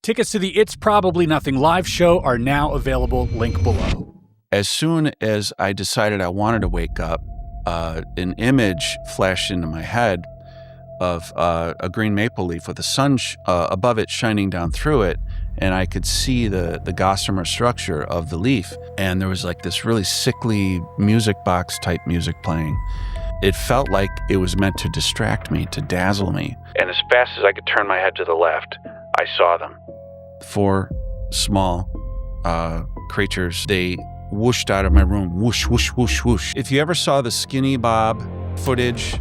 Tickets to the It's Probably Nothing live show are now available. Link below. As soon as I decided I wanted to wake up, an image flashed into my head of a green maple leaf with the sun above it shining down through it, and I could see the gossamer structure of the leaf. And there was like this really sickly music box type music playing. It felt like it was meant to distract me, to dazzle me. And as fast as I could turn my head to the left, I saw them. 4 small creatures. They whooshed out of my room. Whoosh, whoosh, whoosh, whoosh. If you ever saw the Skinny Bob footage,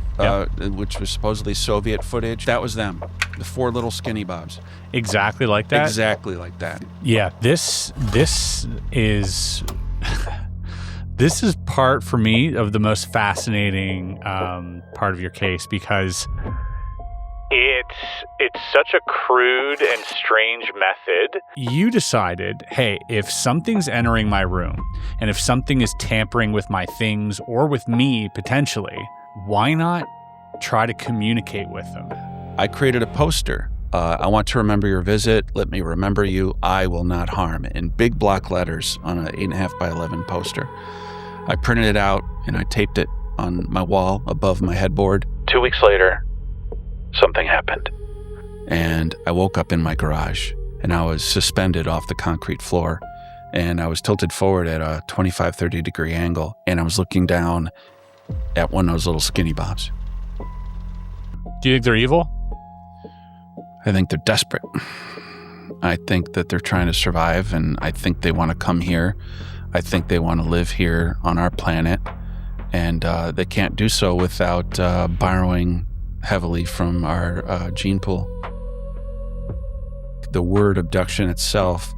which was supposedly Soviet footage, that was them. The 4 little Skinny Bobs. Exactly like that? Exactly like that. Yeah, this is... This is part, for me, of the most fascinating part of your case, because it's such a crude and strange method. You decided, hey, if something's entering my room, and if something is tampering with my things or with me potentially, why not try to communicate with them? I created a poster. I want to remember your visit. Let me remember you. I will not harm. In big block letters on an 8.5 by 11 poster. I printed it out and I taped it on my wall above my headboard. 2 weeks later, something happened. And I woke up in my garage and I was suspended off the concrete floor and I was tilted forward at a 25, 30 degree angle and I was looking down at one of those little Skinny Bobs. Do you think they're evil? I think they're desperate. I think that they're trying to survive and I think they want to come here. I think they want to live here on our planet, and they can't do so without borrowing heavily from our gene pool. The word abduction itself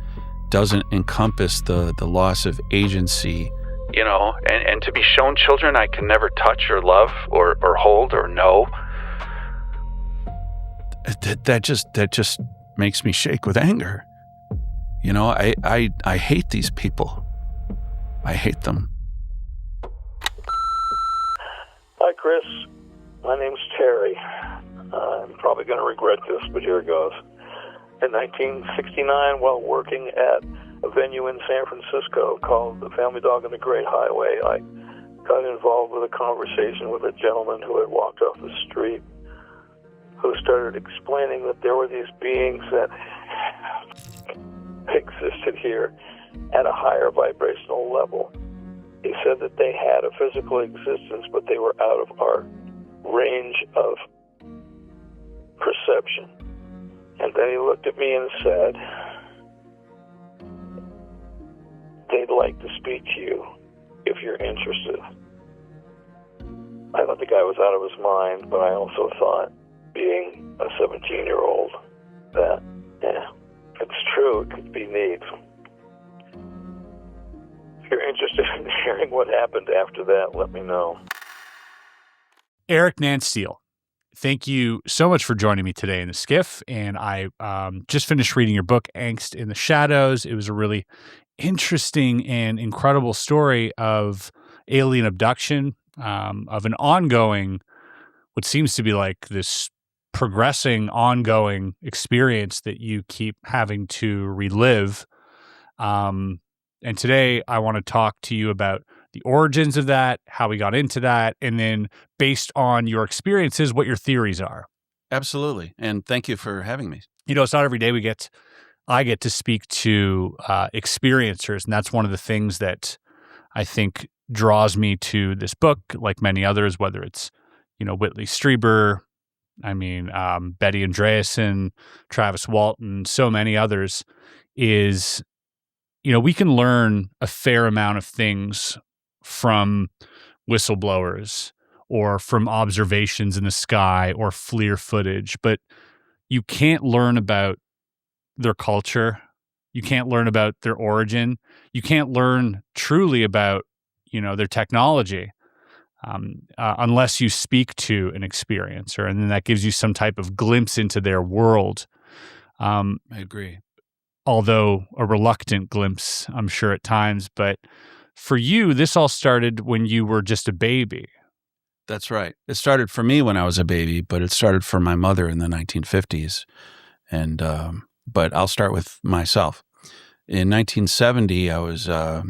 doesn't encompass the loss of agency, you know, and to be shown children I can never touch or love or hold or know. That just makes me shake with anger. You know, I hate these people. I hate them. Hi, Chris. My name's Terry. I'm probably going to regret this, but here it goes. In 1969, while working at a venue in San Francisco called the Family Dog and the Great Highway, I got involved with a conversation with a gentleman who had walked off the street, who started explaining that there were these beings that existed here at a higher vibrational level. He said that they had a physical existence, but they were out of our range of perception. And then he looked at me and said, they'd like to speak to you if you're interested. I thought the guy was out of his mind, but I also thought, being a 17-year-old, that, it's true, it could be neat. If you're interested in hearing what happened after that, let me know. Erik Nanstiel, thank you so much for joining me today in the Skiff. And I just finished reading your book, Angst in the Shadows. It was a really interesting and incredible story of alien abduction, of an ongoing, what seems to be like this progressing, ongoing experience that you keep having to relive. And today I want to talk to you about the origins of that, how we got into that, and then based on your experiences, what your theories are. Absolutely. And thank you for having me. You know, it's not every day I get to speak to experiencers, and that's one of the things that I think draws me to this book, like many others, whether it's, you know, Whitley Strieber, Betty Andreasson, Travis Walton, so many others, is, you know, we can learn a fair amount of things from whistleblowers or from observations in the sky or FLIR footage, but you can't learn about their culture. You can't learn about their origin. You can't learn truly about, you know, their technology unless you speak to an experiencer, and then that gives you some type of glimpse into their world. I agree. Although a reluctant glimpse, I'm sure at times. But for you, this all started when you were just a baby. That's right. It started for me when I was a baby, but it started for my mother in the 1950s. And but I'll start with myself. In 1970, I was, I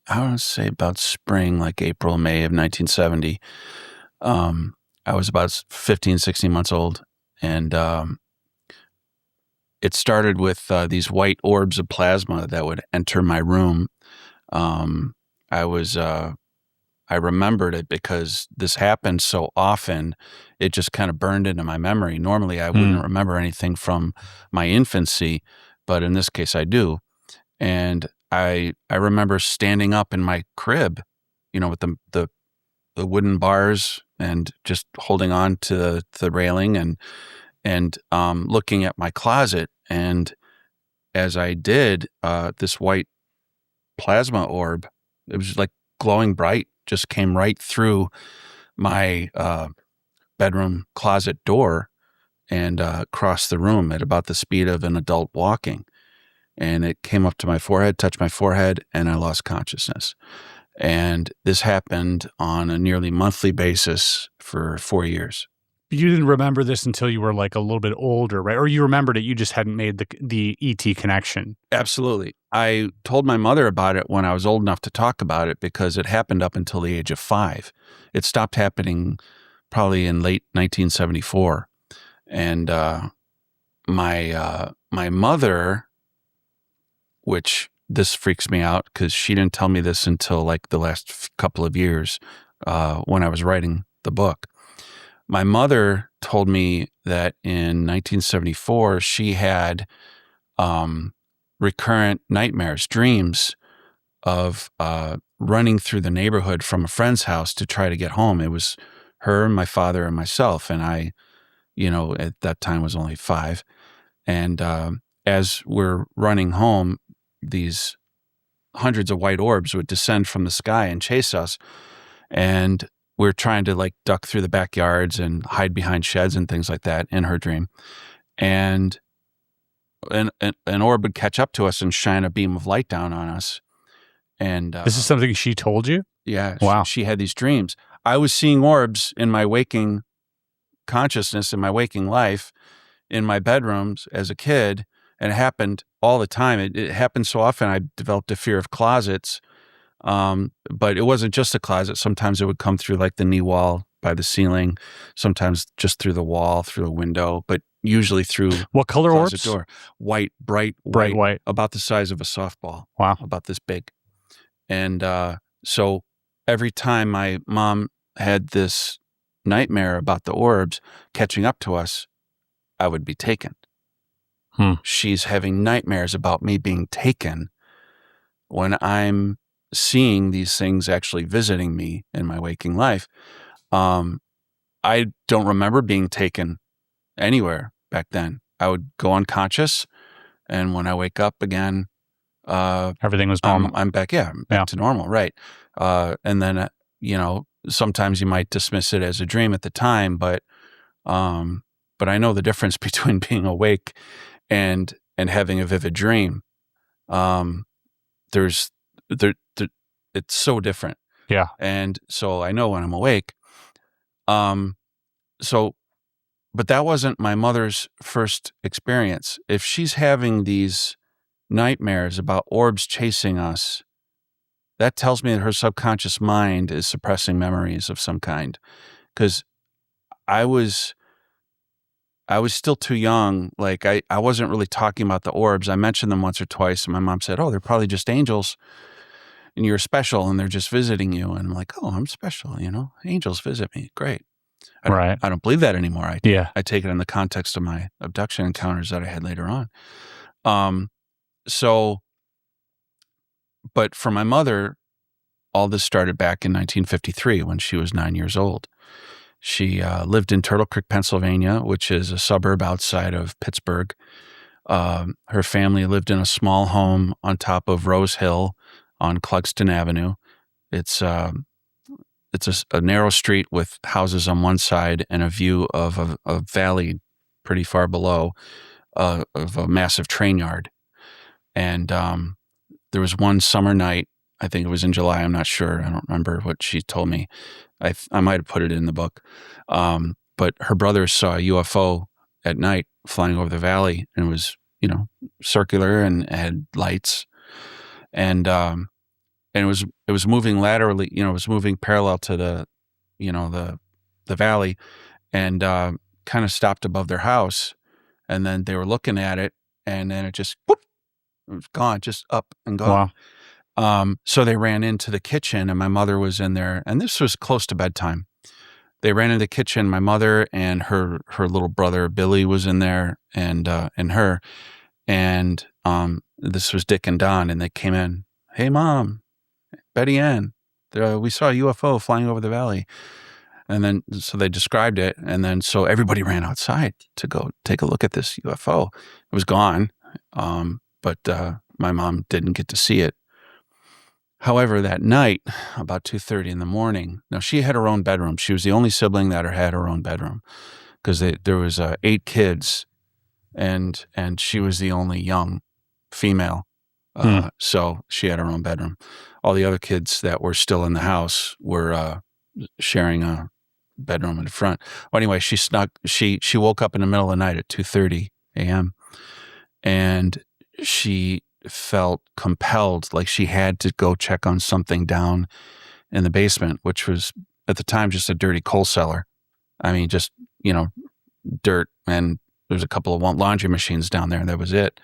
want to say about spring, like April, May of 1970. I was about 15, 16 months old. And it started with these white orbs of plasma that would enter my room. I remembered it because this happened so often, it just kind of burned into my memory. Normally, I wouldn't remember anything from my infancy, but in this case, I do. And I remember standing up in my crib, with the wooden bars and just holding on to the railing and looking at my closet. And as I did, this white plasma orb, it was like glowing bright, just came right through my bedroom closet door and crossed the room at about the speed of an adult walking. And it came up to my forehead, touched my forehead, and I lost consciousness. And this happened on a nearly monthly basis for 4 years. You didn't remember this until you were like a little bit older, right? Or you remembered it, you just hadn't made the ET connection. Absolutely. I told my mother about it when I was old enough to talk about it because it happened up until the age of 5. It stopped happening probably in late 1974. And my mother, which this freaks me out because she didn't tell me this until like the last couple of years when I was writing the book. My mother told me that in 1974, she had recurrent nightmares, dreams of running through the neighborhood from a friend's house to try to get home. It was her, my father, and myself. And I, at that time was only 5. And as we're running home, these hundreds of white orbs would descend from the sky and chase us. And we're trying to like duck through the backyards and hide behind sheds and things like that in her dream. And an orb would catch up to us and shine a beam of light down on us. And this is something she told you? Yeah. Wow. She had these dreams. I was seeing orbs in my waking consciousness, in my waking life, in my bedrooms as a kid. And it happened all the time. It happened so often, I developed a fear of closets. But it wasn't just a closet. Sometimes it would come through like the knee wall by the ceiling, sometimes just through the wall, through a window, but usually through what color closet orbs? door. White, bright white, about the size of a softball. Wow. About this big. And so every time my mom had this nightmare about the orbs catching up to us, I would be taken. She's having nightmares about me being taken when I'm seeing these things actually visiting me in my waking life. I don't remember being taken anywhere back then. I would go unconscious, and when I wake up again, everything was normal. I'm back, back to normal, right? And then, sometimes you might dismiss it as a dream at the time, but I know the difference between being awake and having a vivid dream. It's so different. Yeah. And so I know when I'm awake. But that wasn't my mother's first experience. If she's having these nightmares about orbs chasing us, that tells me that her subconscious mind is suppressing memories of some kind. Because I was still too young. Like I wasn't really talking about the orbs. I mentioned them once or twice, and my mom said, "Oh, they're probably just angels, and you're special, and they're just visiting you." And I'm like, "Oh, I'm special, angels visit me. Great." I don't believe that anymore. I take it in the context of my abduction encounters that I had later on. But for my mother, all this started back in 1953 when she was 9 years old. She lived in Turtle Creek, Pennsylvania, which is a suburb outside of Pittsburgh. Her family lived in a small home on top of Rose Hill on Clugston Avenue. It's a narrow street with houses on one side and a view of a valley pretty far below of a massive train yard. And there was one summer night, I think it was in July, I'm not sure. I don't remember what she told me. I might have put it in the book. But her brother saw a UFO at night flying over the valley, and it was circular and had lights, and it was moving laterally. It was moving parallel to the valley, and kind of stopped above their house, and then they were looking at it, and then it just whoop, it was gone, just up and gone. Wow. So they ran into the kitchen, and my mother was in there, and this was close to bedtime. They ran into the kitchen. My mother and her little brother Billy was in there, and her, and this was Dick and Don, and they came in. Hey, Mom, Betty Ann, we saw a UFO flying over the valley. And then, so they described it. And then, so everybody ran outside to go take a look at this UFO. It was gone. But my mom didn't get to see it. However, that night, about 2:30 in the morning, now she had her own bedroom. She was the only sibling that had her own bedroom, because there was 8 kids, and she was the only young female. So she had her own bedroom. All the other kids that were still in the house were sharing a bedroom in the front. Well, anyway, she woke up in the middle of the night at 2:30 a.m. and she felt compelled, like she had to go check on something down in the basement, which was at the time just a dirty coal cellar. I mean, just, dirt, and there's a couple of laundry machines down there, and that was it.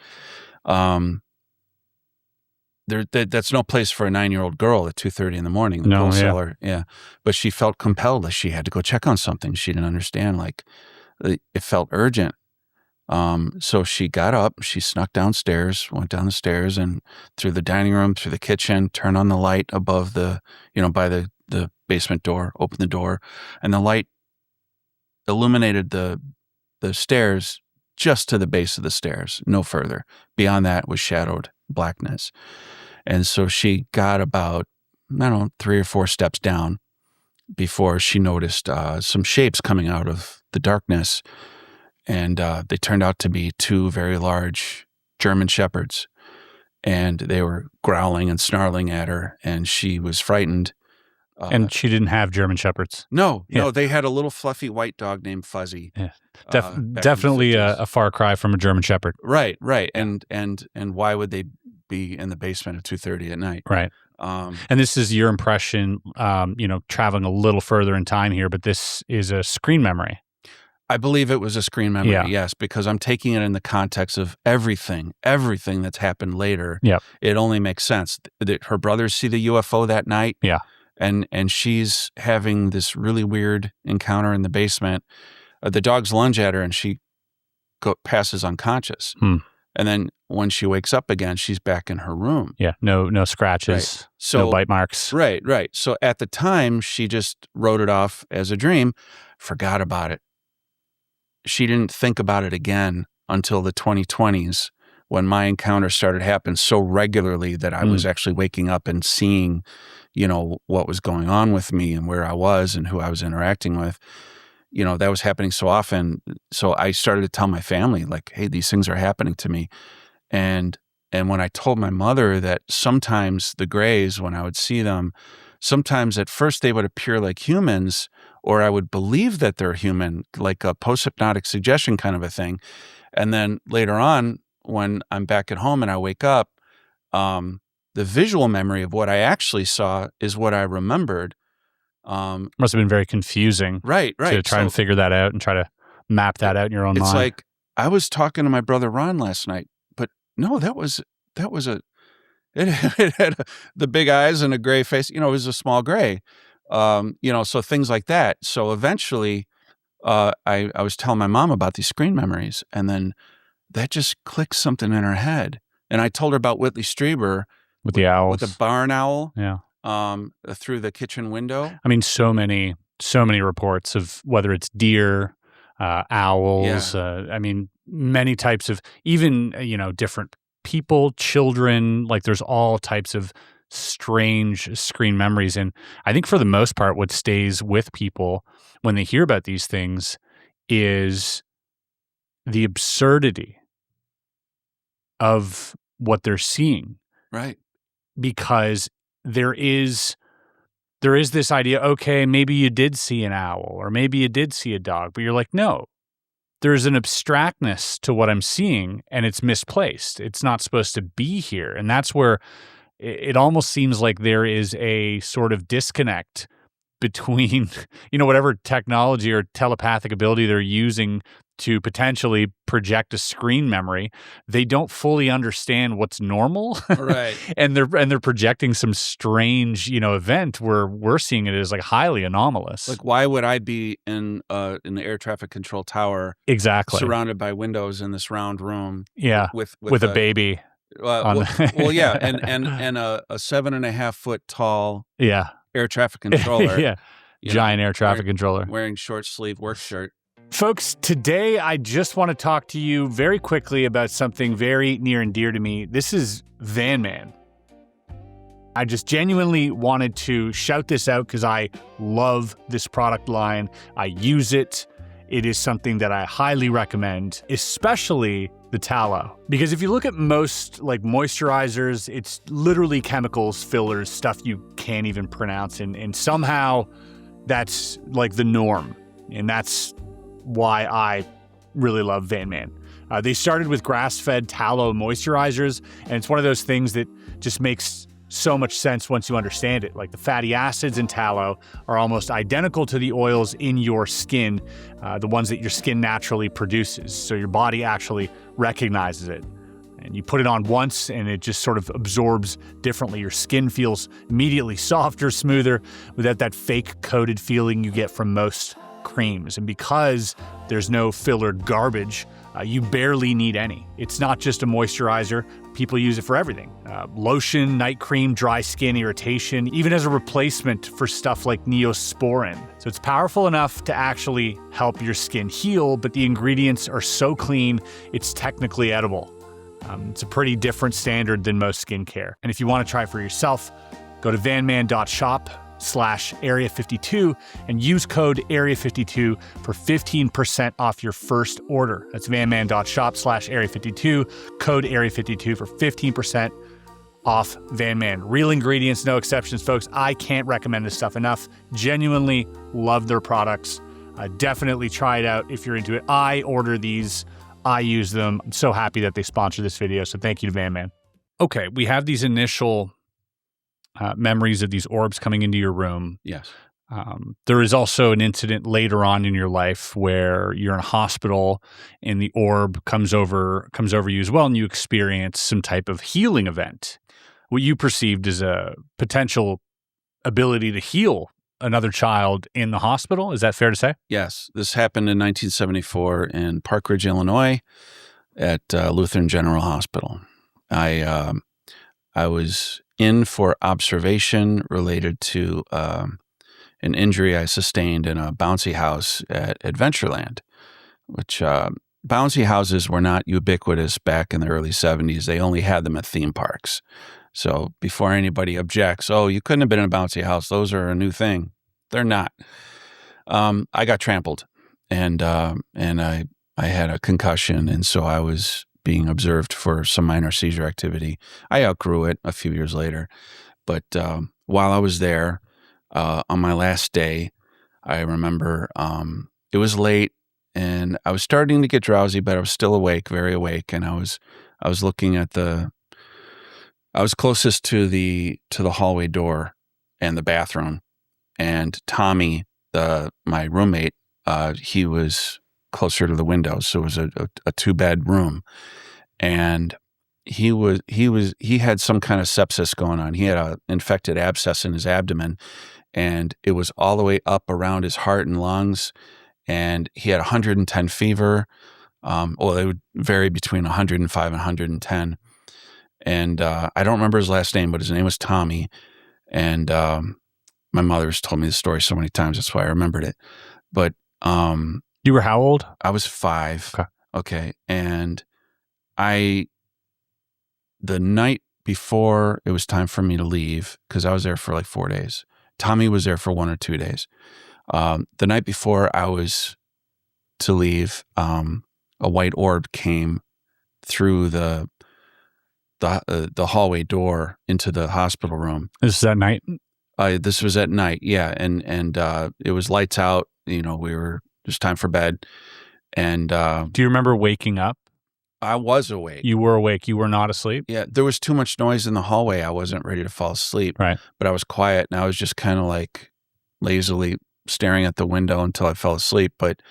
That's no place for a 9-year-old girl at 2:30 in the morning. The coal cellar, yeah. But she felt compelled, like she had to go check on something. She didn't understand, like it felt urgent. So she got up, she snuck downstairs, went down the stairs and through the dining room, through the kitchen, turned on the light above by the basement door, opened the door, and the light illuminated the stairs just to the base of the stairs, no further. Beyond that was shadowed blackness. And so she got about, 3 or 4 steps down before she noticed some shapes coming out of the darkness. And they turned out to be 2 very large German shepherds. And they were growling and snarling at her, and she was frightened. And she didn't have German shepherds. No, they had a little fluffy white dog named Fuzzy. Yeah. Definitely a far cry from a German shepherd. Right. And why would they be in the basement at 2:30 at night? Right. And this is your impression, traveling a little further in time here, but this is a screen memory. I believe it was a screen memory, yes, because I'm taking it in the context of everything that's happened later. Yeah. It only makes sense. Her brothers see the UFO that night. Yeah. And she's having this really weird encounter in the basement. The dogs lunge at her, and she passes unconscious. And then when she wakes up again, she's back in her room. Yeah, no scratches, no bite marks. Right. So at the time, she just wrote it off as a dream, forgot about it. She didn't think about it again until the 2020s, when my encounter started happening so regularly that I was actually waking up and seeing, what was going on with me and where I was and who I was interacting with. That was happening so often. So I started to tell my family, like, hey, these things are happening to me. And when I told my mother that sometimes the grays, when I would see them, sometimes at first they would appear like humans, or I would believe that they're human, like a post-hypnotic suggestion kind of a thing. And then later on, when I'm back at home and I wake up, the visual memory of what I actually saw is what I remembered. Must have been very confusing. Right. To try and figure that out and try to map that out in your own mind. It's like, I was talking to my brother Ron last night, but no, it had the big eyes and a gray face. It was a small gray. So things like that. So eventually, I was telling my mom about these screen memories, and then that just clicked something in her head. And I told her about Whitley Strieber with the owls, with the barn owl, yeah, through the kitchen window. I mean, so many reports of whether it's deer, owls. I mean, many types of even different people, children. Like, there's all types of strange screen memories. And I think for the most part, what stays with people when they hear about these things is the absurdity of what they're seeing. Right. Because there is this idea, okay, maybe you did see an owl or maybe you did see a dog, but you're like, no, there's an abstractness to what I'm seeing, and it's misplaced. It's not supposed to be here. And that's where it almost seems like there is a sort of disconnect between, whatever technology or telepathic ability they're using to potentially project a screen memory. They don't fully understand what's normal. Right. and they're projecting some strange, event where we're seeing it as like highly anomalous. Like, why would I be in the air traffic control tower, exactly, surrounded by windows in this round room? Yeah, with a baby. Well, yeah, and a 7.5 foot tall yeah air traffic controller. Yeah, giant air traffic controller wearing short sleeve work shirt. Folks, today I just want to talk to you very quickly about something very near and dear to me. This is Van Man. I just genuinely wanted to shout this out because I love this product line. I use it. It is something that I highly recommend, especially the tallow. Because if you look at most like moisturizers, it's literally chemicals, fillers, stuff you can't even pronounce. And somehow that's like the norm. And that's why I really love Van Man. They started with grass-fed tallow moisturizers, and it's one of those things that just makes so much sense once you understand it. Like the fatty acids in tallow are almost identical to the oils in your skin, the ones that your skin naturally produces. So your body actually recognizes it. And you put it on once and it just sort of absorbs differently. Your skin feels immediately softer, smoother, without that fake coated feeling you get from most creams. And because there's no filler garbage, you barely need any. It's not just a moisturizer. People use it for everything. Lotion, night cream, dry skin, irritation, even as a replacement for stuff like Neosporin. So it's powerful enough to actually help your skin heal, but the ingredients are so clean, it's technically edible. It's a pretty different standard than most skincare. And if you want to try it for yourself, go to vanman.shop/area52 and use code area52 for 15% off your first order. That's vanman.shop/area52, code area52 for 15% off Van Man. Real ingredients, no exceptions, folks. I can't recommend this stuff enough. Genuinely love their products. Definitely try it out if you're into it. I order these. I use them. I'm so happy that they sponsor this video, so thank you to Van Man. Okay, we have these initial memories of these orbs coming into your room. Yes. There is also an incident later on in your life where you're in a hospital and the orb comes over you as well, and you experience some type of healing event. What you perceived as a potential ability to heal another child in the hospital. Is that fair to say? Yes. This happened in 1974 in Park Ridge, Illinois at Lutheran General Hospital. I was in for observation related to an injury I sustained in a bouncy house at Adventureland, which bouncy houses were not ubiquitous back in the early 70s. They only had them at theme parks. So before anybody objects, oh, you couldn't have been in a bouncy house, those are a new thing. They're not. I got trampled, and I had a concussion, and so I was being observed for some minor seizure activity. I outgrew it a few years later. But while I was there, on my last day, I remember it was late and I was starting to get drowsy, but I was still awake, very awake. And I was looking at I was closest to the hallway door and the bathroom. And Tommy, my roommate, he was closer to the window. So it was a 2-bed room. And he had some kind of sepsis going on. He had an infected abscess in his abdomen, and it was all the way up around his heart and lungs. And he had 110 fever. Well, it would vary between 105 and 110. And I don't remember his last name, but his name was Tommy. And my mother's told me the story so many times, that's why I remembered it. But you were how old? I was 5. Okay. And the night before it was time for me to leave, because I was there for like 4 days. Tommy was there for 1 or 2 days. The night before I was to leave, a white orb came through the hallway door into the hospital room. This is at night? This was at night, yeah. And it was lights out. We were just time for bed. And do you remember waking up? I was awake. You were awake. You were not asleep? Yeah, there was too much noise in the hallway. I wasn't ready to fall asleep. Right. But I was quiet, and I was just kind of like lazily staring at the window until I fell asleep. But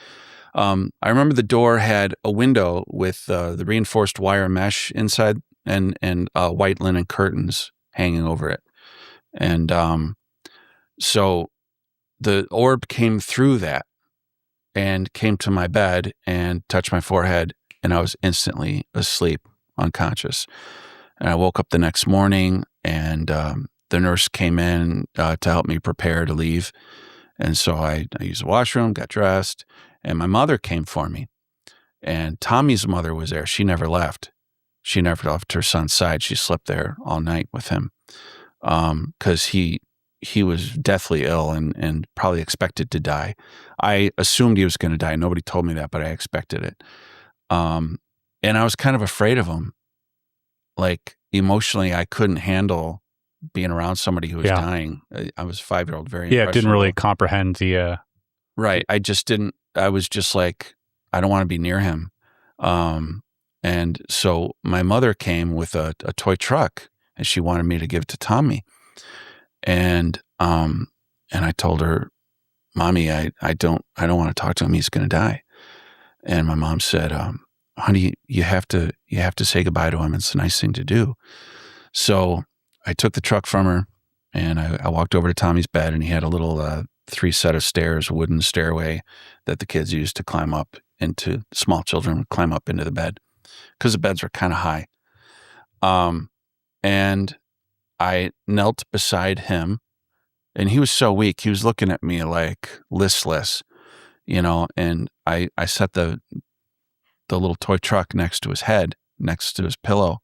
I remember the door had a window with the reinforced wire mesh inside and white linen curtains hanging over it. And so the orb came through that and came to my bed and touched my forehead, and I was instantly asleep, unconscious. And I woke up the next morning, and the nurse came in to help me prepare to leave. And so I used the washroom, got dressed, and my mother came for me. And Tommy's mother was there. She never left. She never left her son's side. She slept there all night with him because he was deathly ill and probably expected to die. I assumed he was going to die. Nobody told me that, but I expected it. And I was kind of afraid of him. Like emotionally, I couldn't handle being around somebody who was dying. I was a 5-year-old, very didn't really comprehend the... Right. I just didn't, I was just like, I don't want to be near him. And so my mother came with a toy truck, and she wanted me to give it to Tommy. And I told her, Mommy, I don't want to talk to him. He's going to die. And my mom said, honey, you have to say goodbye to him. It's a nice thing to do. So I took the truck from her, and I walked over to Tommy's bed, and he had a little 3 set of stairs, wooden stairway that the kids used to climb up into, small children would climb up into the bed because the beds were kind of high. And I knelt beside him, and he was so weak. He was looking at me like listless, and I set the little toy truck next to his head, next to his pillow.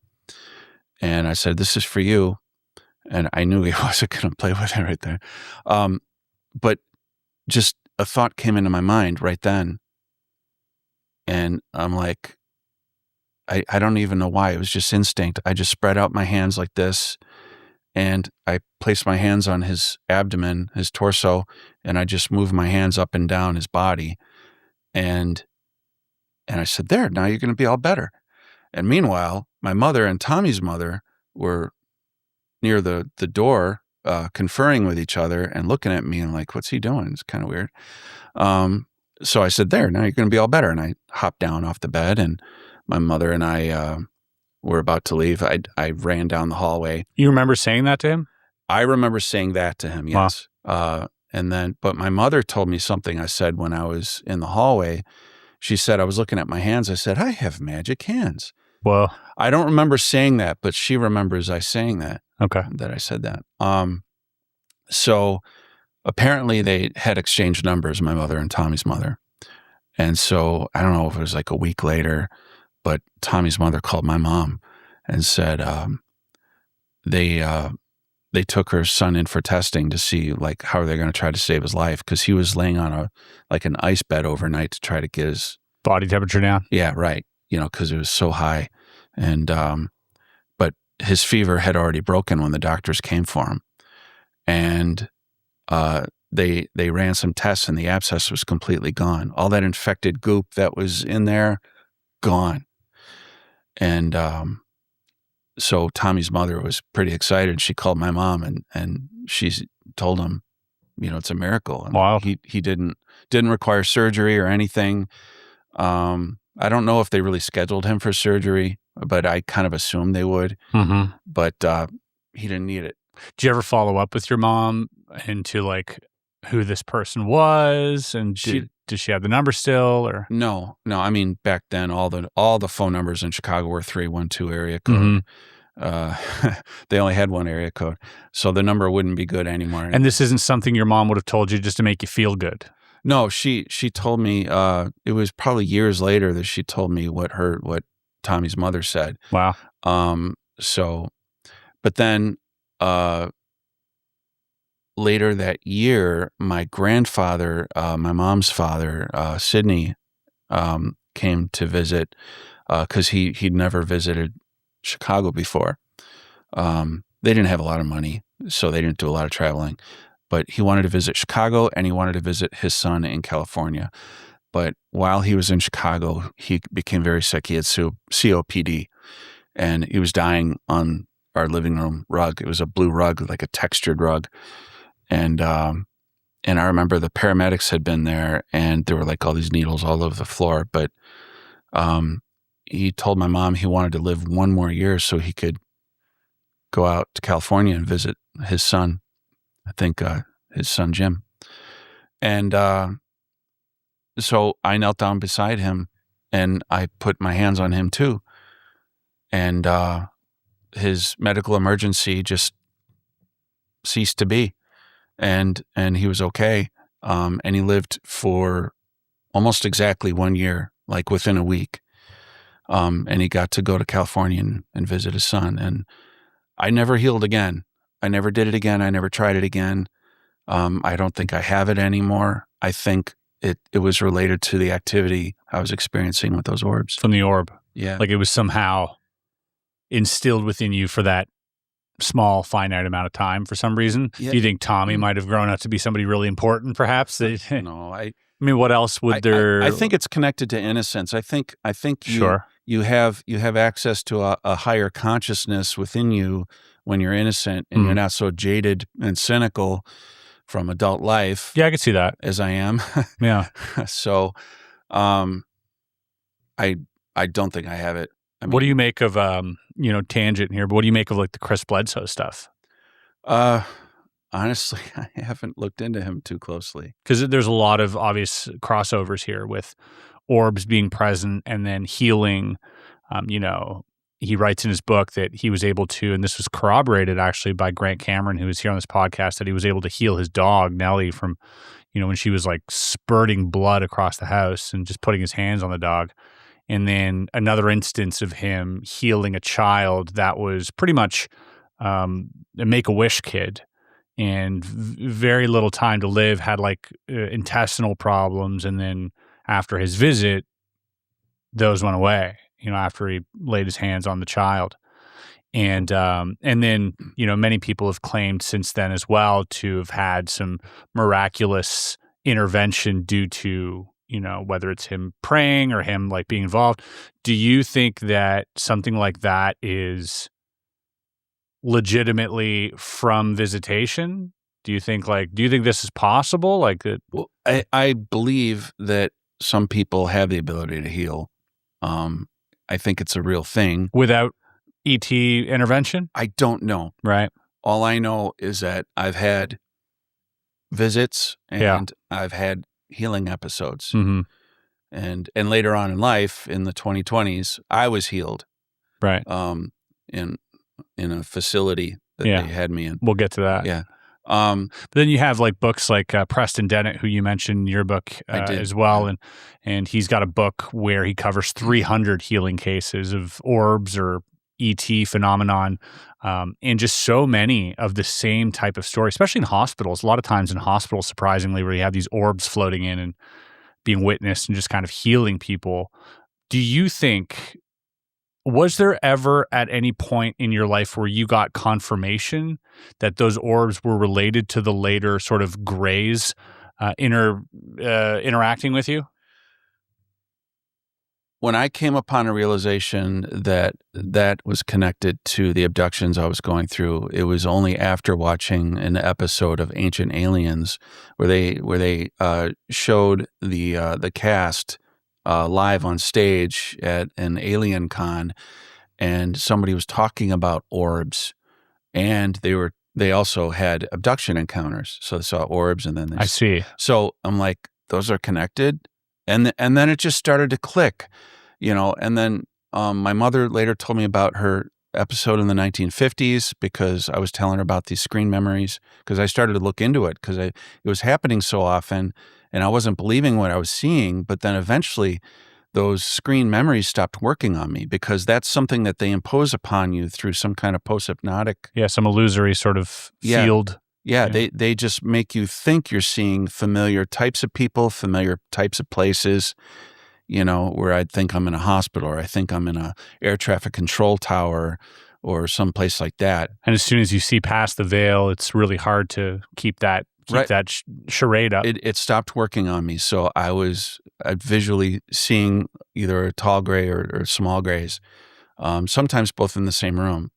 And I said, this is for you. And I knew he wasn't going to play with it right there. But just a thought came into my mind right then. And I'm like, I don't even know why. It was just instinct. I just spread out my hands like this, and I placed my hands on his abdomen, his torso, and I just moved my hands up and down his body. And I said, there, now you're going to be all better. And meanwhile, my mother and Tommy's mother were near the door, conferring with each other and looking at me and like, what's he doing? It's kind of weird. So I said, there, now you're going to be all better. And I hopped down off the bed, and my mother and I were about to leave. I ran down the hallway. You remember saying that to him? I remember saying that to him, yes. Wow. But my mother told me something I said when I was in the hallway. She said, I was looking at my hands. I said, I have magic hands. Well, I don't remember saying that, but she remembers I saying that. Okay. That I said that. So apparently they had exchanged numbers, my mother and Tommy's mother. And so I don't know if it was like a week later, but Tommy's mother called my mom and said they took her son in for testing to see like how are they going to try to save his life, because he was laying on an ice bed overnight to try to get his body temperature down. Yeah, right. Because it was so high, and but his fever had already broken when the doctors came for him, and they ran some tests, and the abscess was completely gone. All that infected goop that was in there, gone. And so Tommy's mother was pretty excited. She called my mom, and she told him, it's a miracle. And wow. He didn't require surgery or anything. I don't know if they really scheduled him for surgery, but I kind of assumed they would. Mm-hmm. But he didn't need it. Did you ever follow up with your mom into like who this person was, and did she have the number still, or no? I mean, back then all the phone numbers in Chicago were 312 area code. Mm-hmm. They only had one area code, so the number wouldn't be good anymore. And this isn't something your mom would have told you just to make you feel good. No, she told me. It was probably years later that she told me what Tommy's mother said. Wow. But then later that year, my grandfather, my mom's father, Sidney, came to visit because he'd never visited Chicago before. They didn't have a lot of money, so they didn't do a lot of traveling. But he wanted to visit Chicago, and he wanted to visit his son in California. But while he was in Chicago, he became very sick. He had COPD, and he was dying on our living room rug. It was a blue rug, like a textured rug. And I remember the paramedics had been there, and there were like all these needles all over the floor. But he told my mom he wanted to live one more year so he could go out to California and visit his son. I think his son, Jim. And so I knelt down beside him and I put my hands on him too. And his medical emergency just ceased to be. And he was okay. And he lived for almost exactly 1 year, like within a week. And he got to go to California and visit his son. And I never healed again. I never did it again. I never tried it again. I don't think I have it anymore. I think it was related to the activity I was experiencing with those orbs. From the orb. Yeah. Like it was somehow instilled within you for that small, finite amount of time for some reason. Yeah. Do you think Tommy might have grown up to be somebody really important, perhaps? No, I mean, what else would there? I think it's connected to innocence. I think Sure. you have access to a higher consciousness within you when you're innocent and you're not so jaded and cynical from adult life. Yeah, I could see that. As I am. Yeah. So, I don't think I have it. I mean, what do you make of tangent here? But what do you make of like the Chris Bledsoe stuff? Honestly, I haven't looked into him too closely. Because there's a lot of obvious crossovers here with orbs being present and then healing. He writes in his book that he was able to, and this was corroborated actually by Grant Cameron, who was here on this podcast, that he was able to heal his dog, Nellie, from, when she was like spurting blood across the house and just putting his hands on the dog. And then another instance of him healing a child that was pretty much a Make-A-Wish kid and very little time to live, had like intestinal problems. And then after his visit, those went away, after he laid his hands on the child. And then, many people have claimed since then as well to have had some miraculous intervention due to, whether it's him praying or him like being involved. Do you think that something like that is legitimately from visitation? Do you think this is possible? Well, I believe that some people have the ability to heal. I think it's a real thing. Without ET intervention? I don't know. Right. All I know is that I've had visits and I've had healing episodes. Mm-hmm. And later on in life, in the 2020s, I was healed. Right. In a facility that they had me in. We'll get to that. Yeah. But then you have like books like Preston Dennett, who you mentioned in your book as well. And he's got a book where he covers 300 healing cases of orbs or ET phenomenon, and just so many of the same type of story, especially in hospitals. A lot of times in hospitals, surprisingly, where you have these orbs floating in and being witnessed and just kind of healing people. Do you think, was there ever at any point in your life where you got confirmation that those orbs were related to the later sort of grays interacting with you? When I came upon a realization that was connected to the abductions I was going through, it was only after watching an episode of Ancient Aliens where they showed the cast live on stage at an alien con, and somebody was talking about orbs, and they also had abduction encounters. So they saw orbs, and then I see. So I'm like, those are connected. And then it just started to click, and then my mother later told me about her episode in the 1950s because I was telling her about these screen memories, because I started to look into it because it was happening so often and I wasn't believing what I was seeing. But then eventually those screen memories stopped working on me because that's something that they impose upon you through some kind of post-hypnotic. Yeah, some illusory sort of field. Yeah, they just make you think you're seeing familiar types of people, familiar types of places, where I'd think I'm in a hospital or I think I'm in a air traffic control tower or some place like that. And as soon as you see past the veil, it's really hard to keep that keep that charade up. It stopped working on me. So I was visually seeing either a tall gray or small grays, sometimes both in the same room.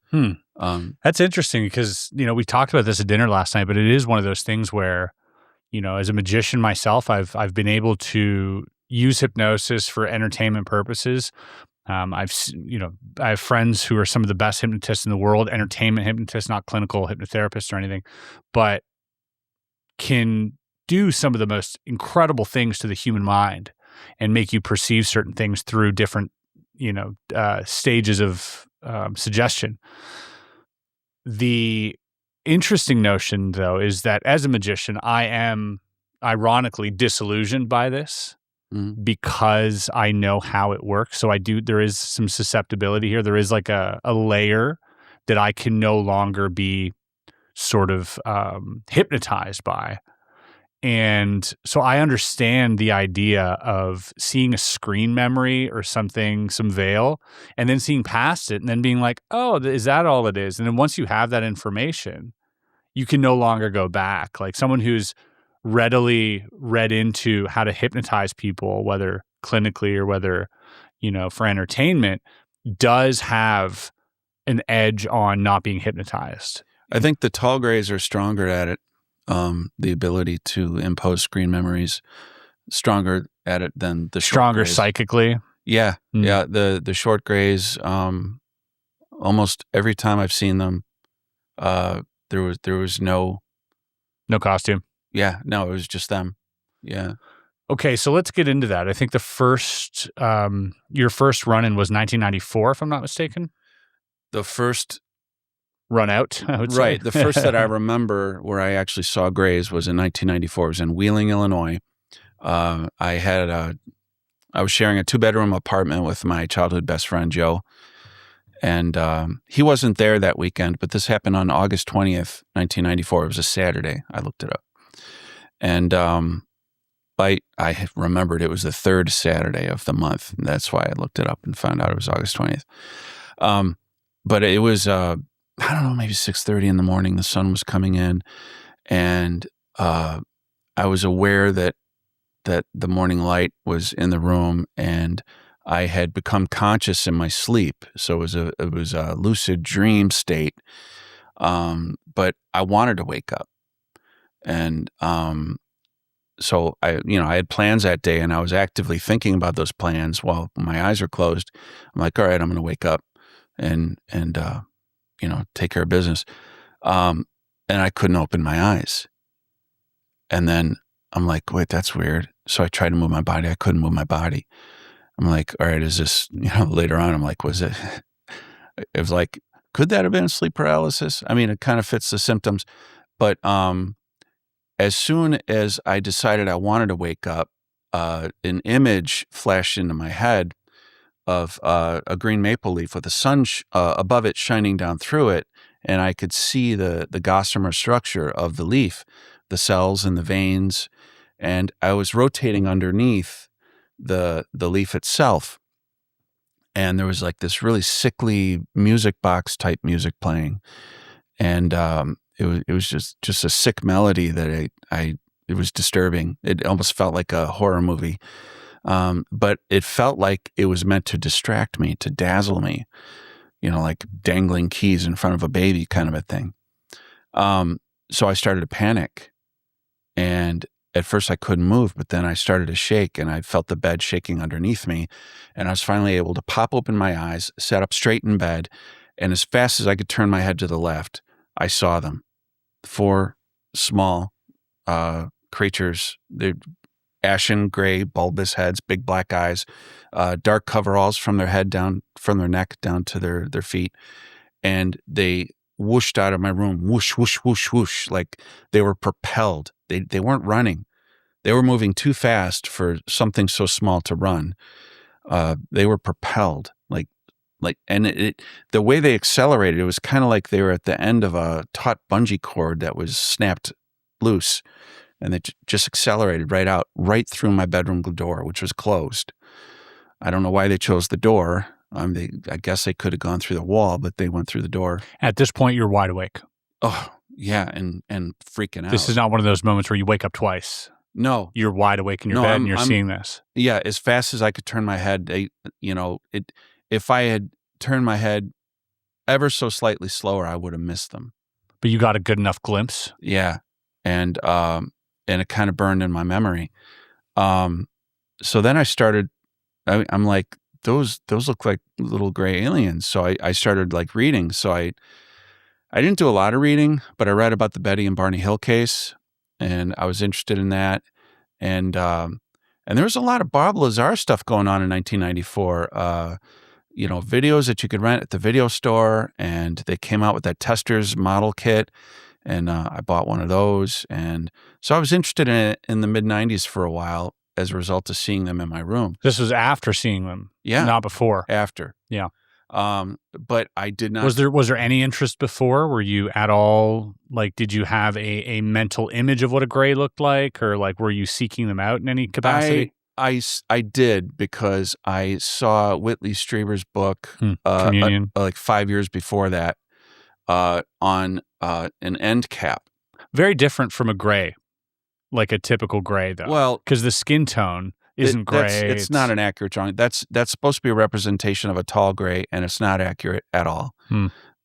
That's interesting because, we talked about this at dinner last night, but it is one of those things where, as a magician myself, I've been able to use hypnosis for entertainment purposes. I have friends who are some of the best hypnotists in the world, entertainment hypnotists, not clinical hypnotherapists or anything, but can do some of the most incredible things to the human mind and make you perceive certain things through different, stages of suggestion. The interesting notion, though, is that as a magician, I am ironically disillusioned by this because I know how it works. So there is some susceptibility here. There is like a layer that I can no longer be sort of hypnotized by. And so I understand the idea of seeing a screen memory or something, some veil, and then seeing past it and then being like, oh, is that all it is? And then once you have that information, you can no longer go back. Like someone who's readily read into how to hypnotize people, whether clinically or whether, for entertainment, does have an edge on not being hypnotized. I think the tall grays are stronger at it. The ability to impose screen memories, stronger at it than the stronger grays. Psychically. Yeah, yeah. The short grays, almost every time I've seen them, there was no costume. Yeah, no, it was just them. Yeah. Okay, so let's get into that. I think your first run-in was 1994, if I'm not mistaken. The first run out, I would say. Right. The first that I remember where I actually saw grays was in 1994. It was in Wheeling, Illinois. I was sharing a 2-bedroom apartment with my childhood best friend, Joe. And he wasn't there that weekend, but this happened on August 20th, 1994. It was a Saturday. I looked it up. And I remembered it was the third Saturday of the month. And that's why I looked it up and found out it was August 20th. But it was, I don't know, maybe 6:30 in the morning. The sun was coming in. And I was aware that the morning light was in the room, and I had become conscious in my sleep. So it was a lucid dream state. But I wanted to wake up. And so I had plans that day, and I was actively thinking about those plans while my eyes are closed. I'm like, all right, I'm going to wake up and take care of business. And I couldn't open my eyes. And then I'm like, wait, that's weird. So I tried to move my body. I couldn't move my body. I'm like, all right, is this, later on, I'm like, was it was like, could that have been sleep paralysis? I mean, it kind of fits the symptoms. But as soon as I decided I wanted to wake up, an image flashed into my head of a green maple leaf with the sun above it shining down through it. And I could see the gossamer structure of the leaf, the cells and the veins. And I was rotating underneath the leaf itself. And there was like this really sickly music box type music playing. And it was just a sick melody that it was disturbing. It almost felt like a horror movie. But it felt like it was meant to distract me, to dazzle me, like dangling keys in front of a baby kind of a thing. So I started to panic, and at first I couldn't move, but then I started to shake, and I felt the bed shaking underneath me, and I was finally able to pop open my eyes, sat up straight in bed, and as fast as I could turn my head to the left, I saw them. 4 small creatures. They're ashen gray, bulbous heads, big black eyes, dark coveralls from their neck down to their feet. And they whooshed out of my room, whoosh, whoosh, whoosh, whoosh, like they were propelled. They weren't running. They were moving too fast for something so small to run. They were propelled, and the way they accelerated, it was kind of like they were at the end of a taut bungee cord that was snapped loose. And they just accelerated right through my bedroom door, which was closed. I don't know why they chose the door. I guess they could have gone through the wall, but they went through the door. At this point, you're wide awake. Oh, Yeah, and freaking out. This is not one of those moments where you wake up twice. No. You're wide awake in your bed and you're seeing this. Yeah, as fast as I could turn my head, if I had turned my head ever so slightly slower, I would have missed them. But you got a good enough glimpse? Yeah. And it kind of burned in my memory. So then I started, I'm like, those look like little gray aliens. So I started like reading. So I didn't do a lot of reading, but I read about the Betty and Barney Hill case, and I was interested in that. And there was a lot of Bob Lazar stuff going on in 1994. Videos that you could rent at the video store, and they came out with that Testers model kit, and I bought one of those. And so I was interested in it in the mid-90s for a while as a result of seeing them in my room. This was after seeing them, yeah, not before. After, yeah. But I did not. Was there any interest before? Were you at all like? Did you have a mental image of what a gray looked like, or like were you seeking them out in any capacity? I did, because I saw Whitley Strieber's book, Communion, like 5 years before that, on an end cap. Very different from a gray, like a typical gray, though. Well, because the skin tone isn't gray. It's not an accurate drawing. That's supposed to be a representation of a tall gray, and it's not accurate at all.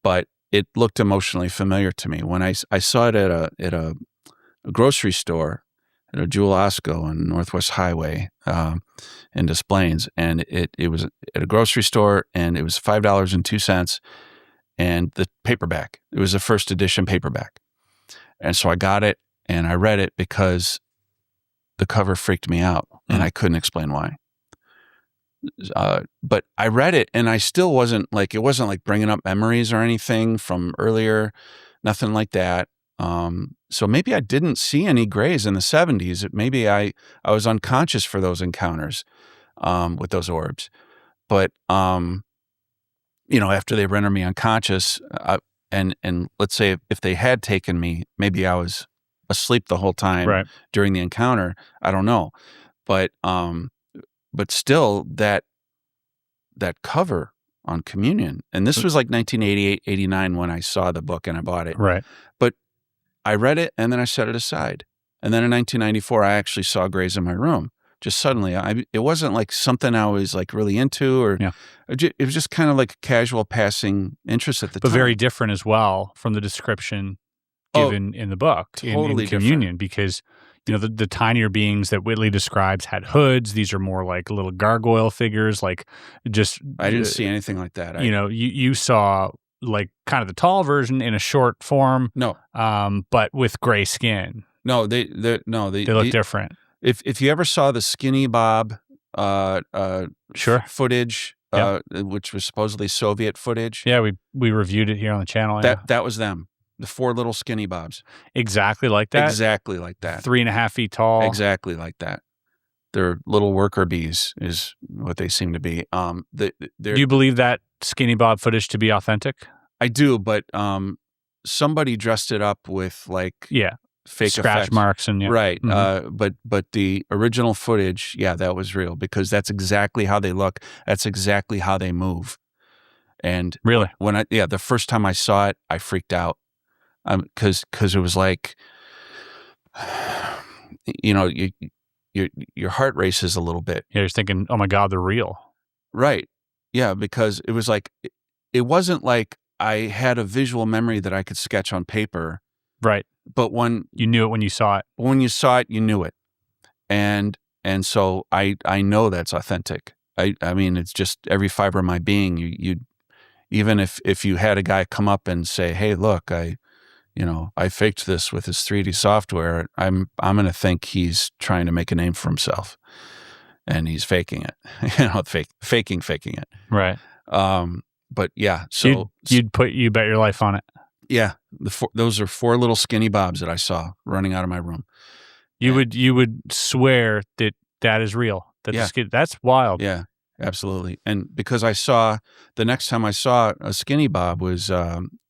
But it looked emotionally familiar to me when I saw it at a grocery store, at a Jewel Osco on Northwest Highway in Des Plaines, and it was at a grocery store, and it was $5.02, and the paperback. It was a first edition paperback, and so I got it and I read it because the cover freaked me out, and I couldn't explain why. But I read it, and I still wasn't like, it wasn't like bringing up memories or anything from earlier, nothing like that. So maybe I didn't see any grays in the 70s. Maybe I was unconscious for those encounters with those orbs. But, after they rendered me unconscious, and let's say if they had taken me, maybe I was asleep the whole time during the encounter. I don't know. But still that cover on Communion, and this was like 1988, 89 when I saw the book and I bought it. Right. But I read it and then I set it aside. And then in 1994, I actually saw grays in my room. Just suddenly, it wasn't like something I was like really into, or it was just kind of like a casual passing interest at the time. But very different as well from the description given in the book, totally in Communion, different. Because the tinier beings that Whitley describes had hoods. These are more like little gargoyle figures, like just. I didn't see anything like that. You saw like kind of the tall version in a short form. No, but with gray skin. No, they look different. If you ever saw the Skinny Bob footage, which was supposedly Soviet footage. Yeah, we reviewed it here on the channel. That was them. The 4 little Skinny Bobs. Exactly like that? Exactly like that. 3.5 feet tall. Exactly like that. They're little worker bees is what they seem to be. Do you believe that Skinny Bob footage to be authentic? I do, but somebody dressed it up with like fake scratch effects. Marks and right. But the original footage, that was real, because that's exactly how they look. That's exactly how they move. And really, when the first time I saw it, I freaked out. Because it was like, your heart races a little bit. Yeah, you're thinking, oh my God, they're real. Right. Yeah, because it was like, it wasn't like I had a visual memory that I could sketch on paper. Right. But when you knew it when you saw it. When you saw it, you knew it. And so I know that's authentic. I mean, it's just every fiber of my being. You even if you had a guy come up and say, hey, look, I faked this with his 3D software, I'm going to think he's trying to make a name for himself, and he's faking it. Faking it. Right. But yeah, so you bet your life on it. Yeah, those are 4 little Skinny Bobs that I saw running out of my room. You would swear that is real. That's wild. Yeah, absolutely. And because the next time I saw a Skinny Bob was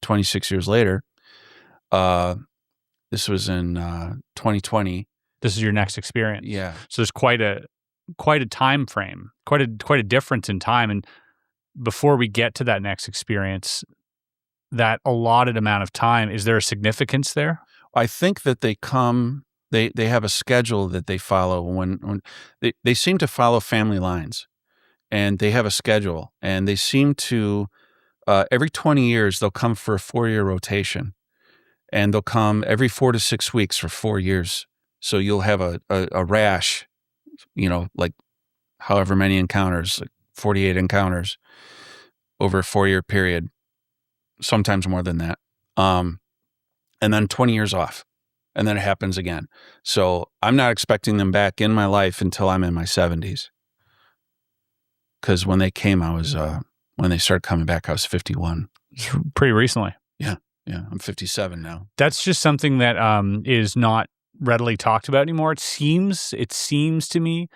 26 years later. This was in 2020. This is your next experience. Yeah. So there's quite a time frame, quite a difference in time. And before we get to that next experience, that allotted amount of time, is there a significance there? I think that they come, they have a schedule that they follow when they seem to follow family lines, and they have a schedule, and they seem to, every 20 years, they'll come for a 4-year rotation, and they'll come every 4 to 6 weeks for 4 years. So you'll have a rash, like however many encounters, like 48 encounters over a 4-year period, sometimes more than that. And then 20 years off, and then it happens again. So I'm not expecting them back in my life until I'm in my 70s. Because when they came, when they started coming back, I was 51. It's pretty recently. Yeah. I'm 57 now. That's just something that is not readily talked about anymore. It seems to me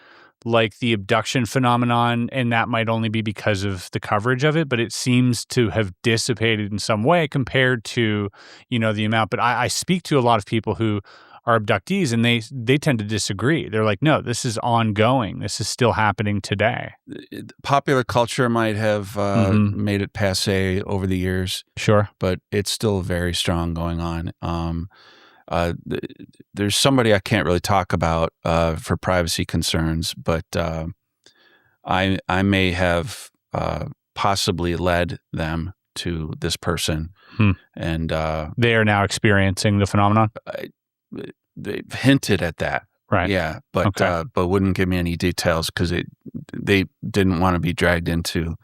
like the abduction phenomenon, and that might only be because of the coverage of it, but it seems to have dissipated in some way compared to, the amount. But I speak to a lot of people who are abductees, and they tend to disagree. They're like, no, this is ongoing. This is still happening today. Popular culture might have made it passé over the years. Sure. But it's still very strong going on. There's somebody I can't really talk about for privacy concerns, but I may have possibly led them to this person, and they are now experiencing the phenomenon. They hinted at that, right? Yeah, but wouldn't give me any details because they didn't want to be dragged into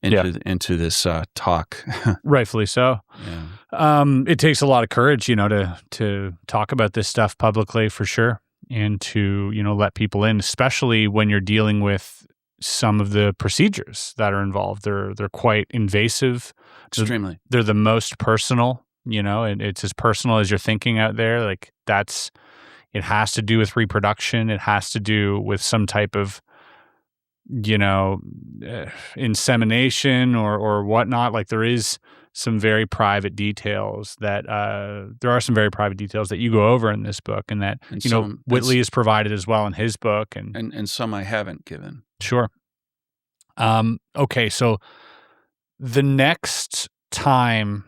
this talk. Rightfully so. Yeah. It takes a lot of courage, to talk about this stuff publicly, for sure, and to, let people in, especially when you're dealing with some of the procedures that are involved. They're quite invasive. Extremely. They're the most personal, and it's as personal as you're thinking out there. Like it has to do with reproduction. It has to do with some type of, insemination or whatnot. Like there is some very private details that you go over in this book, and that Whitley has provided as well in his book, and some I haven't given. Sure. Okay, so the next time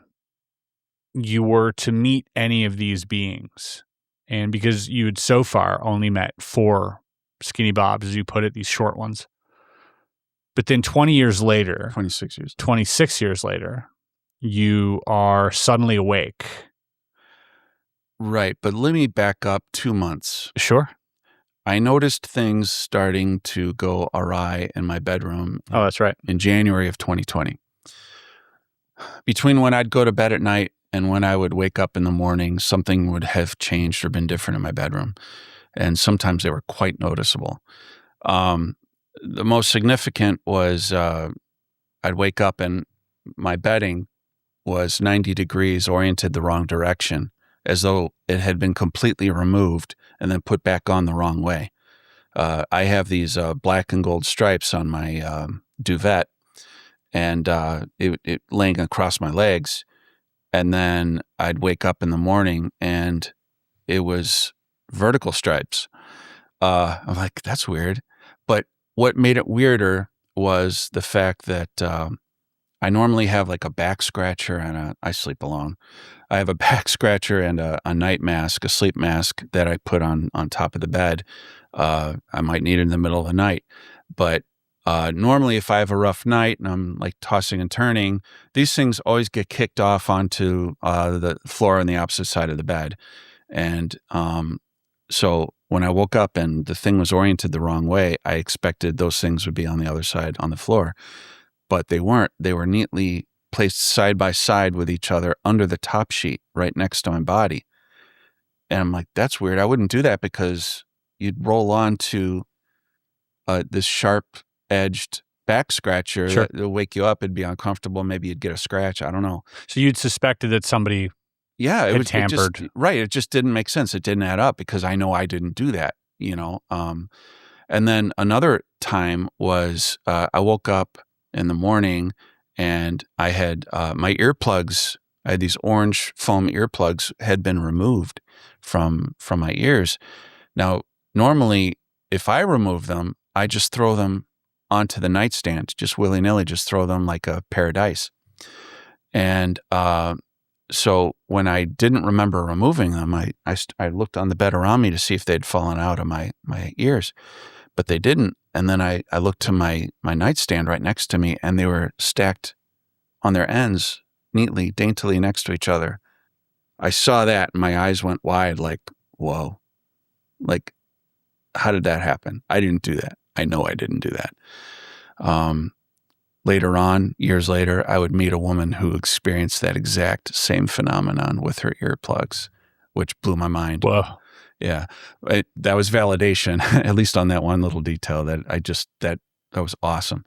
you were to meet any of these beings, and because you had so far only met 4 skinny bobs, as you put it, these short ones, but then 26 years later, you are suddenly awake. Right, but let me back up 2 months. Sure. I noticed things starting to go awry in my bedroom. Oh, that's right. In January of 2020. Between when I'd go to bed at night and when I would wake up in the morning, something would have changed or been different in my bedroom. And sometimes they were quite noticeable. The most significant was I'd wake up and my bedding was 90 degrees oriented the wrong direction, as though it had been completely removed and then put back on the wrong way. I have these black and gold stripes on my duvet, and it laying across my legs. And then I'd wake up in the morning and it was vertical stripes. I'm like, that's weird. But what made it weirder was the fact that I normally have like a back scratcher and I sleep alone. I have a back scratcher and a night mask, a sleep mask that I put on top of the bed. I might need it in the middle of the night. But normally if I have a rough night and I'm like tossing and turning, these things always get kicked off onto the floor on the opposite side of the bed. And so when I woke up and the thing was oriented the wrong way, I expected those things would be on the other side on the floor. But they weren't. They were neatly placed side by side with each other under the top sheet right next to my body. And I'm like, that's weird. I wouldn't do that because you'd roll onto this sharp-edged back scratcher Sure. that would wake you up. It'd be uncomfortable. Maybe you'd get a scratch. I don't know. So you'd suspected that somebody had tampered. It just didn't make sense. It didn't add up because I know I didn't do that, And then another time was I woke up in the morning and I had my earplugs. I had these orange foam earplugs had been removed from my ears. Now, normally, if I remove them, I just throw them onto the nightstand, just willy-nilly, just throw them like a pair of dice. And so when I didn't remember removing them, I looked on the bed around me to see if they'd fallen out of my ears, but they didn't. And then I looked to my nightstand right next to me, and they were stacked on their ends, neatly, daintily next to each other. I saw that, and my eyes went wide, like, whoa. Like, how did that happen? I didn't do that. I know I didn't do that. Later on, years later, I would meet a woman who experienced that exact same phenomenon with her earplugs, which blew my mind. Whoa. Yeah. That was validation, at least on that one little detail that that was awesome.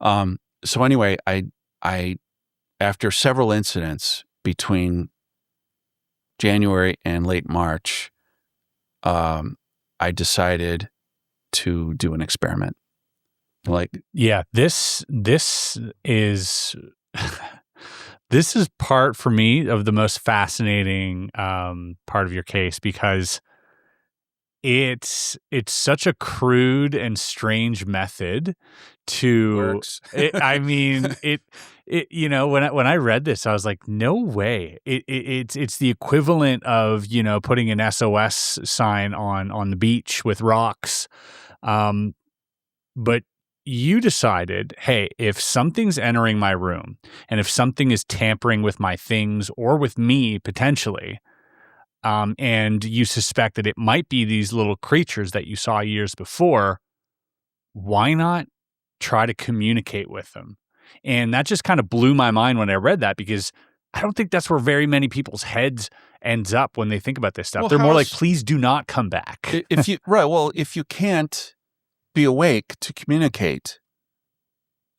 So anyway, I after several incidents between January and late March, I decided to do an experiment. Like, yeah, this is this is part for me of the most fascinating part of your case, because it's such a crude and strange method to works. I mean, it you know, when I read this, I was like, no way. It's the equivalent of, you know, putting an SOS sign on the beach with rocks. But you decided, hey, if something's entering my room, and if something is tampering with my things or with me potentially, and you suspect that it might be these little creatures that you saw years before, why not try to communicate with them? And that just kind of blew my mind when I read that, because I don't think that's where very many people's heads ends up when they think about this stuff. Well, they're more like, please do not come back. If you if you can't be awake to communicate,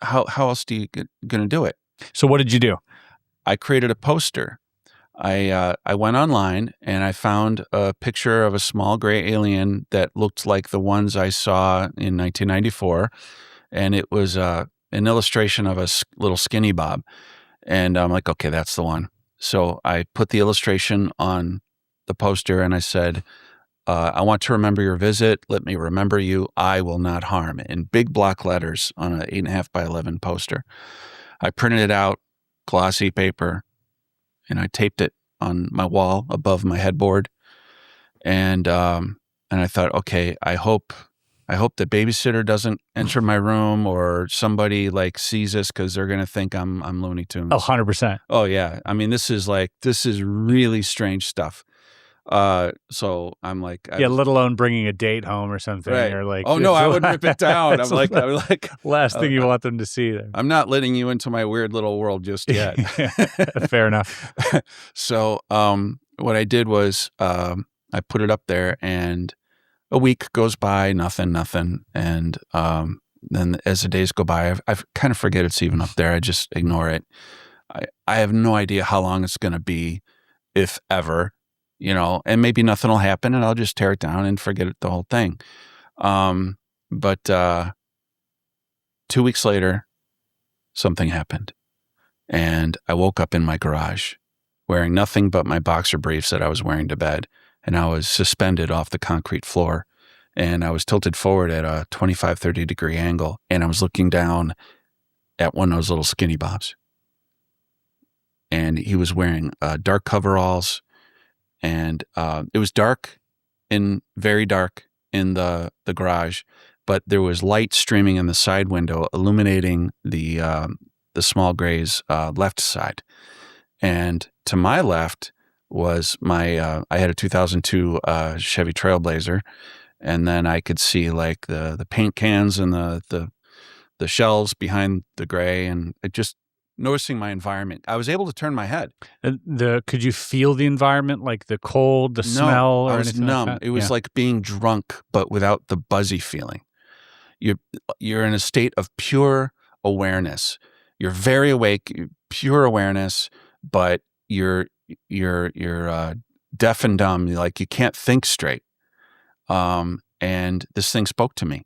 how else do you going to do it? So what did you do? I created a poster. I went online and I found a picture of a small gray alien that looked like the ones I saw in 1994, and it was an illustration of a little skinny bob. And I'm like, okay, that's the one. So I put the illustration on the poster and I said, I want to remember your visit. Let me remember you. I will not harm, in big block letters on an 8.5 by 11 poster. I printed it out, glossy paper, and I taped it on my wall above my headboard. And I thought, okay, I hope the babysitter doesn't enter my room, or somebody like sees this, because they're going to think I'm Looney Tunes. Oh, 100%. Oh yeah. I mean, this is really strange stuff. So I'm like, let alone bringing a date home or something, right. Or like, oh no, I would rip it down. I'm like, last thing you want them to see there. I'm not letting you into my weird little world just yet. Fair enough. So, what I did was, I put it up there, and a week goes by, nothing. And, then as the days go by, I kind of forget it's even up there. I just ignore it. I have no idea how long it's going to be, if ever. You know, and maybe nothing will happen, and I'll just tear it down and forget the whole thing. But 2 weeks later, something happened, and I woke up in my garage wearing nothing but my boxer briefs that I was wearing to bed, and I was suspended off the concrete floor, and I was tilted forward at a 25, 30-degree angle, and I was looking down at one of those little skinny bobs. And he was wearing dark coveralls, and it was very dark in the garage, but there was light streaming in the side window, illuminating the small gray's left side. And to my left was I had a 2002 Chevy Trailblazer, and then I could see like the paint cans and the shells behind the gray, and it just noticing my environment. I was able to turn my head. Could you feel the environment, like the cold, the smell? No, or I was anything numb. like that? It was like being drunk, but without the buzzy feeling. You're in a state of pure awareness. You're very awake, pure awareness, but you're deaf and dumb. Like, you can't think straight. And this thing spoke to me,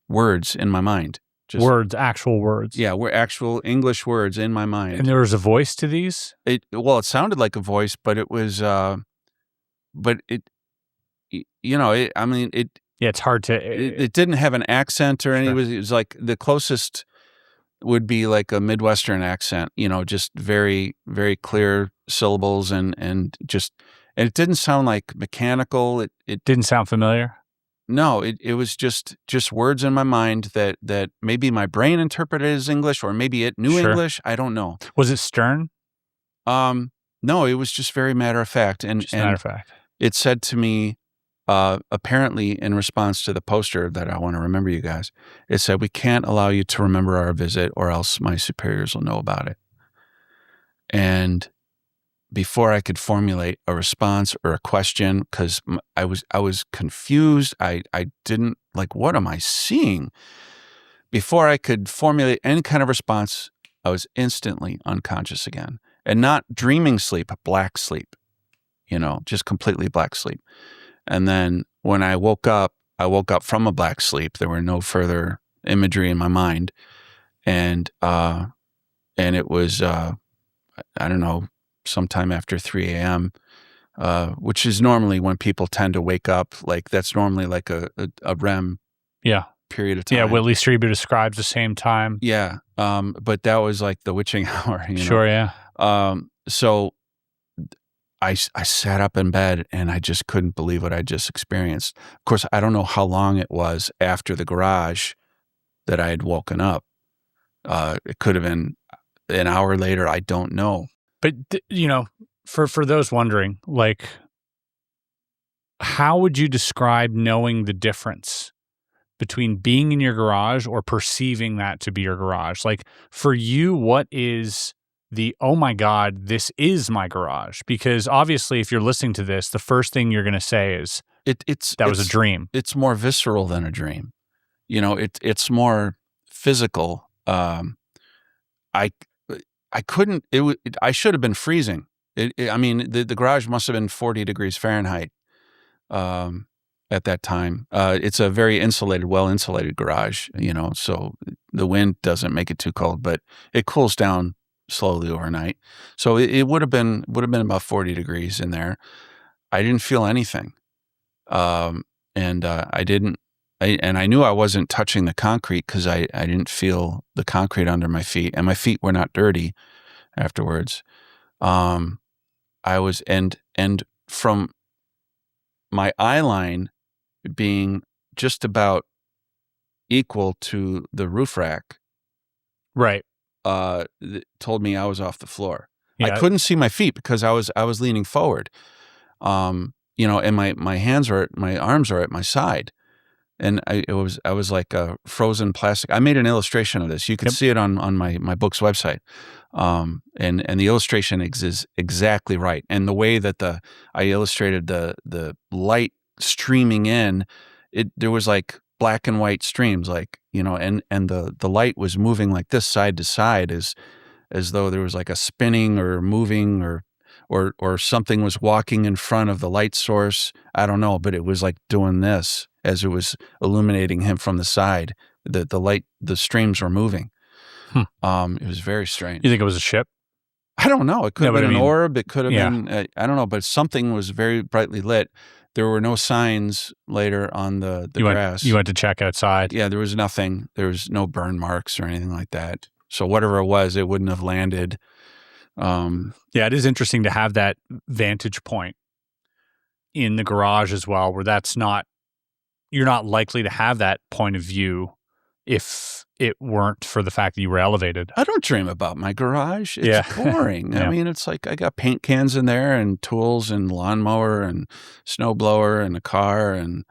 words in my mind. Words, actual words. Yeah, we're actual English words in my mind. And there was a voice to these? It sounded like a voice, but it was, I mean, yeah, it's hard to. It didn't have an accent or any. Sure. It was like the closest would be like a Midwestern accent, just very, very clear syllables and it didn't sound like mechanical. It Didn't sound familiar? No, it was just words in my mind that maybe my brain interpreted as English, or maybe it knew Sure. English. I don't know. Was it stern? No, it was just very matter of fact. Just a matter of fact. It said to me, apparently in response to the poster that I want to remember you guys, it said, "We can't allow you to remember our visit, or else my superiors will know about it." And before I could formulate a response or a question, because I was confused, I didn't like, what am I seeing? Before I could formulate any kind of response, I was instantly unconscious again, and not dreaming sleep, black sleep, just completely black sleep. And then when I woke up from a black sleep. There were no further imagery in my mind, and it was I don't know, sometime after 3 a.m., which is normally when people tend to wake up. Like that's normally like a REM period of time. Yeah, Whitley Strieber describes the same time. Yeah, but that was like the witching hour. Sure, yeah. So I sat up in bed and I just couldn't believe what I just experienced. Of course, I don't know how long it was after the garage that I had woken up. It could have been an hour later. I don't know. But, for those wondering, like, how would you describe knowing the difference between being in your garage or perceiving that to be your garage? Like, for you, what is the, oh my God, this is my garage? Because obviously, if you're listening to this, the first thing you're going to say is, it's was a dream. It's more visceral than a dream. It's more physical. I couldn't. I should have been freezing. The garage must have been 40 degrees Fahrenheit at that time. It's a very insulated, well insulated garage. So the wind doesn't make it too cold, but it cools down slowly overnight. So it would have been about 40 degrees in there. I didn't feel anything, and I didn't. I knew I wasn't touching the concrete because I didn't feel the concrete under my feet, and my feet were not dirty afterwards. I was, and from my eye line being just about equal to the roof rack, right, told me I was off the floor. Yeah. I couldn't see my feet because I was leaning forward. And my arms are at my side. And I was like a frozen plastic. I made an illustration of this. You can see it on my book's website. And the illustration is exactly right. And the way that I illustrated the light streaming in, there was like black and white streams, like, and the light was moving like this side to side as though there was like a spinning or moving or something was walking in front of the light source. I don't know, but it was like doing this as it was illuminating him from the side. The streams were moving. It was very strange. You think it was a ship? I don't know. It could have been an orb. It could have Yeah. been, I don't know, but something was very brightly lit. There were no signs later on the grass. You went to check outside. Yeah, there was nothing. There was no burn marks or anything like that. So whatever it was, it wouldn't have landed. Yeah, it is interesting to have that vantage point in the garage as well, where you're not likely to have that point of view if it weren't for the fact that you were elevated. I don't dream about my garage. It's boring. Yeah. I mean, it's like I got paint cans in there and tools and lawnmower and snowblower and a car. And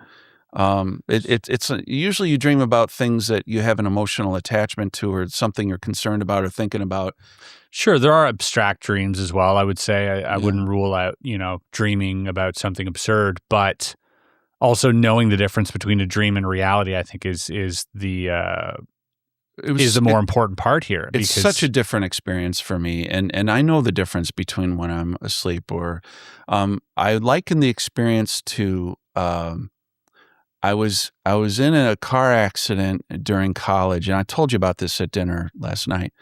it's usually you dream about things that you have an emotional attachment to or something you're concerned about or thinking about. Sure, there are abstract dreams as well, I would say. I wouldn't rule out, dreaming about something absurd, but also knowing the difference between a dream and reality, I think is the more important part here. It's such a different experience for me, and I know the difference between when I'm asleep or I liken the experience to I was in a car accident during college, and I told you about this at dinner last night.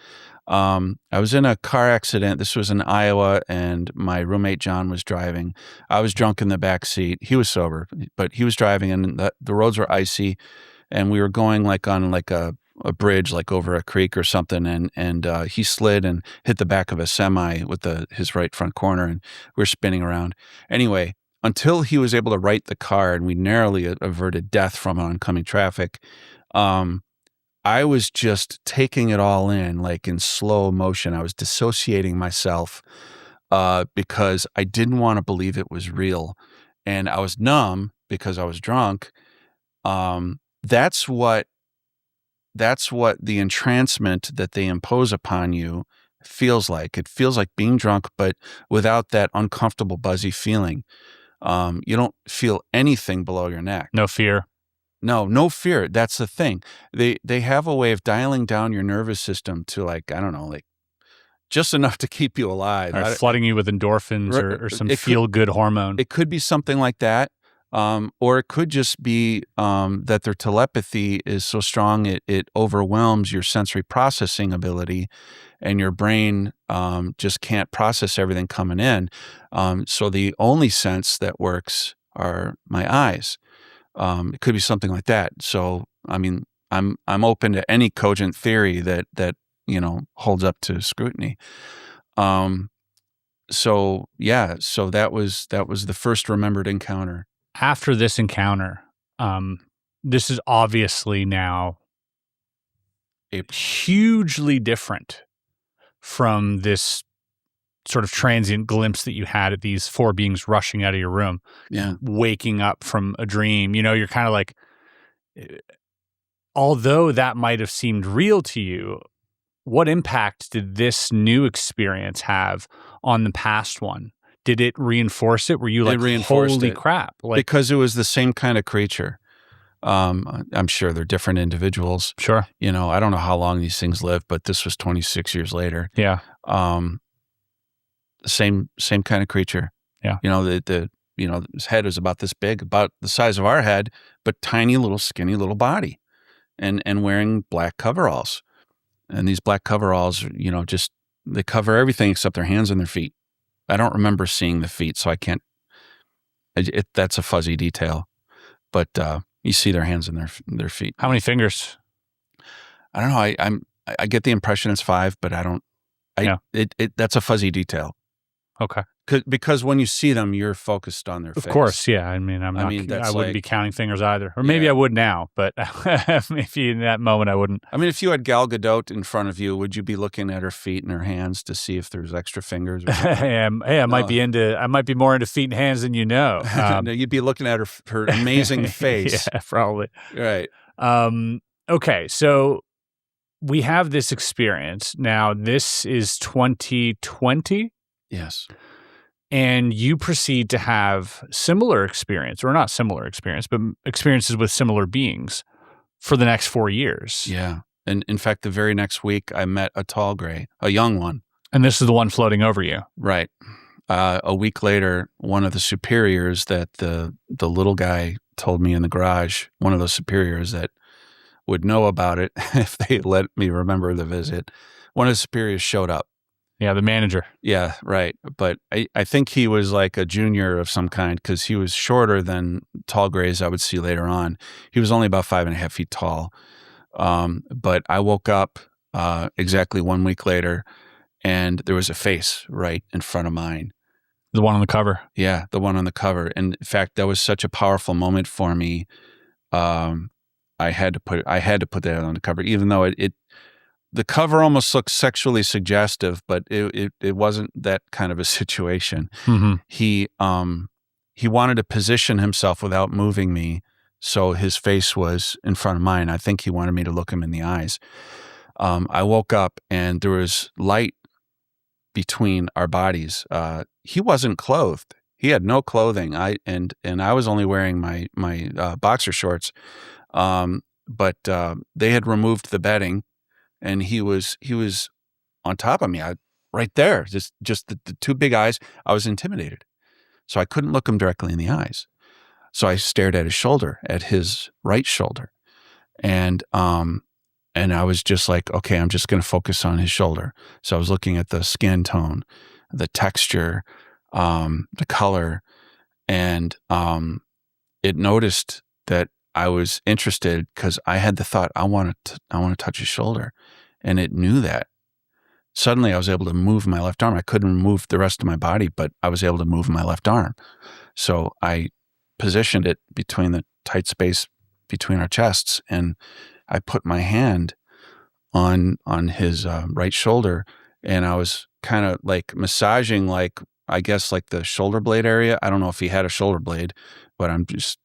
I was in a car accident. This was in Iowa, and my roommate John was driving. I was drunk in the back seat. He was sober, but he was driving, and the roads were icy, and we were going on a a bridge, like over a creek or something, and he slid and hit the back of a semi with his right front corner, and we're spinning around. Anyway, until he was able to right the car and we narrowly averted death from oncoming traffic, I was just taking it all in, like in slow motion. I was dissociating myself because I didn't want to believe it was real, and I was numb because I was drunk. That's what the entrancement that they impose upon you feels like. It feels like being drunk, but without that uncomfortable, buzzy feeling. You don't feel anything below your neck. No fear. No fear. That's the thing. They have a way of dialing down your nervous system to, like, I don't know, like just enough to keep you alive. Or flooding you with endorphins or some feel-good hormone. It could be something like that. Or it could just be that their telepathy is so strong it overwhelms your sensory processing ability, and your brain just can't process everything coming in. So the only sense that works are my eyes. It could be something like that. So I mean, I'm open to any cogent theory that holds up to scrutiny. So that was the first remembered encounter. After this encounter, this is obviously now hugely different from this sort of transient glimpse that you had at these four beings rushing out of your room, waking up from a dream. You're kind of like, although that might have seemed real to you, what impact did this new experience have on the past one? Did it reinforce it? Were you like, holy crap? Because it was the same kind of creature. I'm sure they're different individuals. Sure. I don't know how long these things live, but this was 26 years later. Yeah. Same kind of creature. Yeah. His head was about this big, about the size of our head, but tiny little skinny little body, and wearing black coveralls. And these black coveralls, they cover everything except their hands and their feet. I don't remember seeing the feet, so I can't. That's a fuzzy detail, but you see their hands and their feet. How many fingers? I don't know. I get the impression it's 5, but I don't. That's a fuzzy detail. Okay. Because when you see them, you're focused on their face. Of course, yeah. I mean, I wouldn't be counting fingers either. Or maybe I would now, but maybe in that moment I wouldn't. I mean, if you had Gal Gadot in front of you, would you be looking at her feet and her hands to see if there's extra fingers? I might be more into feet and hands than you know. No, you'd be looking at her amazing face. Yeah, probably. Right. Okay, so we have this experience. Now, this is 2020. Yes. And you proceed to have similar experience, or not similar experience, but experiences with similar beings for the next 4 years. Yeah. And in fact, the very next week, I met a tall gray, a young one. And this is the one floating over you. Right. A week later, one of the superiors that the little guy told me in the garage, one of those superiors that would know about it if they let me remember the visit, one of the superiors showed up. Yeah, the manager. Yeah, right. But I think he was like a junior of some kind because he was shorter than tall grays I would see later on. He was only about 5.5 feet tall. But I woke up exactly 1 week later, and there was a face right in front of mine. The one on the cover. Yeah, the one on the cover. And in fact, that was such a powerful moment for me. I had to put that on the cover, even though the cover almost looks sexually suggestive, but it wasn't that kind of a situation. Mm-hmm. He wanted to position himself without moving me, so his face was in front of mine. I think he wanted me to look him in the eyes. I woke up and there was light between our bodies. He wasn't clothed. He had no clothing. I was only wearing my boxer shorts. But they had removed the bedding. And he was on top of me, right there, just the two big eyes. I was intimidated, so I couldn't look him directly in the eyes. So I stared at his shoulder, at his right shoulder, and I was just like, okay, I'm just going to focus on his shoulder. So I was looking at the skin tone, the texture, the color, and it noticed that I was interested because I had the thought, I want to touch his shoulder, and it knew that. Suddenly, I was able to move my left arm. I couldn't move the rest of my body, but I was able to move my left arm. So I positioned it between the tight space between our chests, and I put my hand on his right shoulder, and I was kind of like massaging, like, I guess, like the shoulder blade area. I don't know if he had a shoulder blade, but I'm just,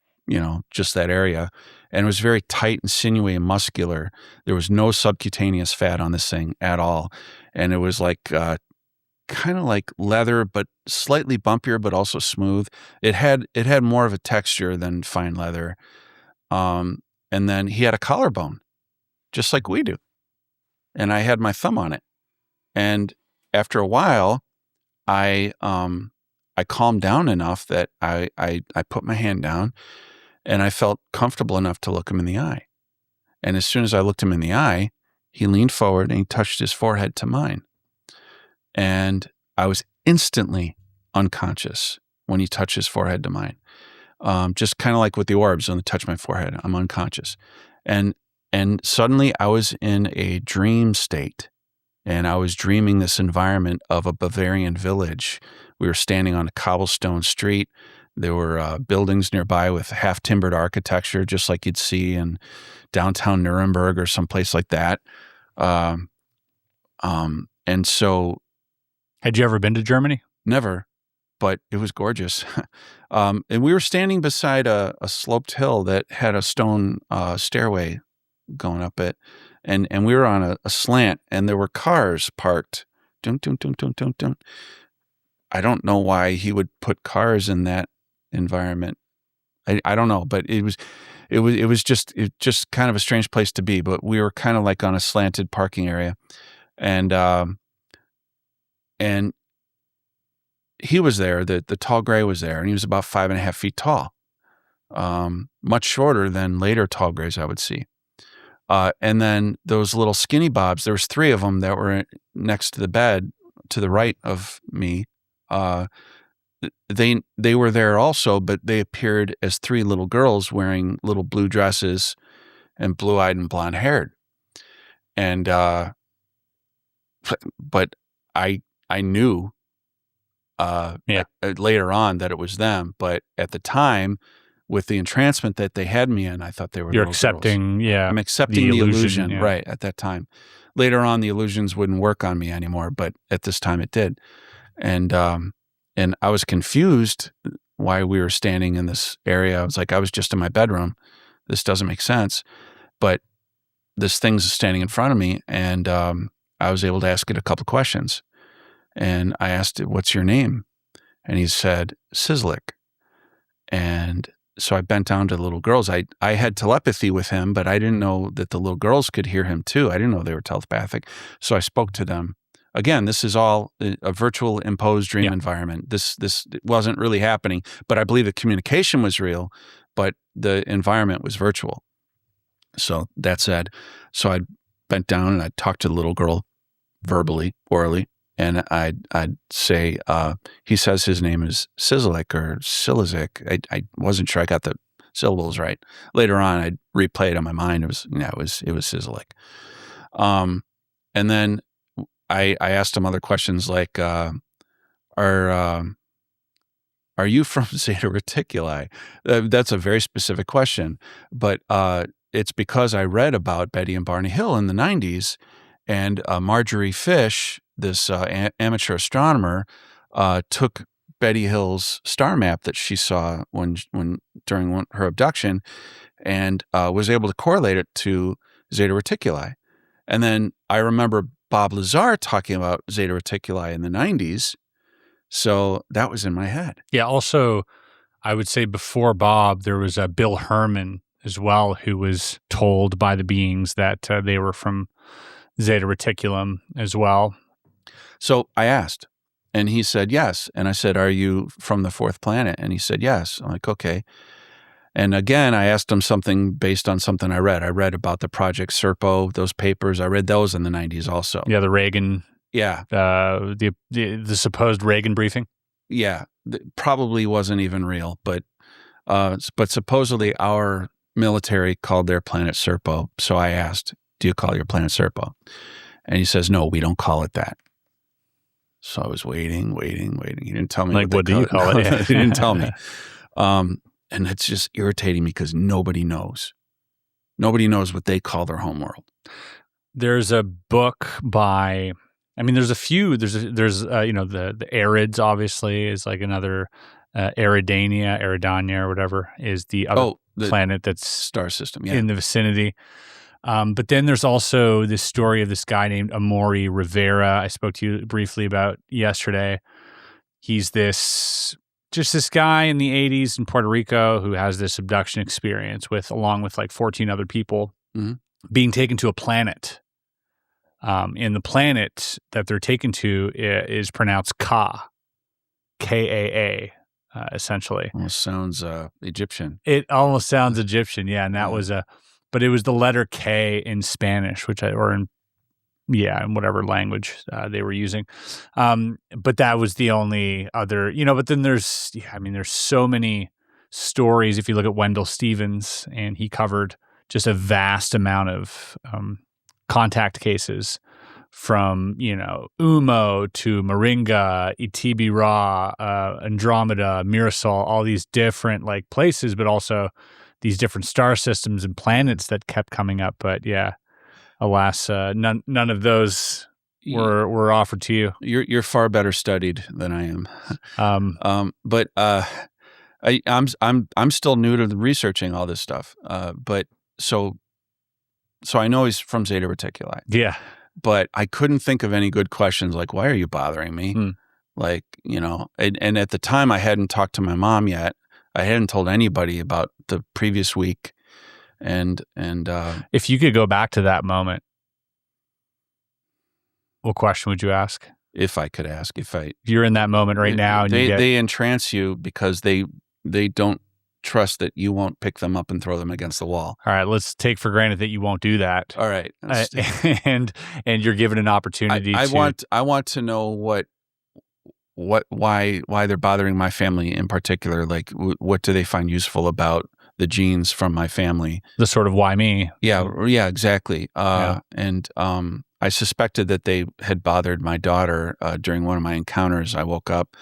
just that area. And it was very tight and sinewy and muscular. There was no subcutaneous fat on this thing at all. And it was like kind of like leather, but slightly bumpier, but also smooth. It had more of a texture than fine leather. And then he had a collarbone, just like we do. And I had my thumb on it. And after a while, I calmed down enough that I put my hand down, and I felt comfortable enough to look him in the eye. And as soon as I looked him in the eye, he leaned forward and he touched his forehead to mine. And I was instantly unconscious when he touched his forehead to mine. Just kind of like with the orbs, when they touch my forehead, I'm unconscious. And suddenly I was in a dream state, and I was dreaming this environment of a Bavarian village. We were standing on a cobblestone street. There were buildings nearby with half-timbered architecture, just like you'd see in downtown Nuremberg or someplace like that. And so... Had you ever been to Germany? Never, but it was gorgeous. And we were standing beside a sloped hill that had a stone stairway going up it. And we were on a slant, and there were cars parked. Dun, dun, dun, dun, dun, dun. I don't know why he would put cars in that environment. I don't know, but it was just kind of a strange place to be. But we were kind of like on a slanted parking area, and he was there. The tall gray was there, and he was about 5.5 feet tall, much shorter than later tall grays I would see. And then those little skinny bobs, there was 3 of them that were next to the bed to the right of me. They were there also, but they appeared as 3 little girls wearing little blue dresses and blue-eyed and blonde-haired. And but I knew later on that it was them, but at the time, with the entrancement that they had me in, I thought they were You're little accepting, girls. yeah. I'm accepting the illusion, yeah. right, at that time. Later on, the illusions wouldn't work on me anymore, but at this time it did. And I was confused why we were standing in this area. I was like, I was just in my bedroom. This doesn't make sense. But this thing's standing in front of me, and I was able to ask it a couple questions. And I asked it, "What's your name?" And he said, "Sizzlick." And so I bent down to the little girls. I had telepathy with him, but I didn't know that the little girls could hear him too. I didn't know they were telepathic. So I spoke to them. Again, this is all a virtual imposed dream environment. This wasn't really happening, but I believe the communication was real, but the environment was virtual. So that said, so I bent down and I talked to the little girl verbally, orally, and I'd say, he says his name is Sizzlick or Silizik. I wasn't sure I got the syllables right. Later on, I'd replay it on my mind. It was Sizzlick. And then I asked him other questions like, are you from Zeta Reticuli? That's a very specific question, but it's because I read about Betty and Barney Hill in the 90s, and Marjorie Fish, this amateur astronomer, took Betty Hill's star map that she saw during her abduction, and was able to correlate it to Zeta Reticuli. And then I remember Bob Lazar talking about Zeta Reticuli in the 90s, so that was in my head. Yeah, also, I would say before Bob, there was Bill Herman as well, who was told by the beings that they were from Zeta Reticulum as well. So I asked, and he said yes. And I said, "Are you from the 4th planet?" And he said yes. I'm like, okay. And again, I asked him something based on something I read. I read about the Project Serpo, those papers. I read those in the 90s also. Yeah, the Reagan. Yeah. The supposed Reagan briefing. Yeah. Probably wasn't even real, but supposedly our military called their planet Serpo. So I asked, do you call your planet Serpo? And he says, no, we don't call it that. So I was waiting. He didn't tell me. Like, what do you call it? No, he didn't tell me. And it's just irritating me because nobody knows. Nobody knows what they call their homeworld. There's a book by, I mean, there's a few. There's the Arids, obviously, is like another Eridania or whatever is the other planet that's star system in the vicinity. But then there's also this story of this guy named Amaury Rivera I spoke to you briefly about yesterday. He's this guy in the 80s in Puerto Rico who has this abduction experience along with like 14 other people being taken to a planet. And the planet that they're taken to is pronounced Ka, Kaa, essentially. Almost sounds Egyptian. It almost sounds Egyptian, yeah. And that was but it was the letter K in Spanish, in whatever language they were using. But that was the only other, but then there's so many stories. If you look at Wendell Stevens, and he covered just a vast amount of contact cases from, Umo to Moringa, Itibira, Andromeda, Mirasol, all these different like places, but also these different star systems and planets that kept coming up. But yeah, alas, none of those were offered to you. You're far better studied than I am. But I'm still new to researching all this stuff. But so I know he's from Zeta Reticuli. Yeah. But I couldn't think of any good questions like, why are you bothering me? Like, and at the time I hadn't talked to my mom yet. I hadn't told anybody about the previous week. And if you could go back to that moment, what question would you ask? If I could ask, you're in that moment right now, and they entrance you because they don't trust that you won't pick them up and throw them against the wall. All right, let's take for granted that you won't do that. All right, and you're given an opportunity. I want to know why they're bothering my family in particular. Like, what do they find useful about the genes from my family? The sort of why me? Yeah, exactly. And I suspected that they had bothered my daughter during one of my encounters. I woke up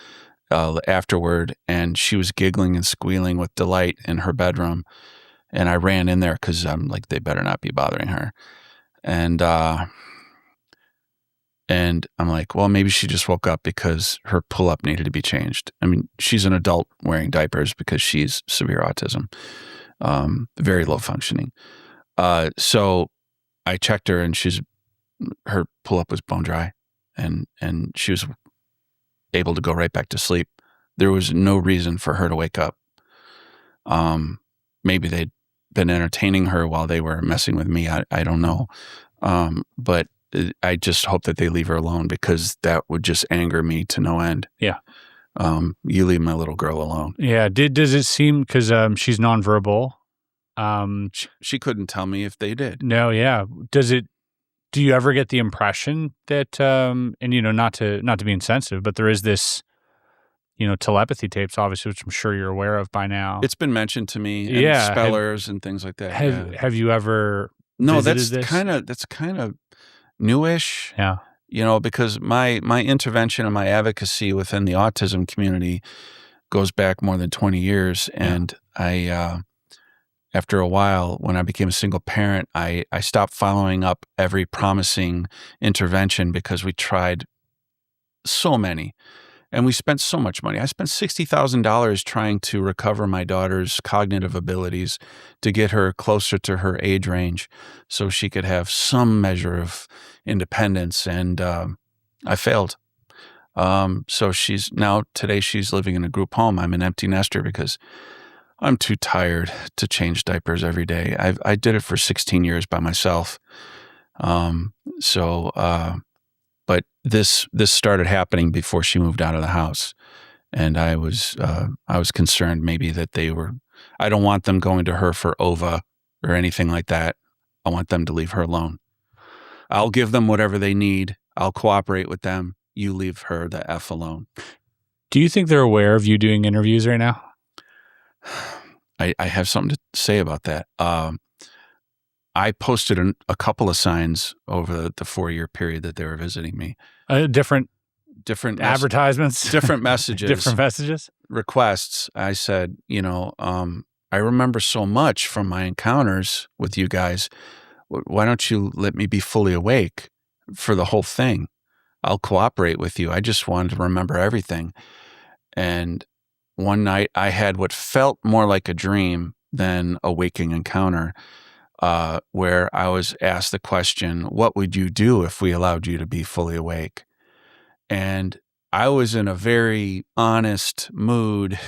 afterward, and she was giggling and squealing with delight in her bedroom. And I ran in there because I'm like, they better not be bothering her. And I'm like, well, maybe she just woke up because her pull-up needed to be changed. I mean, she's an adult wearing diapers because she's severe autism, very low functioning. So I checked her, and her pull-up was bone dry, and she was able to go right back to sleep. There was no reason for her to wake up. Maybe they'd been entertaining her while they were messing with me. I don't know. But I just hope that they leave her alone, because that would just anger me to no end. Yeah. You leave my little girl alone. Yeah. Does it seem, because she's nonverbal? She couldn't tell me if they did. No. Yeah. Do you ever get the impression that, and not to be insensitive, but there is this, telepathy tapes, obviously, which I'm sure you're aware of by now. It's been mentioned to me. And yeah. Spellers and things like that. Have you ever? No, that's kind of newish. Yeah. Because my intervention and my advocacy within the autism community goes back more than 20 years. And I, after a while, when I became a single parent, I stopped following up every promising intervention because we tried so many. And we spent so much money. I spent $60,000 trying to recover my daughter's cognitive abilities to get her closer to her age range so she could have some measure of independence. And I failed. So today she's living in a group home. I'm an empty nester because I'm too tired to change diapers every day. I did it for 16 years by myself. But this started happening before she moved out of the house, and I was concerned maybe that I don't want them going to her for OVA or anything like that. I want them to leave her alone. I'll give them whatever they need. I'll cooperate with them. You leave her the F alone. Do you think they're aware of you doing interviews right now? I have something to say about that. I posted a couple of signs over the 4-year period that they were visiting me. Different different advertisements, messages, different messages, requests. I said, I remember so much from my encounters with you guys. Why don't you let me be fully awake for the whole thing? I'll cooperate with you. I just wanted to remember everything. And one night I had what felt more like a dream than a waking encounter, where I was asked the question, what would you do if we allowed you to be fully awake? And I was in a very honest mood,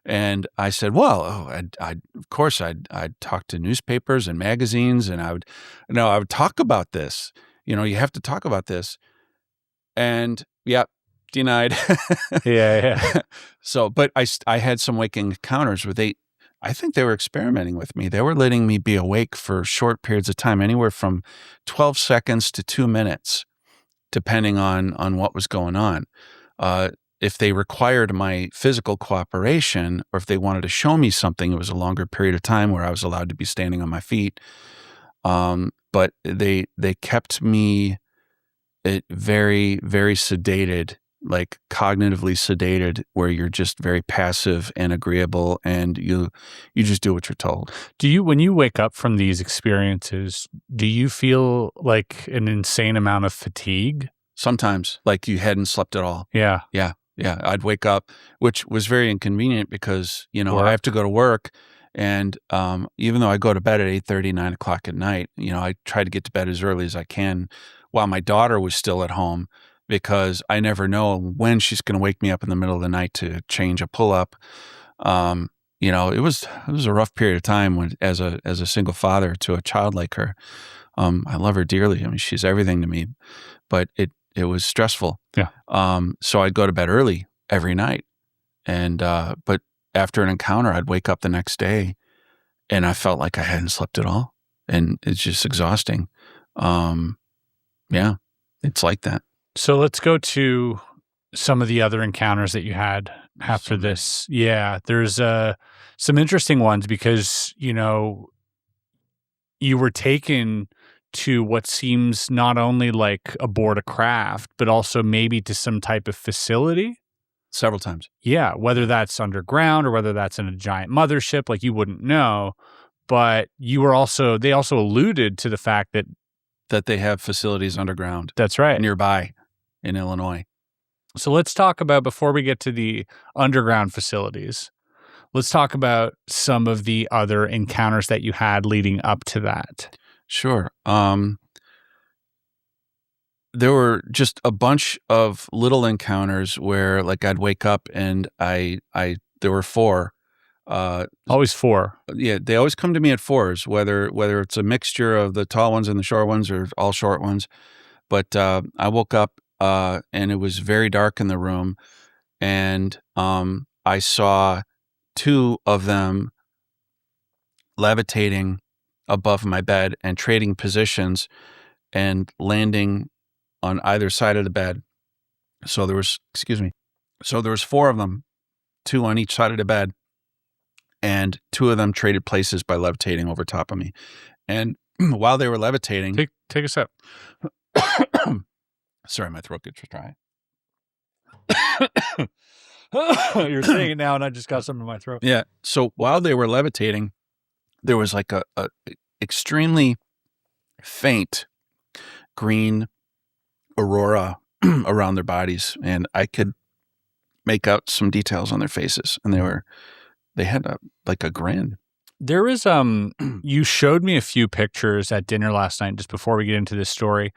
and I said, "Well, of course, I'd talk to newspapers and magazines, and I would talk about this. You have to talk about this." And yeah, denied. Yeah. So, but I had some waking encounters where I think they were experimenting with me. They were letting me be awake for short periods of time, anywhere from 12 seconds to 2 minutes, depending on what was going on. If they required my physical cooperation, or if they wanted to show me something, it was a longer period of time where I was allowed to be standing on my feet. But they kept me very, very sedated, like cognitively sedated, where you're just very passive and agreeable, and you just do what you're told. When you wake up from these experiences, do you feel like an insane amount of fatigue? Sometimes, like you hadn't slept at all. Yeah. I'd wake up, which was very inconvenient because, I have to go to work. And even though I go to bed at 8:30, 9 o'clock at night, I try to get to bed as early as I can while my daughter was still at home, because I never know when she's going to wake me up in the middle of the night to change a pull-up. It was a rough period of time when, as a single father to a child like her. I love her dearly. I mean, she's everything to me, but it was stressful. Yeah. So I'd go to bed early every night, and but after an encounter, I'd wake up the next day, and I felt like I hadn't slept at all, and it's just exhausting. Yeah, it's like that. So let's go to some of the other encounters that you had after this. Yeah, there's some interesting ones because, you were taken to what seems not only like aboard a craft, but also maybe to some type of facility. Several times. Yeah, whether that's underground or whether that's in a giant mothership, like you wouldn't know. But they also alluded to the fact that they have facilities underground. That's right. Nearby in Illinois. So let's talk about, before we get to the underground facilities, let's talk about some of the other encounters that you had leading up to that. Sure. There were just a bunch of little encounters where, like, I'd wake up and there were 4. Always 4. Yeah, they always come to me at 4s, whether it's a mixture of the tall ones and the short ones, or all short ones. But I woke up and it was very dark in the room, and I saw 2 of them levitating above my bed and trading positions and landing on either side of the bed. So there was 4 of them, 2 on each side of the bed, and 2 of them traded places by levitating over top of me. And while they were levitating, take a sip. Sorry, my throat gets dry. You're saying it now, and I just got something in my throat. Yeah. So while they were levitating, there was like a extremely faint green aurora around their bodies, and I could make out some details on their faces, and they had a grin. There is you showed me a few pictures at dinner last night, just before we get into this story,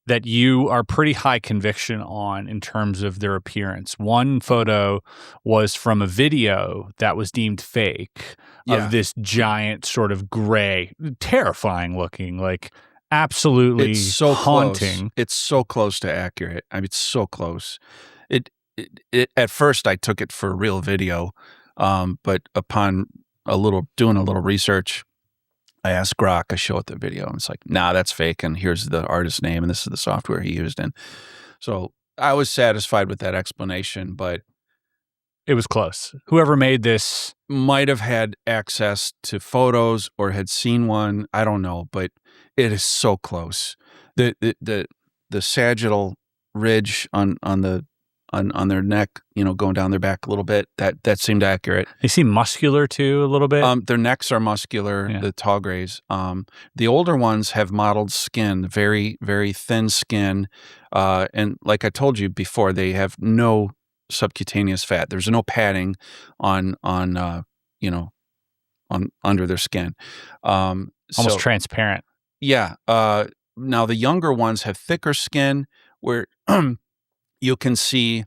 that you are pretty high conviction on in terms of their appearance. One photo was from a video that was deemed fake of this giant sort of gray, terrifying looking, like absolutely it's so haunting. Close. It's so close to accurate. I mean, it's so close. It at first I took it for a real video, but upon doing a little research, I asked Grok, I show it the video, and it's like, nah, that's fake, and here's the artist's name, and this is the software he used. And so I was satisfied with that explanation, but It was close. Whoever made this might have had access to photos or had seen one. I don't know, but it is so close. The sagittal ridge on their neck, going down their back a little bit, that seemed accurate. They seem muscular too, a little bit. Their necks are muscular, the tall grays. The older ones have mottled skin, very, very thin skin. And like I told you before, they have no subcutaneous fat. There's no padding on under their skin. Almost transparent. Yeah. Now the younger ones have thicker skin where you can see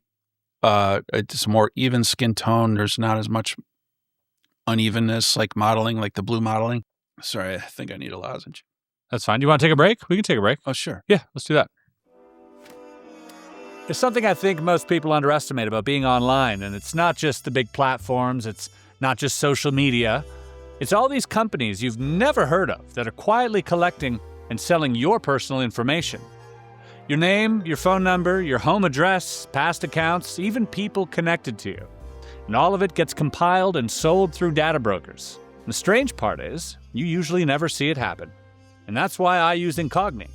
it's more even skin tone. There's not as much unevenness like modeling, like the blue modeling. Sorry, I think I need a lozenge. That's fine. Do you want to take a break? We can take a break. Oh, sure. Yeah, let's do that. There's something I think most people underestimate about being online, and it's not just the big platforms, it's not just social media. It's all these companies you've never heard of that are quietly collecting and selling your personal information. Your name, your phone number, your home address, past accounts, even people connected to you. And all of it gets compiled and sold through data brokers. And the strange part is, you usually never see it happen. And that's why I use Incogni.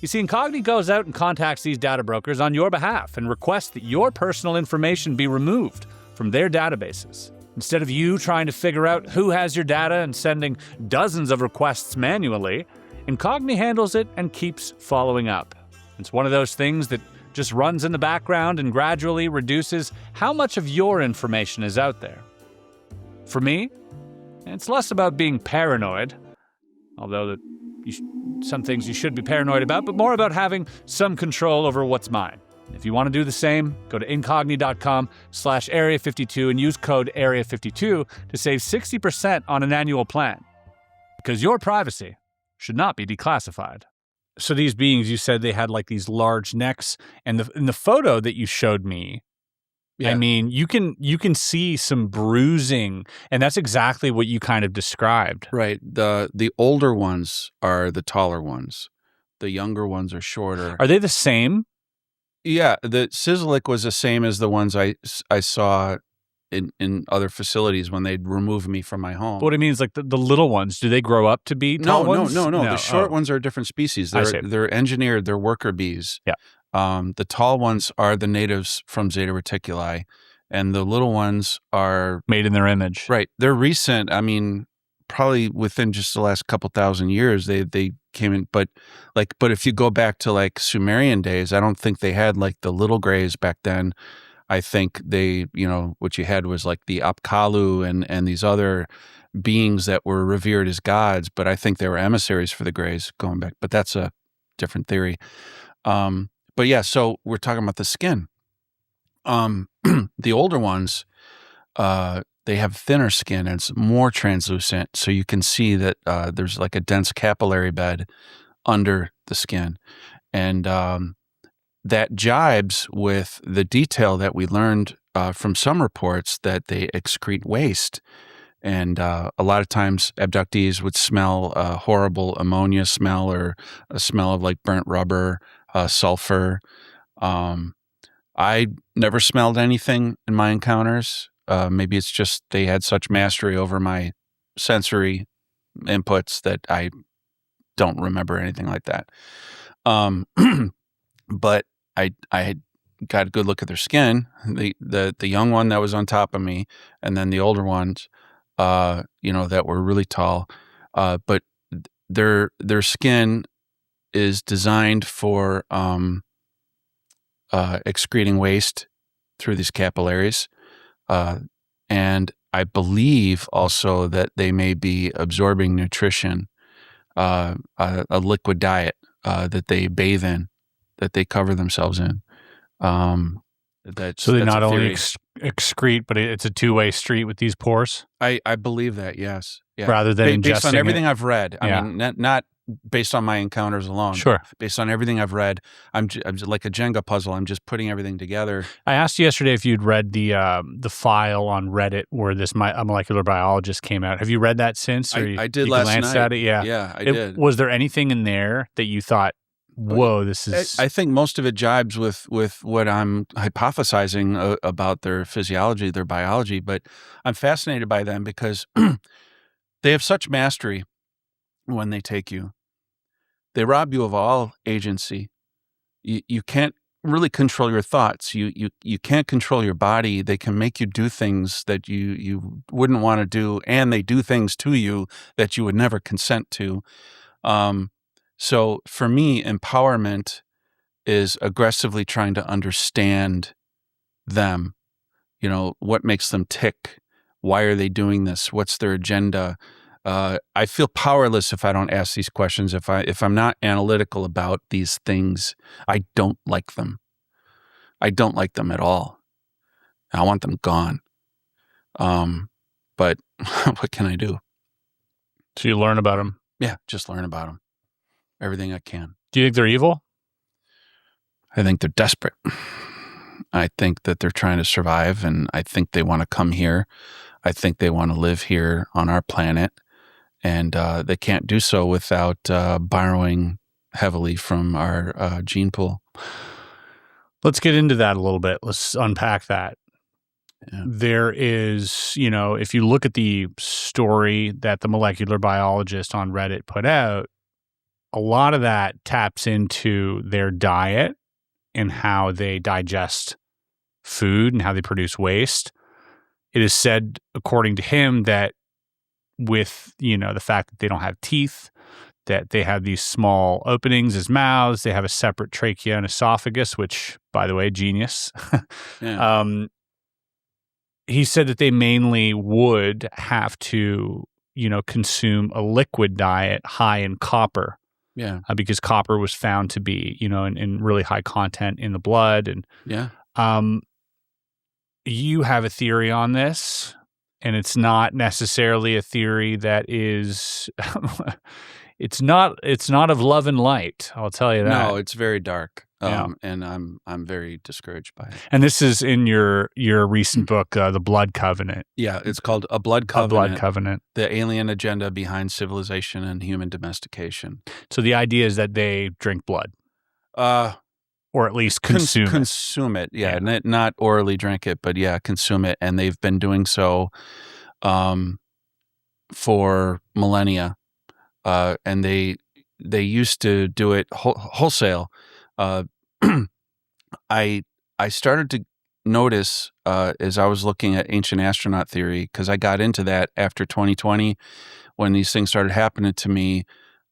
You see, Incogni goes out and contacts these data brokers on your behalf and requests that your personal information be removed from their databases. Instead of you trying to figure out who has your data and sending dozens of requests manually, Incogni handles it and keeps following up. It's one of those things that just runs in the background and gradually reduces how much of your information is out there. For me, it's less about being paranoid, although some things you should be paranoid about, but more about having some control over what's mine. If you want to do the same, go to incogni.com/area52 and use code area52 to save 60% on an annual plan. Because your privacy should not be declassified. So these beings, you said they had like these large necks, and in the photo that you showed me, yeah. I mean, you can see some bruising, and that's exactly what you kind of described. Right. The older ones are the taller ones. The younger ones are shorter. Are they the same? Yeah, the Sizzlick was the same as the ones I saw in other facilities when they'd remove me from my home. But what it means, like the little ones, do they grow up to be tall ones? No. The short ones are a different species. They're engineered. They're worker bees. Yeah. The tall ones are the natives from Zeta Reticuli, and the little ones are made in their image. Right. They're recent. I mean, probably within just the last couple thousand years, they came in. But if you go back to like Sumerian days, I don't think they had like the little grays back then. I think they, what you had was like the Apkallu and these other beings that were revered as gods, but I think they were emissaries for the Greys going back. But that's a different theory. But yeah, so we're talking about the skin. The older ones, they have thinner skin and it's more translucent, so you can see that there's like a dense capillary bed under the skin. And that jibes with the detail that we learned from some reports that they excrete waste. And a lot of times abductees would smell a horrible ammonia smell or a smell of like burnt rubber, sulfur. I never smelled anything in my encounters. Maybe it's just they had such mastery over my sensory inputs that I don't remember anything like that. But I had got a good look at their skin. The young one that was on top of me, and then the older ones, that were really tall. But their skin is designed for excreting waste through these capillaries, and I believe also that they may be absorbing nutrition, a liquid diet that they bathe in, that they cover themselves in. So they not only excrete, but it's a two-way street with these pores? I believe that, yes. Yeah. Rather than ingesting based on everything I've read. Yeah. I mean, not based on my encounters alone. Sure. Based on everything I've read, I'm like a Jenga puzzle. I'm just putting everything together. I asked you yesterday if you'd read the file on Reddit where this molecular biologist came out. Have you read that since? Or I did last night. At it? Yeah. Yeah, I did. Was there anything in there that you thought whoa, this is... I think most of it jibes with what I'm hypothesizing about their physiology, their biology, but I'm fascinated by them because they have such mastery when they take you. They rob you of all agency. You can't really control your thoughts. You can't control your body. They can make you do things that you wouldn't want to do, and they do things to you that you would never consent to. So for me, empowerment is aggressively trying to understand them. You know, what makes them tick? Why are they doing this? What's their agenda? I feel powerless if I don't ask these questions. If I'm not analytical about these things, I don't like them. I don't like them at all. I want them gone. But what can I do? So you learn about them. Yeah, just learn about them. Everything I can. Do you think they're evil? I think they're desperate. I think that they're trying to survive, and I think they want to come here. I think they want to live here on our planet, and they can't do so without borrowing heavily from our gene pool. Let's get into that a little bit. Let's unpack that. Yeah. There is, if you look at the story that the molecular biologist on Reddit put out, a lot of that taps into their diet and how they digest food and how they produce waste. It is said, according to him, that with, the fact that they don't have teeth, that they have these small openings as mouths, they have a separate trachea and esophagus, which, by the way, genius. Yeah. He said that they mainly would have to, consume a liquid diet high in copper. Yeah. Because copper was found to be, in really high content in the blood. And Yeah. You have a theory on this, and it's not necessarily a theory that is it's not of love and light, I'll tell you that. No, it's very dark. Yeah. And I'm very discouraged by it. And this is in your recent book, The Blood Covenant. Yeah, it's called A Blood Covenant. A Blood Covenant. The Alien Agenda Behind Civilization and Human Domestication. So the idea is that they drink blood. Or at least consume it. Consume it, yeah. Not orally drink it, but yeah, consume it. And they've been doing so for millennia. And they used to do it wholesale. I started to notice as I was looking at ancient astronaut theory, because I got into that after 2020 when these things started happening to me.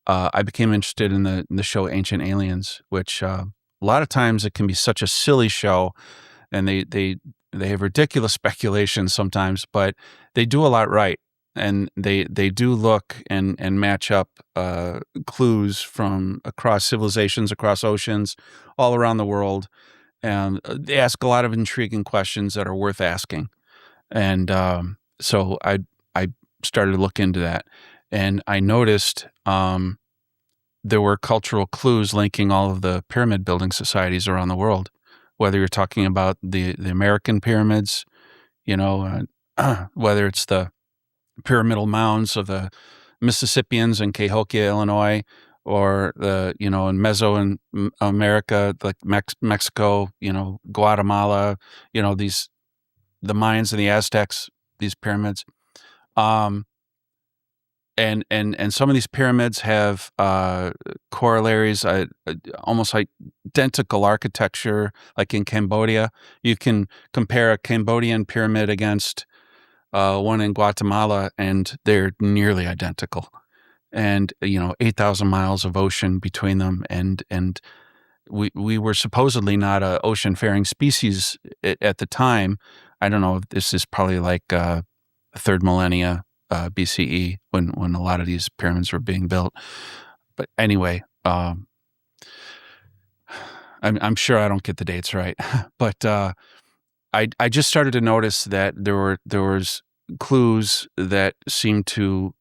I became interested in the show Ancient Aliens, which a lot of times it can be such a silly show, and they have ridiculous speculations sometimes, but they do a lot right. And they do look and match up clues from across civilizations, across oceans, all around the world. And they ask a lot of intriguing questions that are worth asking. And so I started to look into that. And I noticed there were cultural clues linking all of the pyramid building societies around the world, whether you're talking about the American pyramids, whether it's the pyramidal mounds of the Mississippians in Cahokia, Illinois, or in Mesoamerica, like Mexico, Guatemala, the Mayans and the Aztecs, these pyramids. And some of these pyramids have corollaries, almost identical architecture, like in Cambodia. You can compare a Cambodian pyramid against one in Guatemala, and they're nearly identical. And 8,000 miles of ocean between them, and we were supposedly not a ocean-faring species at the time. I don't know if this is probably like third millennia BCE when a lot of these pyramids were being built. But anyway, I'm sure I don't get the dates right, but I just started to notice that there was clues that seemed to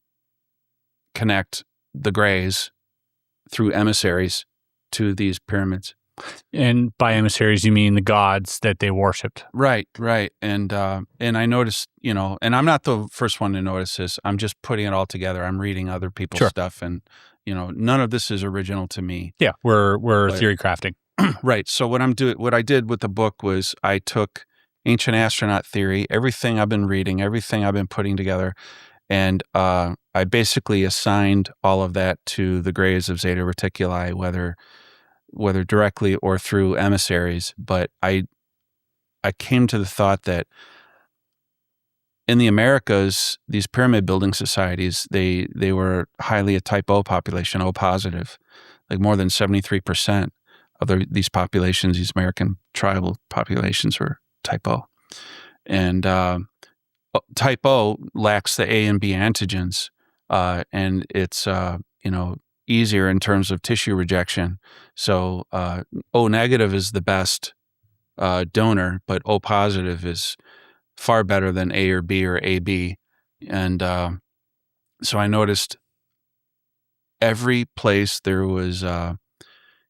connect the Greys through emissaries to these pyramids. And by emissaries, you mean the gods that they worshipped. Right. And I noticed, and I'm not the first one to notice this. I'm just putting it all together. I'm reading other people's stuff and none of this is original to me. Yeah, we're theory crafting. Right. So what I did with the book was I took ancient astronaut theory, everything I've been reading, everything I've been putting together, and I basically assigned all of that to the grays of Zeta Reticuli, whether directly or through emissaries. But I came to the thought that in the Americas, these pyramid building societies, they were highly a type O population, O positive, like more than 73% of these populations, these American tribal populations were type O. And type O lacks the A and B antigens, and it's easier in terms of tissue rejection. So O negative is the best donor, but O positive is far better than A or B or AB. And so I noticed every place there was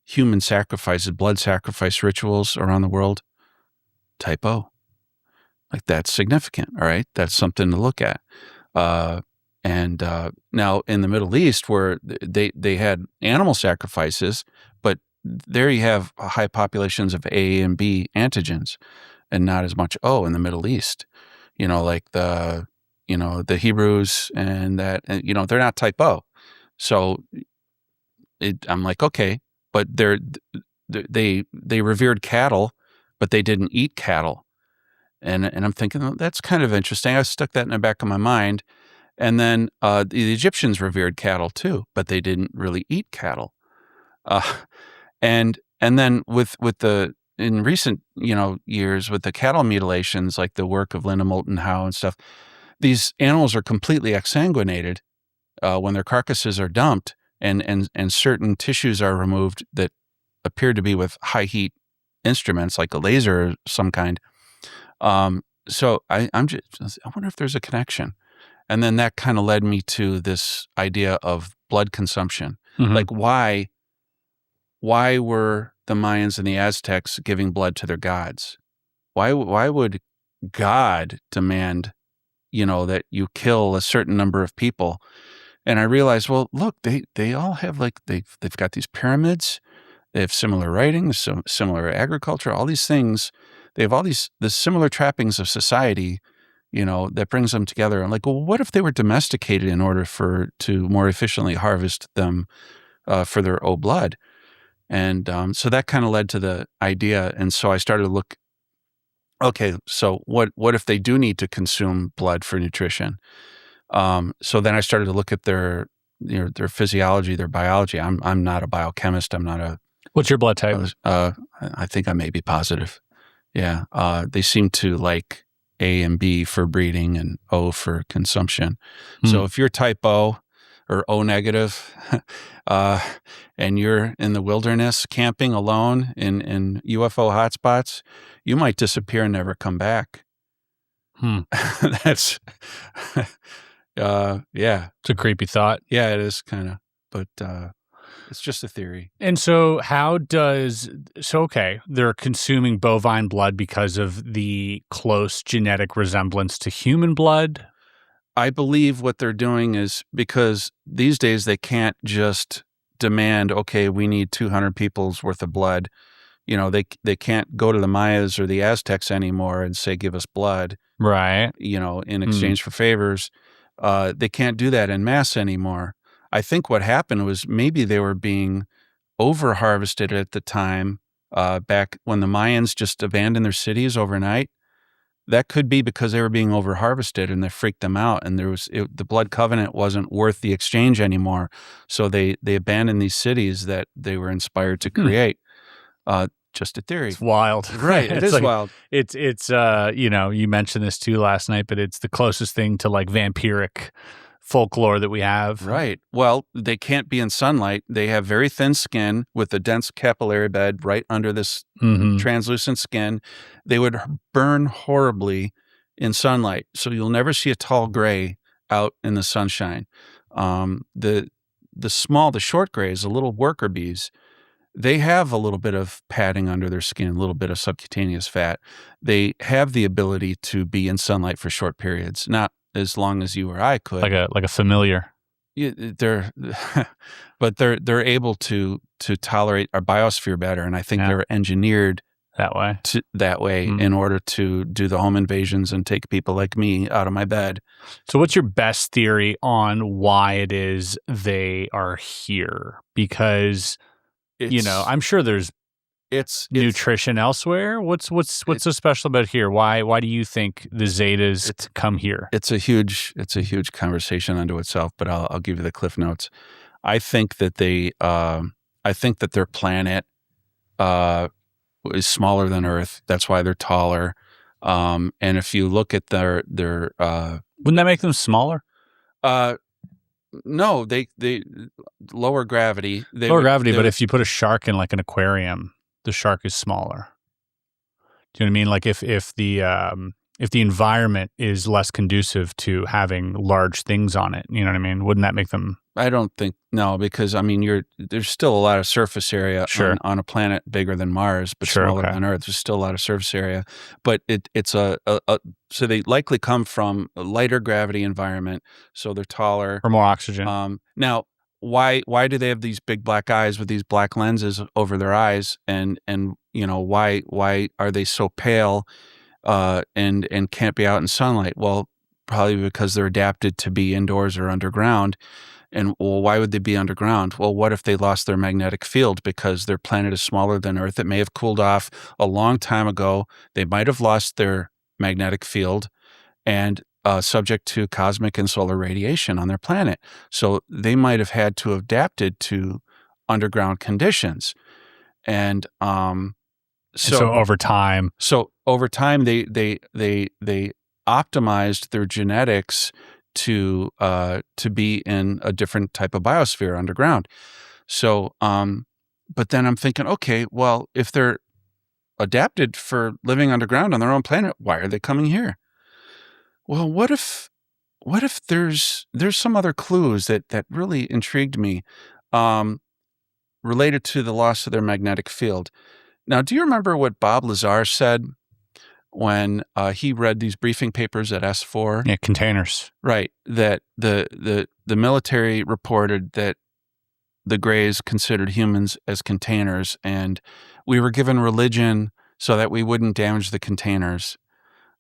human sacrifices, blood sacrifice rituals around the world, type O. Like, that's significant, all right? That's something to look at. And now in the Middle East, where they had animal sacrifices, but there you have high populations of A and B antigens and not as much O in the Middle East. Like the Hebrews and that, they're not type O. So I'm like, okay, but they revered cattle, but they didn't eat cattle. And I'm thinking, oh, that's kind of interesting. I stuck that in the back of my mind. And then the Egyptians revered cattle too, but they didn't really eat cattle. And then with the in recent years with the cattle mutilations, like the work of Linda Moulton Howe and stuff, these animals are completely exsanguinated when their carcasses are dumped, and certain tissues are removed that appear to be with high heat instruments like a laser of some kind. So I wonder if there's a connection. And then that kind of led me to this idea of blood consumption. Mm-hmm. Like, why were the Mayans and the Aztecs giving blood to their gods? Why would God demand, that you kill a certain number of people? And I realized, well, look, they all have they've got these pyramids, they have similar writing, similar agriculture, all these things. They have all the similar trappings of society, that brings them together. I'm like, well, what if they were domesticated in order to more efficiently harvest them for their O blood? And so that kind of led to the idea. And so I started to look, okay, so what if they do need to consume blood for nutrition? So then I started to look at their physiology, their biology. I'm not a biochemist. I'm not a. What's your blood type? I think I may be positive. Yeah. They seem to like A and B for breeding and O for consumption. So if you're type O or O negative, and you're in the wilderness camping alone in UFO hotspots, you might disappear and never come back. That's, yeah. It's a creepy thought. Yeah, it is kind of, but it's just a theory. And so okay, they're consuming bovine blood because of the close genetic resemblance to human blood? I believe what they're doing is because these days they can't just demand, okay, we need 200 people's worth of blood. They can't go to the Mayas or the Aztecs anymore and say, give us blood. Right. In exchange for favors. They can't do that en masse anymore. I think what happened was maybe they were being over-harvested at the time, back when the Mayans just abandoned their cities overnight. That could be because they were being over-harvested and they freaked them out, and the blood covenant wasn't worth the exchange anymore. So they abandoned these cities that they were inspired to create. Just a theory. It's wild. Right. It is wild. It's you mentioned this too last night, but it's the closest thing to like vampiric folklore that we have. Right. Well, they can't be in sunlight. They have very thin skin with a dense capillary bed right under this translucent skin. They would burn horribly in sunlight. So you'll never see a tall gray out in the sunshine. The short grays, the little worker bees, they have a little bit of padding under their skin, a little bit of subcutaneous fat. They have the ability to be in sunlight for short periods, not as long as you or I could. Like a familiar. they're, but they're able to tolerate our biosphere better, and I think they're engineered that way in order to do the home invasions and take people like me out of my bed. So what's your best theory on why it is they are here? Because I'm sure there's nutrition elsewhere. What's so special about here? Why do you think the Zetas come here? It's a huge conversation unto itself, but I'll give you the cliff notes. I think that their planet is smaller than Earth. That's why they're taller. And if you look at their wouldn't that make them smaller? No, they lower gravity. But if you put a shark in like an aquarium, the shark is smaller. Do you know what I mean? Like if the environment is less conducive to having large things on it, you know what I mean? Wouldn't that make them? I don't think no, because I mean there's still a lot of surface area on a planet bigger than Mars, but smaller than Earth. There's still a lot of surface area, but it's so they likely come from a lighter gravity environment, so they're taller or more oxygen. Now, why do they have these big black eyes with these black lenses over their eyes, and why are they so pale and can't be out in sunlight? Well, probably because they're adapted to be indoors or underground. And why would they be underground? Well, what if they lost their magnetic field because their planet is smaller than Earth? It may have cooled off a long time ago. They might have lost their magnetic field and subject to cosmic and solar radiation on their planet. So they might have had to have adapted to underground conditions. And so over time, they optimized their genetics to be in a different type of biosphere underground. So, but then I'm thinking, okay, well, if they're adapted for living underground on their own planet, why are they coming here? Well, what if there's some other clues that really intrigued me, related to the loss of their magnetic field. Now, do you remember what Bob Lazar said when he read these briefing papers at S4? Yeah, containers. Right. That the military reported that the Greys considered humans as containers, and we were given religion so that we wouldn't damage the containers.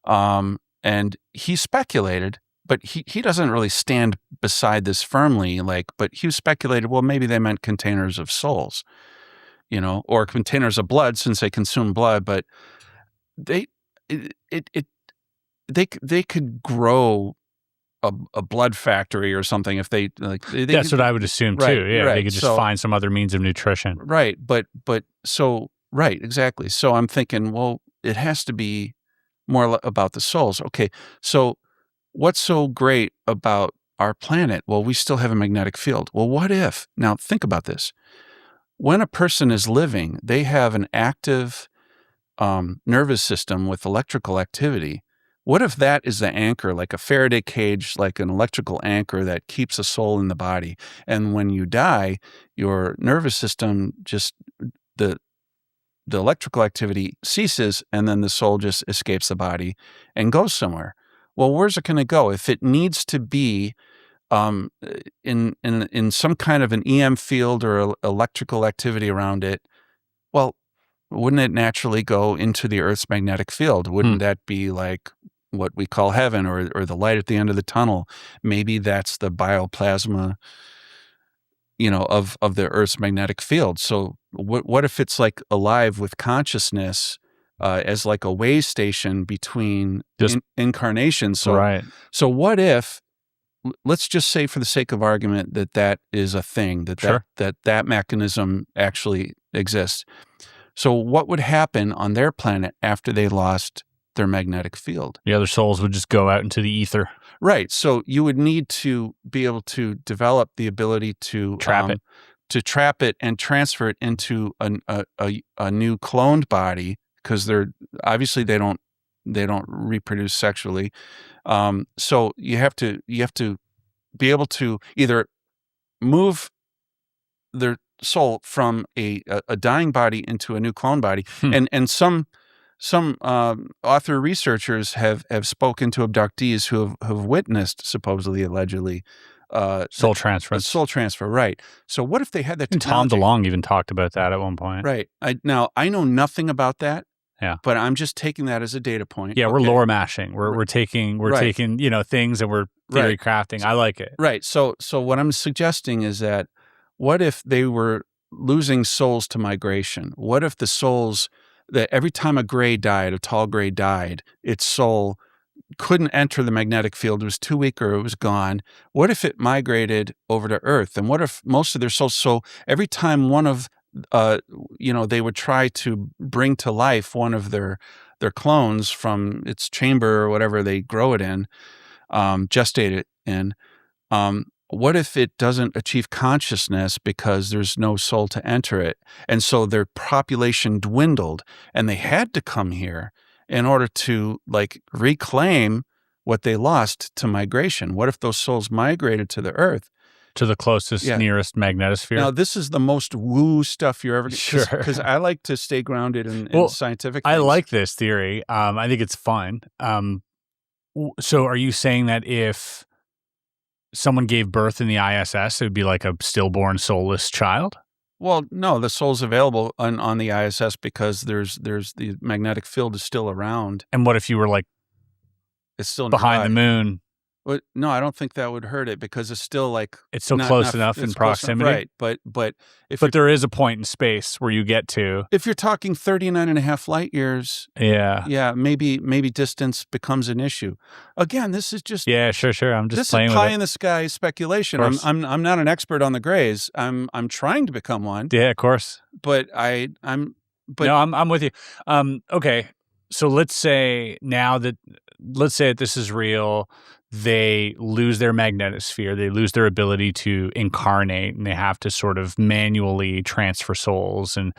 And he speculated, but he doesn't really stand beside this firmly, but he speculated, well, maybe they meant containers of souls, or containers of blood, since they consume blood, but they could grow a blood factory or something if they that's what I would assume too. Right, yeah, right. They could just find some other means of nutrition. Right, but right, exactly. So I'm thinking, well, it has to be more about the souls. Okay, so what's so great about our planet? Well, we still have a magnetic field. Well, what if? Now think about this. When a person is living, they have an active nervous system with electrical activity. What if that is the anchor, like a Faraday cage, like an electrical anchor that keeps a soul in the body? And when you die, your nervous system just, the electrical activity ceases, and then the soul just escapes the body and goes somewhere. Well, where's it going to go? If it needs to be in some kind of an EM field or electrical activity around it, well, wouldn't it naturally go into the Earth's magnetic field? Wouldn't that be like what we call heaven, or the light at the end of the tunnel? Maybe that's the bioplasma, of the Earth's magnetic field. So what if it's like alive with consciousness, as like a way station between incarnations? So, right. So what if, let's just say for the sake of argument that is a thing, that mechanism actually exists. So what would happen on their planet after they lost their magnetic field? The other souls would just go out into the ether. Right. So you would need to be able to develop the ability to trap it and transfer it into a new cloned body, because they don't reproduce sexually. So you have to be able to either move their soul from a dying body into a new clone body. And some author researchers have spoken to abductees who have witnessed, supposedly, allegedly, soul transference. Soul transfer, right. So what if they had that Tom technology? DeLonge even talked about that at one point. Right. Now, I know nothing about that. Yeah. But I'm just taking that as a data point. Yeah, we're lore mashing. We're taking things and we're theory crafting. I like it. Right. So what I'm suggesting is that what if they were losing souls to migration? What if the souls that every time a tall gray died, its soul couldn't enter the magnetic field, it was too weak or it was gone? What if it migrated over to Earth? And what if most of their souls, so every time one of they would try to bring to life one of their clones from its chamber or whatever they grow it in, gestate it in. What if it doesn't achieve consciousness because there's no soul to enter it? And so their population dwindled and they had to come here in order to reclaim what they lost to migration. What if those souls migrated to the Earth? To the closest, nearest magnetosphere. Now, this is the most woo stuff you're ever going to Sure. Because I like to stay grounded in scientific things. I like this theory. I think it's fun. So are you saying that if someone gave birth in the ISS, it would be like a stillborn, soulless child? Well, no, the soul's available on the ISS because there's the magnetic field is still around. And what if you were it's still behind the moon? Well, no, I don't think that would hurt it because it's still it's still close enough in proximity. Right. But there is a point in space where you get to. If you're talking 39 and a half light years. Yeah, maybe distance becomes an issue. Again, this is just. Yeah, sure. I'm just playing with it. This is pie in the sky speculation. I'm not an expert on the grays. I'm trying to become one. Yeah, of course. But I'm with you. Okay. So let's say that this is real. They lose their magnetosphere, they lose their ability to incarnate, and they have to sort of manually transfer souls. And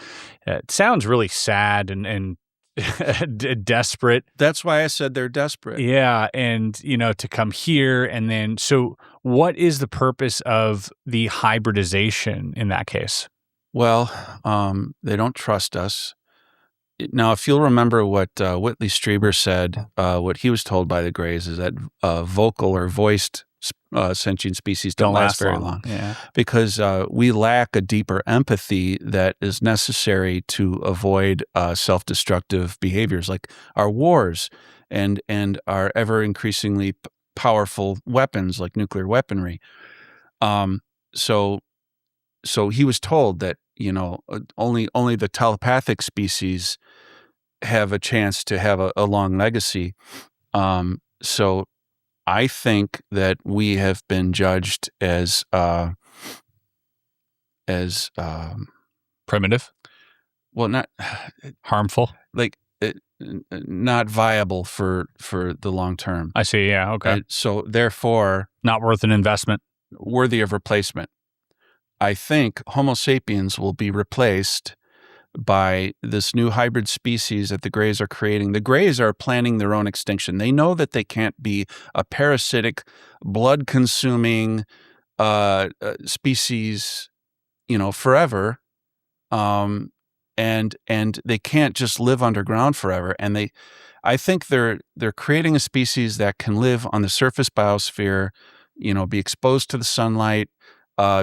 it sounds really sad and desperate. That's why I said they're desperate. Yeah, and to come here, and then so what is the purpose of the hybridization in that case? Well, they don't trust us. Now, if you'll remember what Whitley Strieber said, what he was told by the Greys is that vocal or voiced sentient species don't last very long. Yeah. Because we lack a deeper empathy that is necessary to avoid self-destructive behaviors like our wars and our ever-increasingly powerful weapons like nuclear weaponry. So he was told that only the telepathic species have a chance to have a long legacy. So I think that we have been judged as primitive. Well, not harmful, not viable for the long term. I see. Yeah. Okay. So therefore, not worth an investment, worthy of replacement. I think Homo sapiens will be replaced by this new hybrid species that the Greys are creating. The Greys are planning their own extinction. They know that they can't be a parasitic, blood-consuming species, forever, and they can't just live underground forever. And I think they're creating a species that can live on the surface biosphere, be exposed to the sunlight,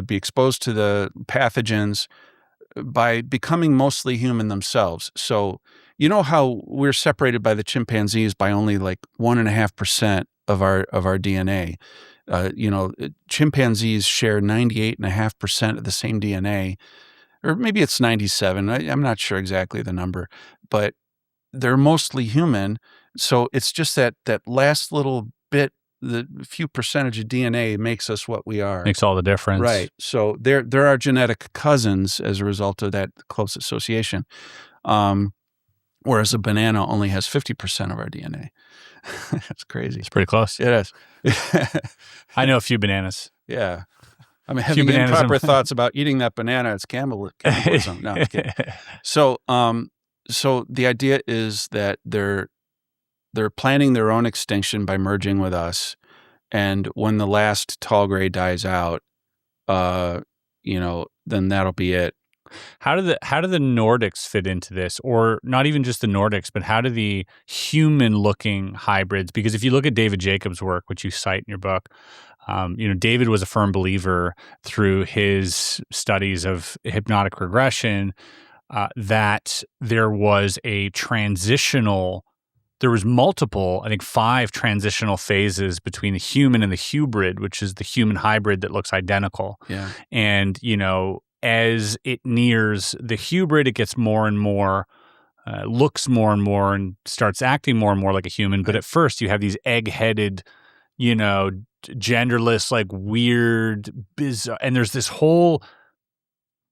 be exposed to the pathogens by becoming mostly human themselves. So you know how we're separated by the chimpanzees by only 1.5% of our DNA. Chimpanzees share 98.5% of the same DNA, or maybe it's 97. I'm not sure exactly the number, but they're mostly human. So it's just that last little bit, the few percentage of DNA makes us what we are. Makes all the difference. Right. So they're our genetic cousins as a result of that close association. Whereas a banana only has 50% of our DNA. That's crazy. It's pretty close. It is. I know a few bananas. Yeah. I'm having improper thoughts about eating that banana. It's cannibalism. No, I'm kidding. So the idea is that they're planning their own extinction by merging with us. And when the last tall gray dies out, then that'll be it. How do the Nordics fit into this, or not even just the Nordics, but how do the human-looking hybrids? Because if you look at David Jacobs' work, which you cite in your book, David was a firm believer through his studies of hypnotic regression that there was multiple, I think 5 transitional phases between the human and the hybrid, which is the human hybrid that looks identical. Yeah. And, as it nears the hybrid, it gets more and more, looks more and more, and starts acting more and more like a human. But at first, you have these egg-headed, genderless, like weird, bizarre, and there's this whole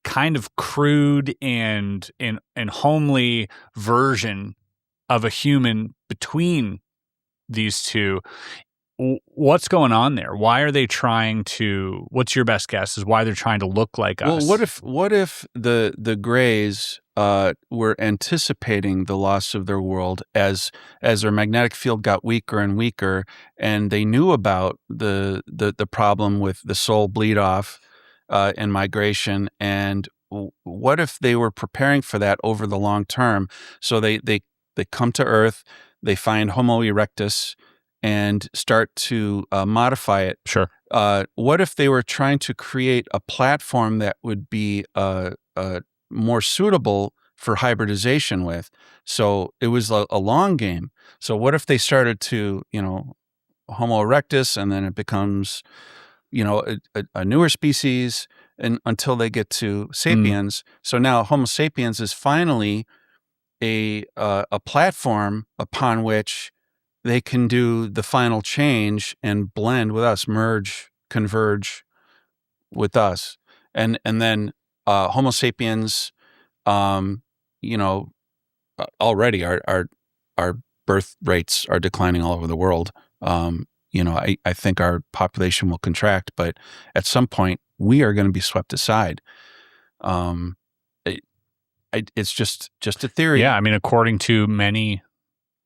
kind of crude and homely version of a human between these two. What's going on there? Why are they trying to? What's your best guess is why they're trying to look like us? Well, what if the Greys were anticipating the loss of their world as their magnetic field got weaker and weaker, and they knew about the problem with the soul bleed off and migration, and what if they were preparing for that over the long term? So they come to Earth, they find Homo erectus, and start to modify it. Sure. What if they were trying to create a platform that would be more suitable for hybridization with? So it was a long game. So what if they started to, Homo erectus, and then it becomes, a newer species, and until they get to sapiens. So now Homo sapiens is finally a platform upon which they can do the final change and blend with us, converge with us. And then Homo sapiens, already our birth rates are declining all over the world. I think our population will contract, but at some point we are going to be swept aside. It's just a theory. Yeah, I mean, according to many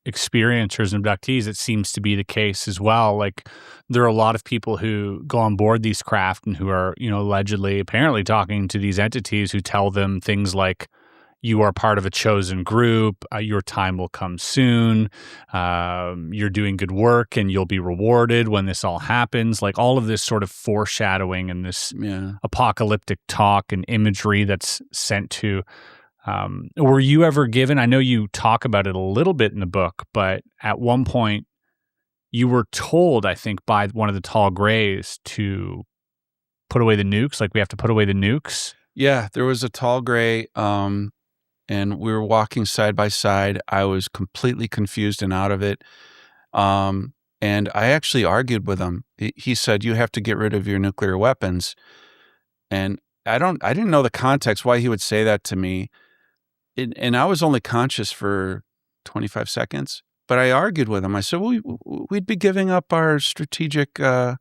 experiencers and abductees, it seems to be the case as well. Like, there are a lot of people who go on board these craft and who are, apparently talking to these entities who tell them things like, you are part of a chosen group, your time will come soon, you're doing good work and you'll be rewarded when this all happens. Like, all of this sort of foreshadowing and this apocalyptic talk and imagery that's sent to. Were you ever given, I know you talk about it a little bit in the book, but at one point you were told, I think, by one of the tall grays to put away the nukes, like we have to put away the nukes? Yeah, there was a tall gray, and we were walking side by side. I was completely confused and out of it. And I actually argued with him. He said, you have to get rid of your nuclear weapons. And I didn't know the context why he would say that to me. And I was only conscious for 25 seconds, but I argued with him. I said, we'd be giving up our strategic, our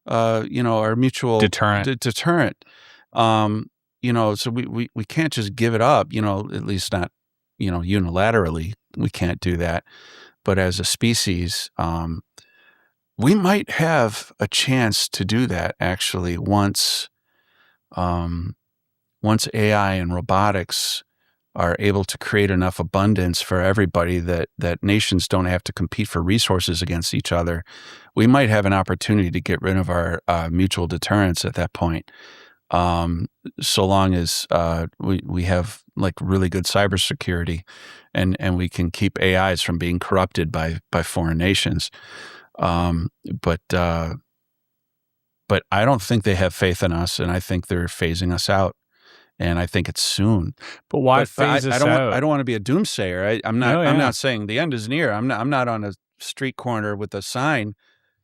mutual deterrent. So we can't just give it up, at least not, unilaterally. We can't do that. But as a species, we might have a chance to do that actually once AI and robotics are able to create enough abundance for everybody that nations don't have to compete for resources against each other. We might have an opportunity to get rid of our mutual deterrence at that point. So long as we have like really good cybersecurity and we can keep AIs from being corrupted by foreign nations. But I don't think they have faith in us, and I think they're phasing us out. And I think it's soon. But why phase us out? I don't want to be a doomsayer. I'm not. I'm not saying the end is near. I'm not on a street corner with a sign.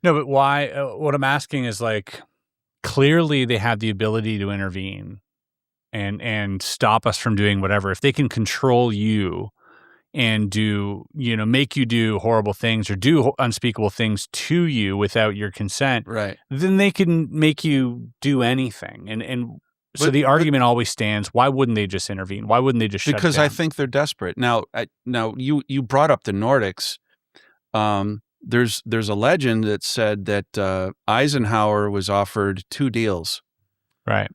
No, but why? What I'm asking is, like, clearly they have the ability to intervene and stop us from doing whatever. If they can control you and make you do horrible things or do unspeakable things to you without your consent, right? Then they can make you do anything. So the argument always stands: why wouldn't they just intervene? Why wouldn't they just shut because down? I think they're desperate. Now you brought up the Nordics. There's a legend that said that Eisenhower was offered 2 deals. Right.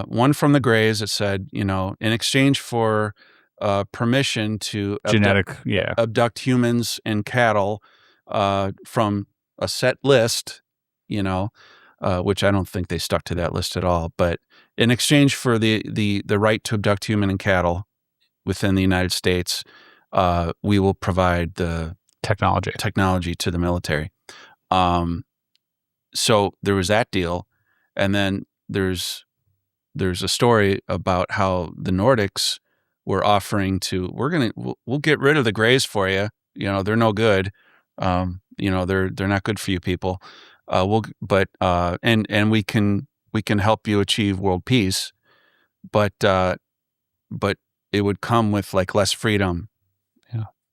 One from the Greys that said, in exchange for permission to abduct humans and cattle from a set list, which I don't think they stuck to that list at all. But in exchange for the right to abduct human and cattle within the United States, we will provide the technology to the military. So there was that deal, and then there's a story about how the Nordics were offering to we'll get rid of the Greys for you. They're no good. They're not good for you people. And we can help you achieve world peace, but it would come with like less freedom.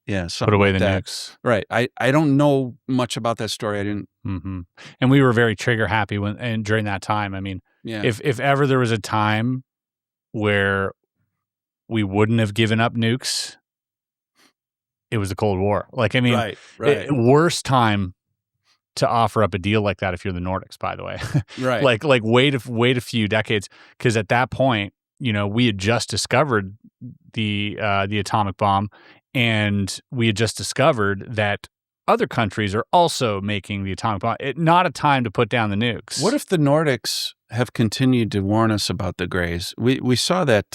Yeah. Put away the nukes. Right. I don't know much about that story. I didn't. Mm-hmm. And we were very trigger happy during that time. I mean, if ever there was a time where we wouldn't have given up nukes, it was the Cold War. Like, I mean, right. Worst time to offer up a deal like that if you're the Nordics, by the way. Right. like wait a few decades, because at that point, we had just discovered the atomic bomb, and we had just discovered that other countries are also making the atomic bomb. Not a time to put down the nukes. What if the Nordics have continued to warn us about the Greys? We saw that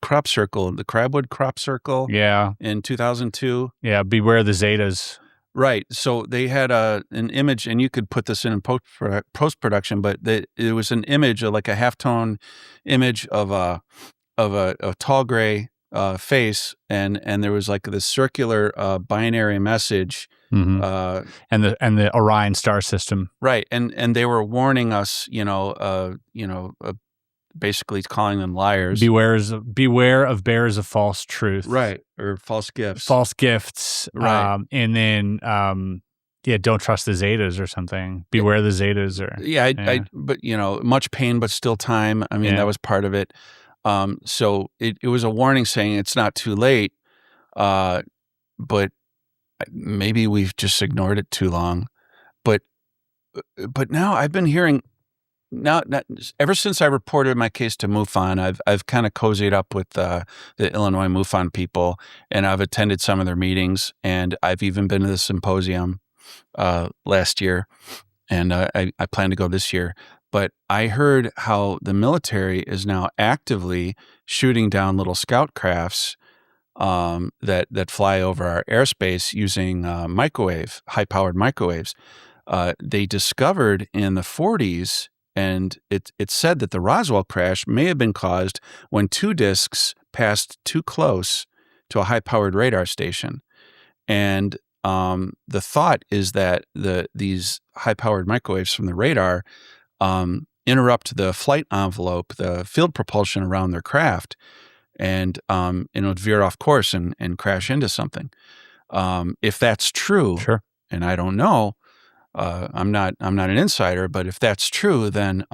crop circle, the crabwood crop circle. Yeah. In 2002. Yeah. Beware the Zetas. Right. So they had an image, and you could put this in post-production, but it was an image, like a halftone image of a tall gray face, and there was like this circular binary message, and the Orion star system, right? And they were warning us, basically calling them liars. Beware of bearers of false truth, right, or false gifts, right, and then don't trust the Zetas or something. Beware the Zetas, but much pain, but still time. I mean, that was part of it. So it was a warning saying it's not too late, but maybe we've just ignored it too long. But now I've been hearing ever since I reported my case to MUFON, I've kind of cozied up with the Illinois MUFON people, and I've attended some of their meetings, and I've even been to the symposium last year, and I plan to go this year. But I heard how the military is now actively shooting down little scout crafts that fly over our airspace using high-powered microwaves. They discovered in the 40s, and it said that the Roswell crash may have been caused when two disks passed too close to a high-powered radar station. And the thought is that these high-powered microwaves from the radar interrupt the flight envelope, the field propulsion around their craft, and it would veer off course and crash into something. If that's true, sure. And I don't know, I'm not an insider, but if that's true, then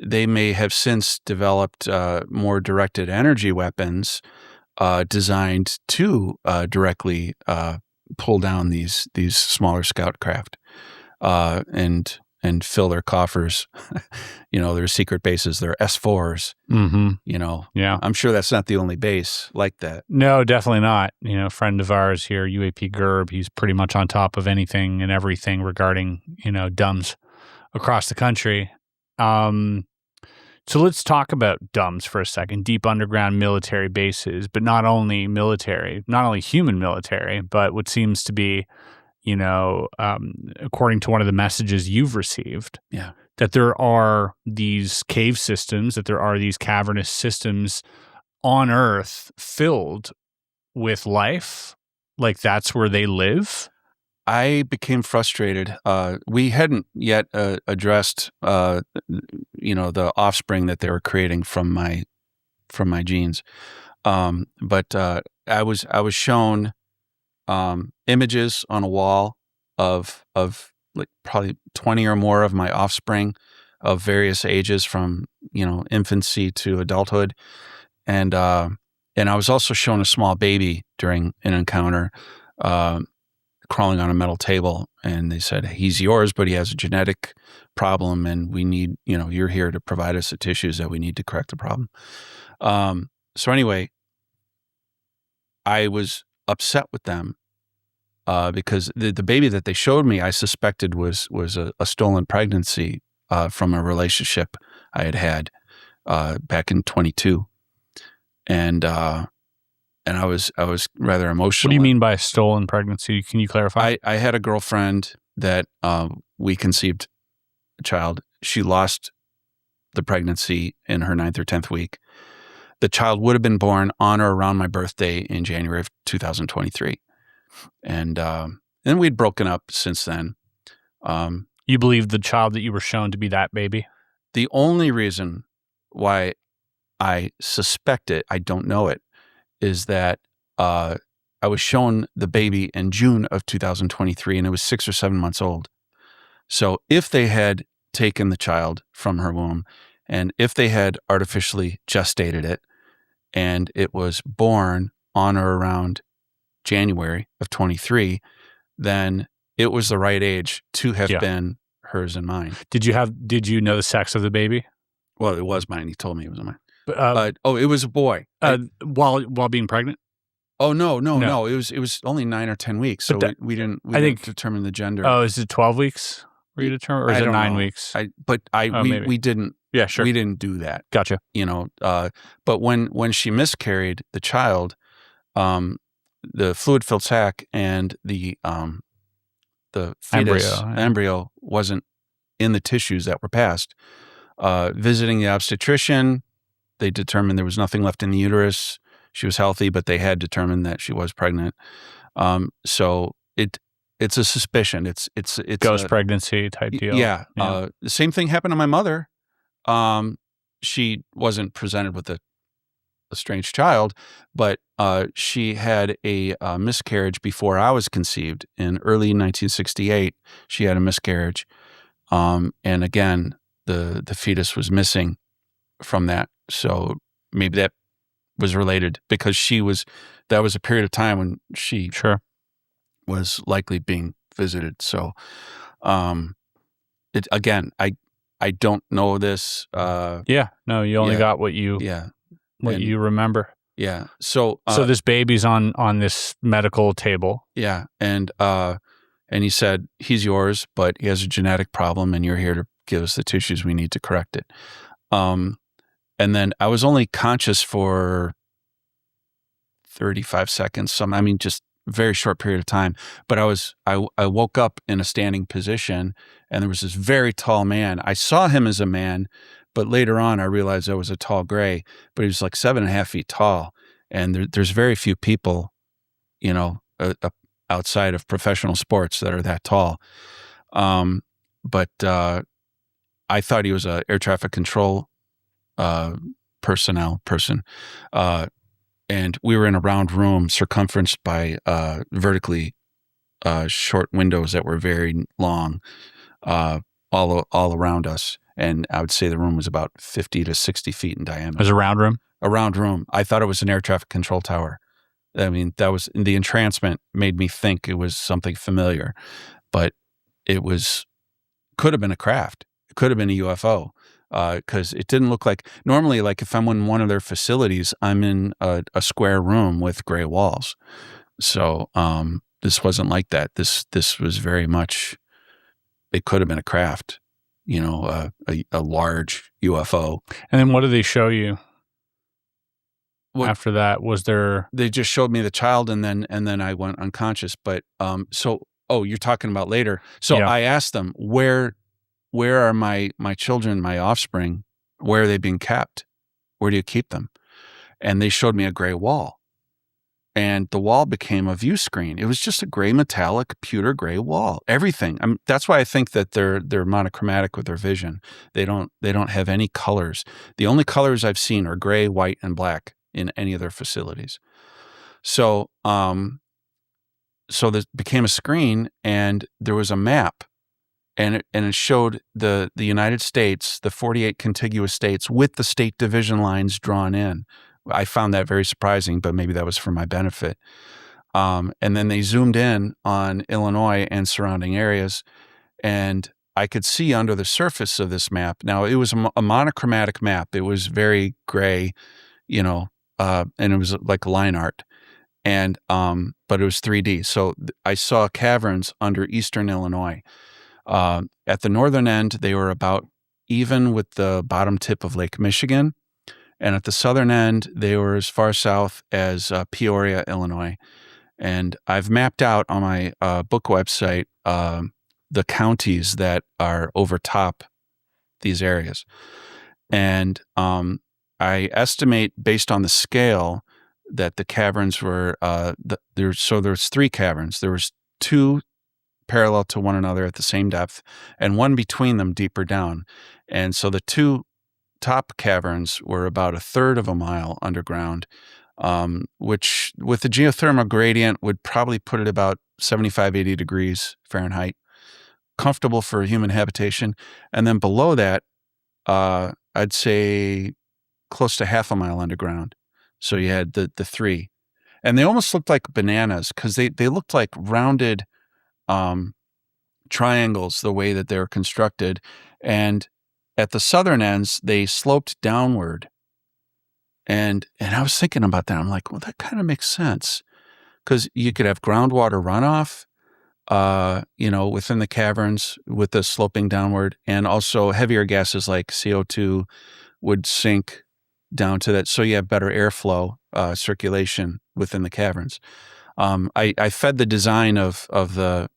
they may have since developed more directed energy weapons designed to directly pull down these smaller scout craft and fill their coffers, their secret bases, their S4s. Mm-hmm. Yeah. I'm sure that's not the only base like that. No, definitely not. A friend of ours here, UAP Gerb, he's pretty much on top of anything and everything regarding, DUMS across the country. So let's talk about DUMS for a second, deep underground military bases, but not only human military, but what seems to be, according to one of the messages you've received, that there are these cave systems, that there are these cavernous systems on Earth filled with life, like that's where they live. I became frustrated. We hadn't yet addressed, the offspring that they were creating from my genes. But I was shown images on a wall of like probably 20 or more of my offspring of various ages, from infancy to adulthood, and I was also shown a small baby during an encounter. crawling on a metal table, and they said, he's yours, but he has a genetic problem, and we need, you're here to provide us the tissues that we need to correct the problem. So anyway, I was upset with them because the baby that they showed me, I suspected was a stolen pregnancy from a relationship I had back in 22, and I was rather emotional. What do you mean by a stolen pregnancy? Can you clarify? I had a girlfriend that we conceived a child. She lost the pregnancy in her 9th or 10th week. The child would have been born on or around my birthday in January of 2023. And then we'd broken up since then. You believe the child that you were shown to be that baby? The only reason why I suspect it, I don't know it, is that I was shown the baby in June of 2023, and it was 6 or 7 months old. So if they had taken the child from her womb, and if they had artificially gestated it, and it was born on or around January of 23, then it was the right age to have been hers and mine. Did you know the sex of the baby? Well, it was mine. He told me it was mine. It was a boy. While being pregnant? Oh, no. It was only 9 or 10 weeks, so we didn't determine the gender. Oh, is it 12 weeks were you determined, or is it 9 weeks? We didn't. Yeah, sure. We didn't do that. Gotcha. But when she miscarried the child, the fluid-filled sac and the fetus embryo wasn't in the tissues that were passed. Visiting the obstetrician, they determined there was nothing left in the uterus. She was healthy, but they had determined that she was pregnant. So it's a suspicion. It's ghost pregnancy type deal. Yeah. The same thing happened to my mother. She wasn't presented with a strange child, but she had a miscarriage before I was conceived. In early 1968, she had a miscarriage. And again, the fetus was missing from that. So maybe that was related, because that was a period of time when she was likely being visited. So, again, I don't know this. You only got what you you remember. Yeah. So this baby's on this medical table. Yeah. And he said, he's yours, but he has a genetic problem, and you're here to give us the tissues we need to correct it. And then I was only conscious for 35 seconds. Just a very short period of time. But I woke up in a standing position, and there was this very tall man. I saw him as a man, but later on I realized I was a tall gray, but he was like 7.5 feet tall. And there's very few people, outside of professional sports that are that tall. But I thought he was a air traffic control person. And we were in a round room circumferenced by vertically short windows that were very long all around us. And I would say the room was about 50 to 60 feet in diameter. It was a round room? A round room. I thought it was an air traffic control tower. That was the entrancement made me think it was something familiar, but could have been a craft. It could have been a UFO. Because it didn't look like, normally, like if I'm in one of their facilities, I'm in a square room with gray walls. So this wasn't like that. This was very much, it could have been a craft, a large UFO. And then what did they show you after that? Was there? They just showed me the child, and then I went unconscious. But you're talking about later. So I asked them, where are my children, my offspring? Where are they being kept? Where do you keep them? And they showed me a gray wall. And the wall became a view screen. It was just a gray metallic, pewter gray wall. Everything. That's why I think that they're monochromatic with their vision. They don't have any colors. The only colors I've seen are gray, white, and black in any of their facilities. So this became a screen, and there was a map. And it showed the United States, the 48 contiguous states, with the state division lines drawn in. I found that very surprising, but maybe that was for my benefit. And then they zoomed in on Illinois and surrounding areas, and I could see under the surface of this map. Now, it was a monochromatic map. It was very gray, and it was like line art. And but it was 3D. So I saw caverns under eastern Illinois. At the northern end, they were about even with the bottom tip of Lake Michigan. And at the southern end, they were as far south as Peoria, Illinois. And I've mapped out on my book website the counties that are over top these areas. And I estimate, based on the scale, that the caverns were there's 3 caverns. There was 2 parallel to one another at the same depth, and one between them deeper down. And so the 2 top caverns were about a third of a mile underground, which with the geothermal gradient would probably put it about 75, 80 degrees Fahrenheit, comfortable for human habitation. And then below that, I'd say close to half a mile underground. So you had the 3, and they almost looked like bananas because they looked like rounded triangles the way that they were constructed. And at the southern ends, they sloped downward. And I was thinking about that. I'm like, well, that kind of makes sense, because you could have groundwater runoff, within the caverns with the sloping downward, and also heavier gases like CO2 would sink down to that. So you have better airflow, circulation within the caverns. I fed the design of the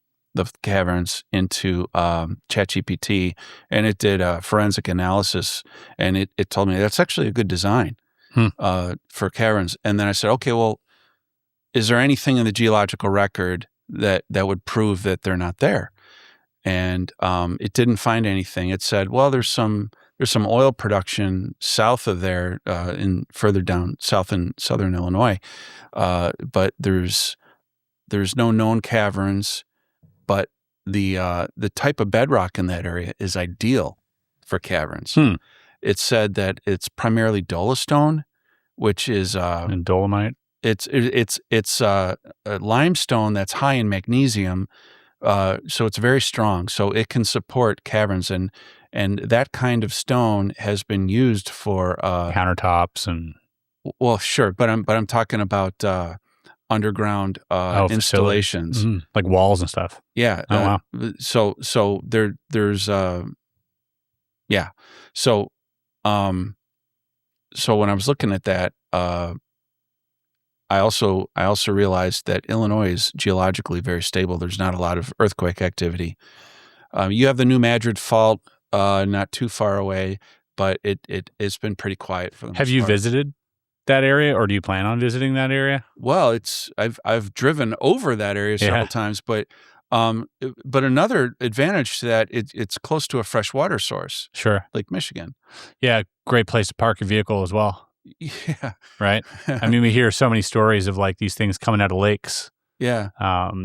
caverns into ChatGPT, and it did a forensic analysis, and it told me that's actually a good design for caverns. And then I said, okay, well, is there anything in the geological record that would prove that they're not there? And it didn't find anything. It said, well, there's some oil production south of there, further down south in southern Illinois, but there's no known caverns. But the type of bedrock in that area is ideal for caverns. It said that it's primarily dolostone, which is and dolomite. It's a limestone that's high in magnesium, so it's very strong. So it can support caverns, and that kind of stone has been used for countertops and. Well, sure, but I'm talking about underground installations, like walls and stuff. Yeah. Oh, wow. So there's yeah. So when I was looking at that, I also realized that Illinois is geologically very stable. There's not a lot of earthquake activity. You have the New Madrid Fault not too far away, but it's been pretty quiet for the most part. Have you visited that area, or do you plan on visiting that area? Well, I've driven over that area several times, but another advantage to that, it's close to a freshwater source. Sure. Lake Michigan. Yeah, great place to park your vehicle as well. Yeah. Right? I mean, we hear so many stories of like these things coming out of lakes. Yeah.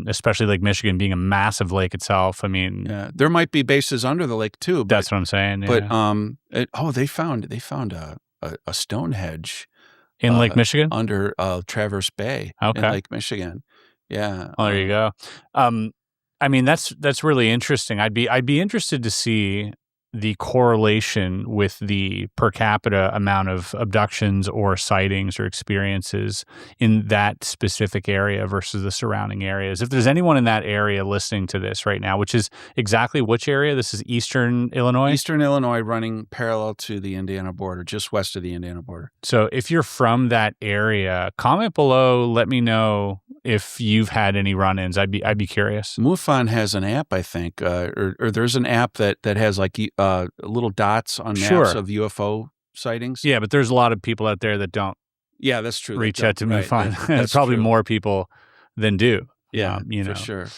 Especially Lake Michigan being a massive lake itself. I mean, yeah, there might be bases under the lake too. That's what I'm saying. Yeah. But they found a stone hedge in Lake Michigan under Traverse Bay in Lake Michigan. Yeah. Well, there you go. I mean, that's really interesting. I'd be interested to see the correlation with the per capita amount of abductions or sightings or experiences in that specific area versus the surrounding areas. If there's anyone in that area listening to this right now, which is exactly which area? This is Eastern Illinois? Eastern Illinois, running parallel to the Indiana border, just west of the Indiana border. So if you're from that area, comment below, let me know if you've had any run-ins. I'd be curious. MUFON has an app, I think, or there's an app that has like little dots on maps of UFO sightings. Yeah, but there's a lot of people out there that don't. Yeah, that's true. Reach out to MUFON. Right. There's probably more people than do. Yeah, for sure.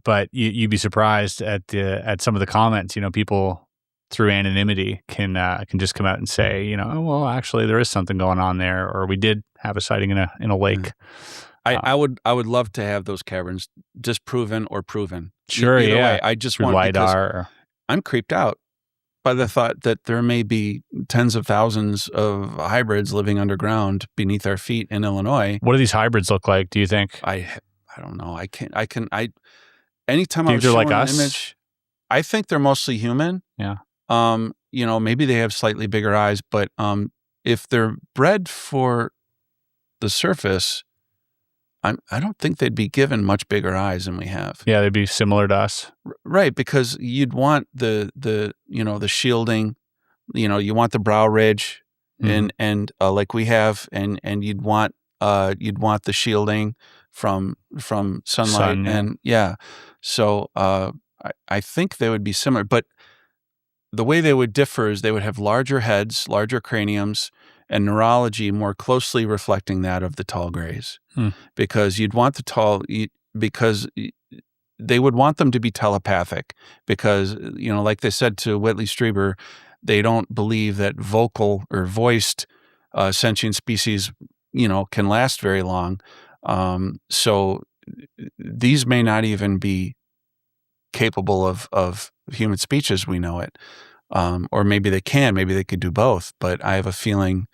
But you'd be surprised at some of the comments. You know, people through anonymity can just come out and say, you know, oh, well, actually, there is something going on there, or we did have a sighting in a lake. I would love to have those caverns disproven or proven. Sure, Either yeah. way, I just through want LiDAR. I'm creeped out by the thought that there may be tens of thousands of hybrids living underground beneath our feet in Illinois. What do these hybrids look like, do you think? I don't know. Anytime Do I you was think they're showing like an us? image, I think they're mostly human. Yeah. Maybe they have slightly bigger eyes, but if they're bred for the surface, I don't think they'd be given much bigger eyes than we have. Yeah, they'd be similar to us. Right, because you'd want the shielding, you want the brow ridge, and like we have, and you'd want the shielding from sunlight, and so I think they would be similar, but the way they would differ is they would have larger heads, larger craniums, and neurology more closely reflecting that of the tall grays, because you'd want because they would want them to be telepathic, because like they said to Whitley Strieber, they don't believe that vocal or voiced sentient species can last very long. So these may not even be capable of human speech as we know it. Or maybe they could do both, but I have a feeling,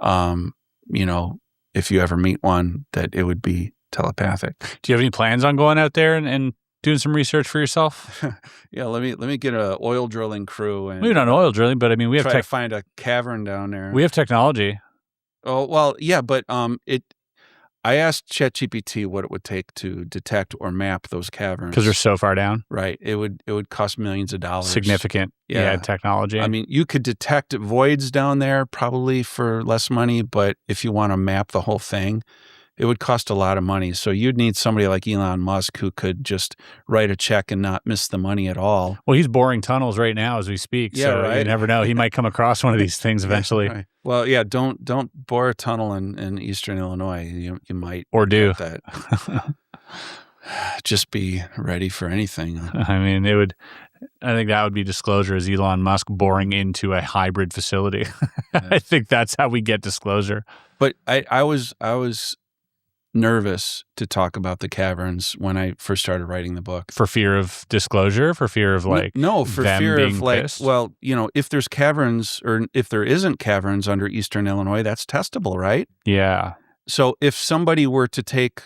if you ever meet one, that it would be telepathic. Do you have any plans on going out there and doing some research for yourself? Yeah, let me get an oil drilling crew. And maybe not oil drilling, but I mean, we have to find a cavern down there. We have technology. Oh, well, yeah, but I asked ChatGPT what it would take to detect or map those caverns. Because they're so far down? Right. It would cost millions of dollars. Significant. Yeah, technology. I mean, you could detect voids down there probably for less money, but if you want to map the whole thing, it would cost a lot of money. So you'd need somebody like Elon Musk who could just write a check and not miss the money at all. Well, he's boring tunnels right now as we speak. Yeah, so right. You never know. He might come across one of these things eventually. Right. Well, yeah, don't bore a tunnel in eastern Illinois. You might. Or do. That. Just be ready for anything. I mean, I think that would be disclosure, as Elon Musk boring into a hybrid facility. Yeah. I think that's how we get disclosure. But I was nervous to talk about the caverns when I first started writing the book. For fear of disclosure? For fear of for fear of pissed? Well, if there's caverns or if there isn't caverns under eastern Illinois, that's testable, right? Yeah. So if somebody were to take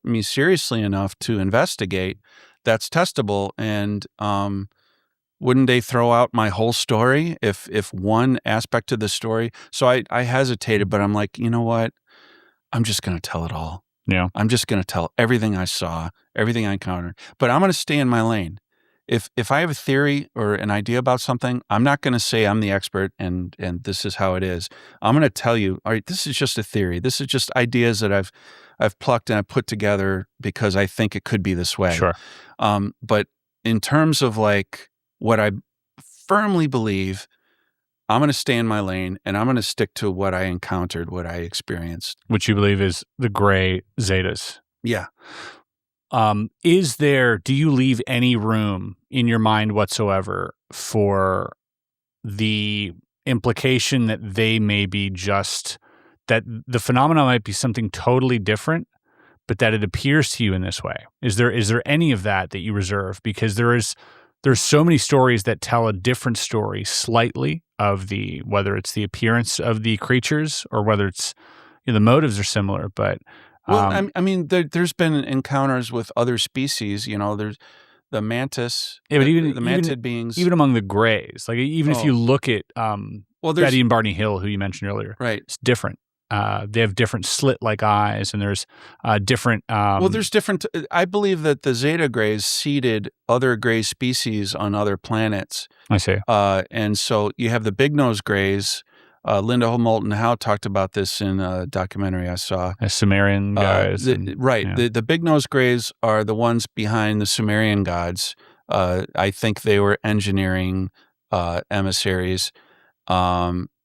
me seriously enough to investigate, that's testable. And wouldn't they throw out my whole story if one aspect of the story? So I hesitated, but I'm like, you know what? I'm just going to tell it all. Yeah. I'm just going to tell everything I saw, everything I encountered. But I'm going to stay in my lane. If I have a theory or an idea about something, I'm not going to say I'm the expert and this is how it is. I'm going to tell you, all right, this is just a theory. This is just ideas that I've plucked and I've put together because I think it could be this way. Sure. But in terms of like what I firmly believe, I'm going to stay in my lane and I'm going to stick to what I encountered, what I experienced. Which you believe is the gray zetas. Yeah. Do you leave any room in your mind whatsoever for the implication that they may be that the phenomena might be something totally different, but that it appears to you in this way? Is there any of that you reserve? Because there's so many stories that tell a different story slightly of whether it's the appearance of the creatures or whether it's the motives are similar, but well, I mean, there's been encounters with other species. There's the mantis, but the mantid beings, even among the grays. Like if you look at Betty and Barney Hill, who you mentioned earlier, right? It's different. They have different slit-like eyes, and there's different. There's different. I believe that the Zeta Greys seeded other gray species on other planets. I see. And so you have the big nose grays. Linda Moulton Howe talked about this in a documentary I saw. Sumerian guys. Right. Yeah. The big nose grays are the ones behind the Sumerian gods. I think they were engineering emissaries.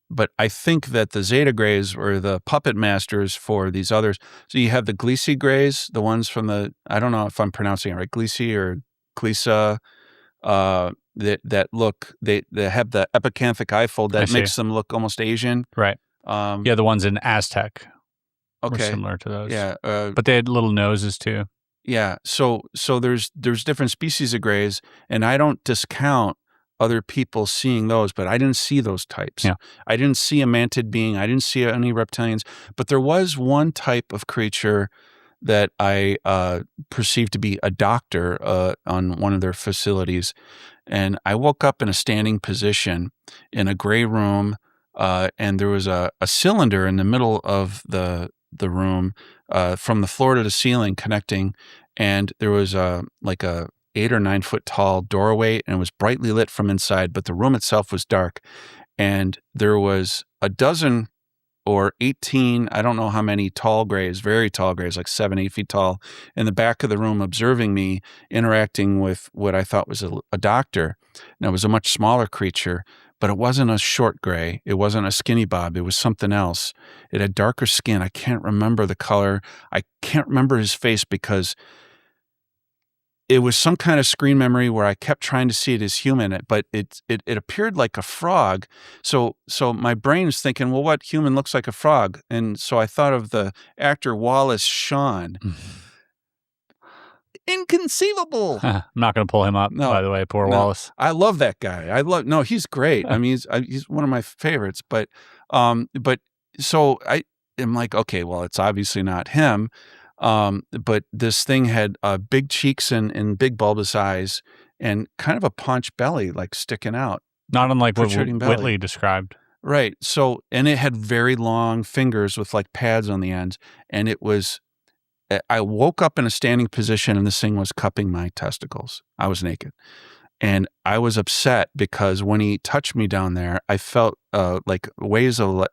But I think that the Zeta Greys were the puppet masters for these others. So you have the Gliese Greys, the ones from I don't know if I'm pronouncing it right, Gliese or Glisa, that look, they have the epicanthic eye fold that makes them look almost Asian. Right. The ones in Aztec were similar to those. Yeah. But they had little noses too. Yeah. So there's different species of grays, and I don't discount other people seeing those, but I didn't see those types. Yeah. I didn't see a mantid being. I didn't see any reptilians, but there was one type of creature that I perceived to be a doctor on one of their facilities. And I woke up in a standing position in a gray room, and there was a cylinder in the middle of the room from the floor to the ceiling connecting, and there was like a 8 or 9 foot tall doorway, and it was brightly lit from inside, but the room itself was dark. And there was a dozen or 18, I don't know how many tall grays, very tall grays, like 7, 8 feet tall, in the back of the room observing me interacting with what I thought was a doctor. And it was a much smaller creature, but it wasn't a short gray. It wasn't a skinny bob. It was something else. It had darker skin. I can't remember the color. I can't remember his face because it was some kind of screen memory where I kept trying to see it as human, but it appeared like a frog. So my brain is thinking, well, what human looks like a frog? And so I thought of the actor Wallace Shawn. Inconceivable. I'm not going to pull him up, by the way, poor Wallace. I love that guy. He's great. I mean, he's one of my favorites, but so I am like, okay, well, it's obviously not him. But this thing had big cheeks and big bulbous eyes and kind of a paunch belly, like sticking out. Not unlike what Whitley described. Right. So, and it had very long fingers with like pads on the ends. And I woke up in a standing position and this thing was cupping my testicles. I was naked. And I was upset because when he touched me down there, I felt like waves of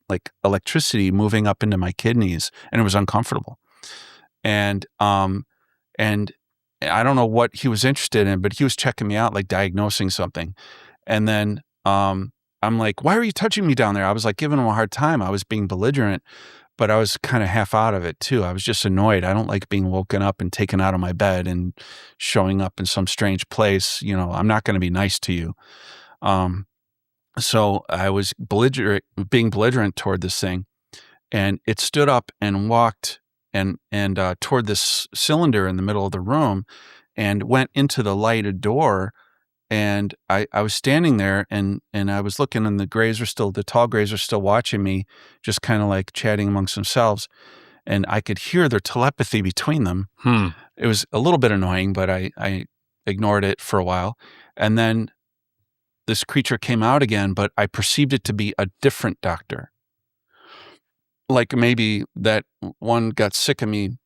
like electricity moving up into my kidneys, and it was uncomfortable. And I don't know what he was interested in, but he was checking me out, like diagnosing something. And then I'm like, why are you touching me down there? I was like giving him a hard time. I was being belligerent, but I was kind of half out of it too. I was just annoyed. I don't like being woken up and taken out of my bed and showing up in some strange place. You know, I'm not going to be nice to you. So I was being belligerent toward this thing, and it stood up and walked and toward this cylinder in the middle of the room and went into the lighted door. And I was standing there and I was looking, and the tall grays are still watching me, just kind of like chatting amongst themselves. And I could hear their telepathy between them. It was a little bit annoying, but I ignored it for a while. And then this creature came out again, but I perceived it to be a different doctor. Like maybe that one got sick of me,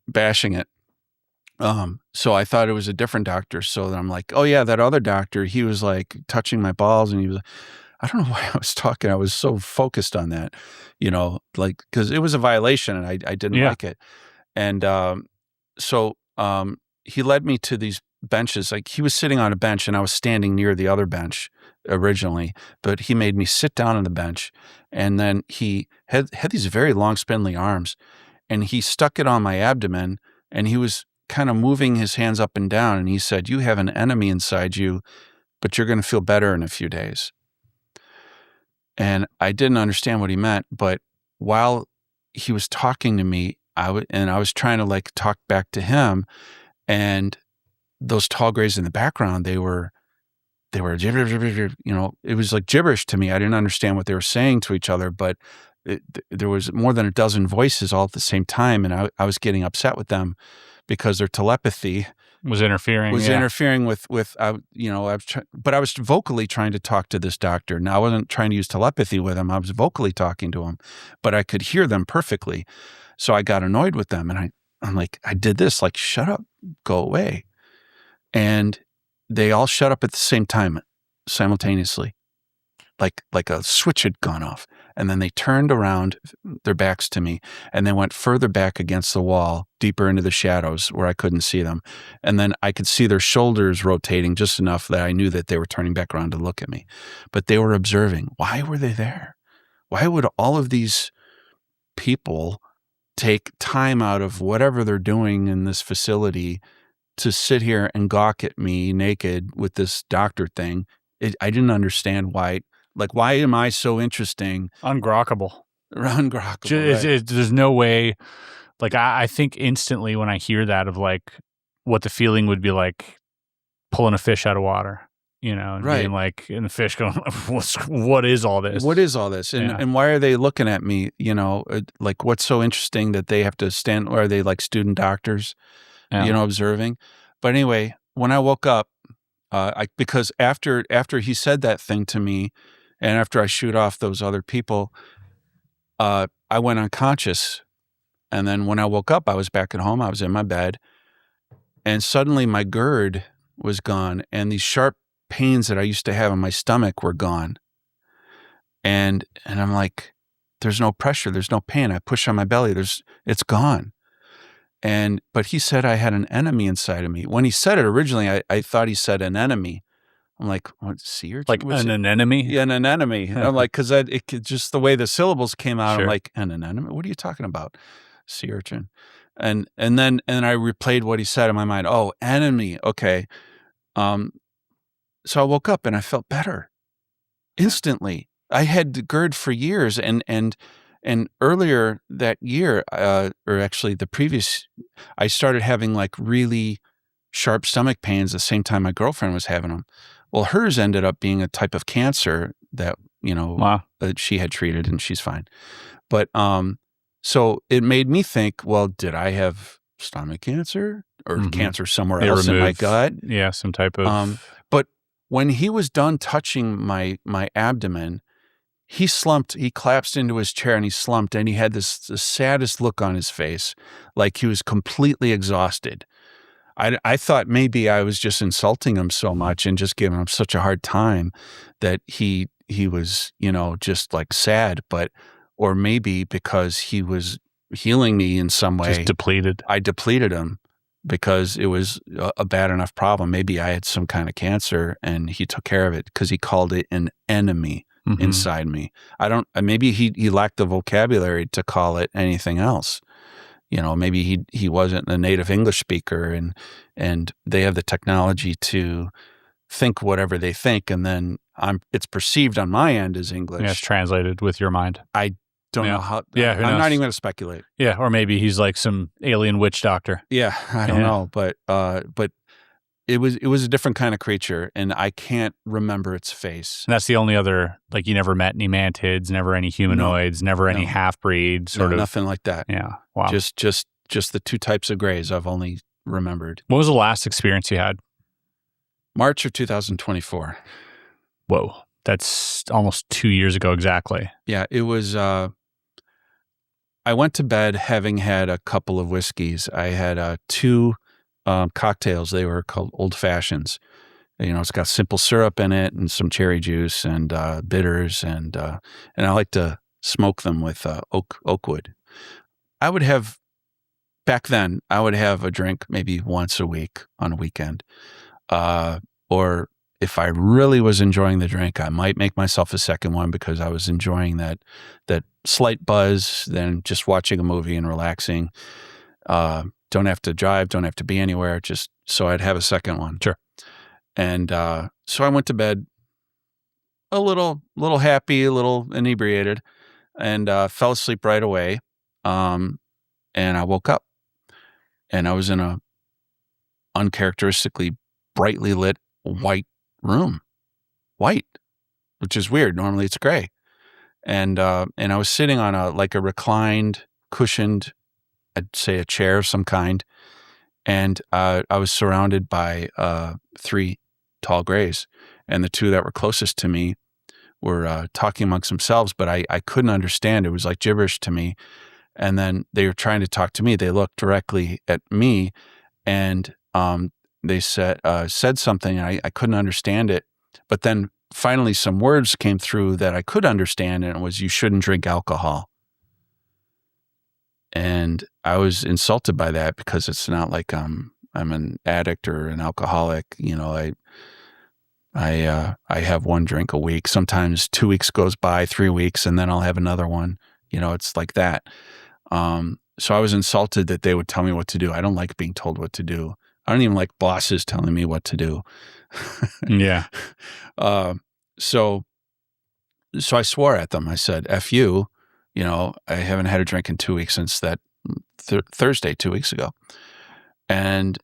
bashing it. So I thought it was a different doctor. So then I'm like, oh yeah, that other doctor, he was like touching my balls, and he was, I don't know why I was talking. I was so focused on that, like, cause it was a violation and I didn't like it. And, so he led me to these benches. Like he was sitting on a bench and I was standing near the other bench originally, but he made me sit down on the bench, and then he had these very long spindly arms, and he stuck it on my abdomen, and he was kind of moving his hands up and down, and he said, you have an enemy inside you, but you're going to feel better in a few days. And I didn't understand what he meant, but while he was talking to me, I was trying to like talk back to him, and those tall grays in the background, they were it was like gibberish to me. I didn't understand what they were saying to each other, but there was more than a dozen voices all at the same time, and I was getting upset with them because their telepathy was interfering with but I was vocally trying to talk to this doctor. Now I wasn't trying to use telepathy with him. I was vocally talking to him, but I could hear them perfectly. So I got annoyed with them, and I'm like, I did this, like, shut up, go away. And they all shut up at the same time, simultaneously, like a switch had gone off. And then they turned around, their backs to me, and they went further back against the wall, deeper into the shadows where I couldn't see them. And then I could see their shoulders rotating just enough that I knew that they were turning back around to look at me. But they were observing. Why were they there? Why would all of these people take time out of whatever they're doing in this facility to sit here and gawk at me naked with this doctor thing? I didn't understand why. Like, why am I so interesting? Ungrockable. Right. There's no way. Like, I think instantly when I hear that of like what the feeling would be like pulling a fish out of water, and being like, and the fish going, what is all this? What is all this? And why are they looking at me? Like, what's so interesting that they have to stand, or are they like student doctors, observing? But anyway, when I woke up, because after he said that thing to me, and after I shoot off those other people, I went unconscious. And then when I woke up, I was back at home. I was in my bed, and suddenly my GERD was gone, and these sharp pains that I used to have in my stomach were gone. And I'm like, there's no pressure, there's no pain. I push on my belly, it's gone. But he said I had an enemy inside of me. When he said it originally, I thought he said an enemy. I'm like, what, sea urchin? Like an anemone? Yeah, an anemone. And I'm like, because just the way the syllables came out, sure. I'm like, an anemone? What are you talking about? Sea urchin. And then I replayed what he said in my mind. Oh, enemy. Okay. So I woke up and I felt better instantly. I had GERD for years, and earlier that year, or actually the previous, I started having like really sharp stomach pains the same time my girlfriend was having them. Well, hers ended up being a type of cancer that, that she had treated, and she's fine. But so it made me think, well, did I have stomach cancer or cancer somewhere else in my gut? Yeah, some type of. But when he was done touching my abdomen, he slumped. He collapsed into his chair and he slumped, and he had the saddest look on his face, like he was completely exhausted. I thought maybe I was just insulting him so much and just giving him such a hard time that he was, just like sad, or maybe because he was healing me in some way. Just depleted. I depleted him because it was a bad enough problem. Maybe I had some kind of cancer and he took care of it because he called it an enemy inside me. Maybe he lacked the vocabulary to call it anything else. Maybe he wasn't a native English speaker, and they have the technology to think whatever they think, and then it's perceived on my end as English. Yeah, it's translated with your mind. I don't know how. Yeah, I'm not even going to speculate. Yeah, or maybe he's like some alien witch doctor. Yeah, I don't know, but it was a different kind of creature, and I can't remember its face. And that's the only other, like, you never met any mantids, never any humanoids, never any half-breeds, sort of. Nothing like that. Yeah, wow. Just the two types of grays I've only remembered. What was the last experience you had? March of 2024. Whoa, that's almost 2 years ago exactly. Yeah, it was, I went to bed having had a couple of whiskeys. I had two cocktails. They were called Old Fashions. It's got simple syrup in it and some cherry juice and bitters, and I like to smoke them with oak wood. Back then, I would have a drink maybe once a week on a weekend. Or if I really was enjoying the drink, I might make myself a second one because I was enjoying that slight buzz, then just watching a movie and relaxing. Don't have to drive, don't have to be anywhere, just so I'd have a second one. Sure. And so I went to bed a little happy, a little inebriated, and fell asleep right away. And I woke up, and I was in a uncharacteristically brightly lit white room. White, which is weird. Normally it's gray. And I was sitting on a reclined, cushioned, I'd say a chair of some kind. And I was surrounded by 3 tall grays. And the 2 that were closest to me were talking amongst themselves, but I couldn't understand. It was like gibberish to me. And then they were trying to talk to me. They looked directly at me, and they said something, and I couldn't understand it. But then finally some words came through that I could understand, and it was, "You shouldn't drink alcohol." And I was insulted by that because it's not like I'm an addict or an alcoholic. I have one drink a week. Sometimes 2 weeks goes by, 3 weeks, and then I'll have another one. It's like that. So I was insulted that they would tell me what to do. I don't like being told what to do. I don't even like bosses telling me what to do. Yeah. So I swore at them. I said, "F you. I haven't had a drink in 2 weeks since that Thursday 2 weeks ago." And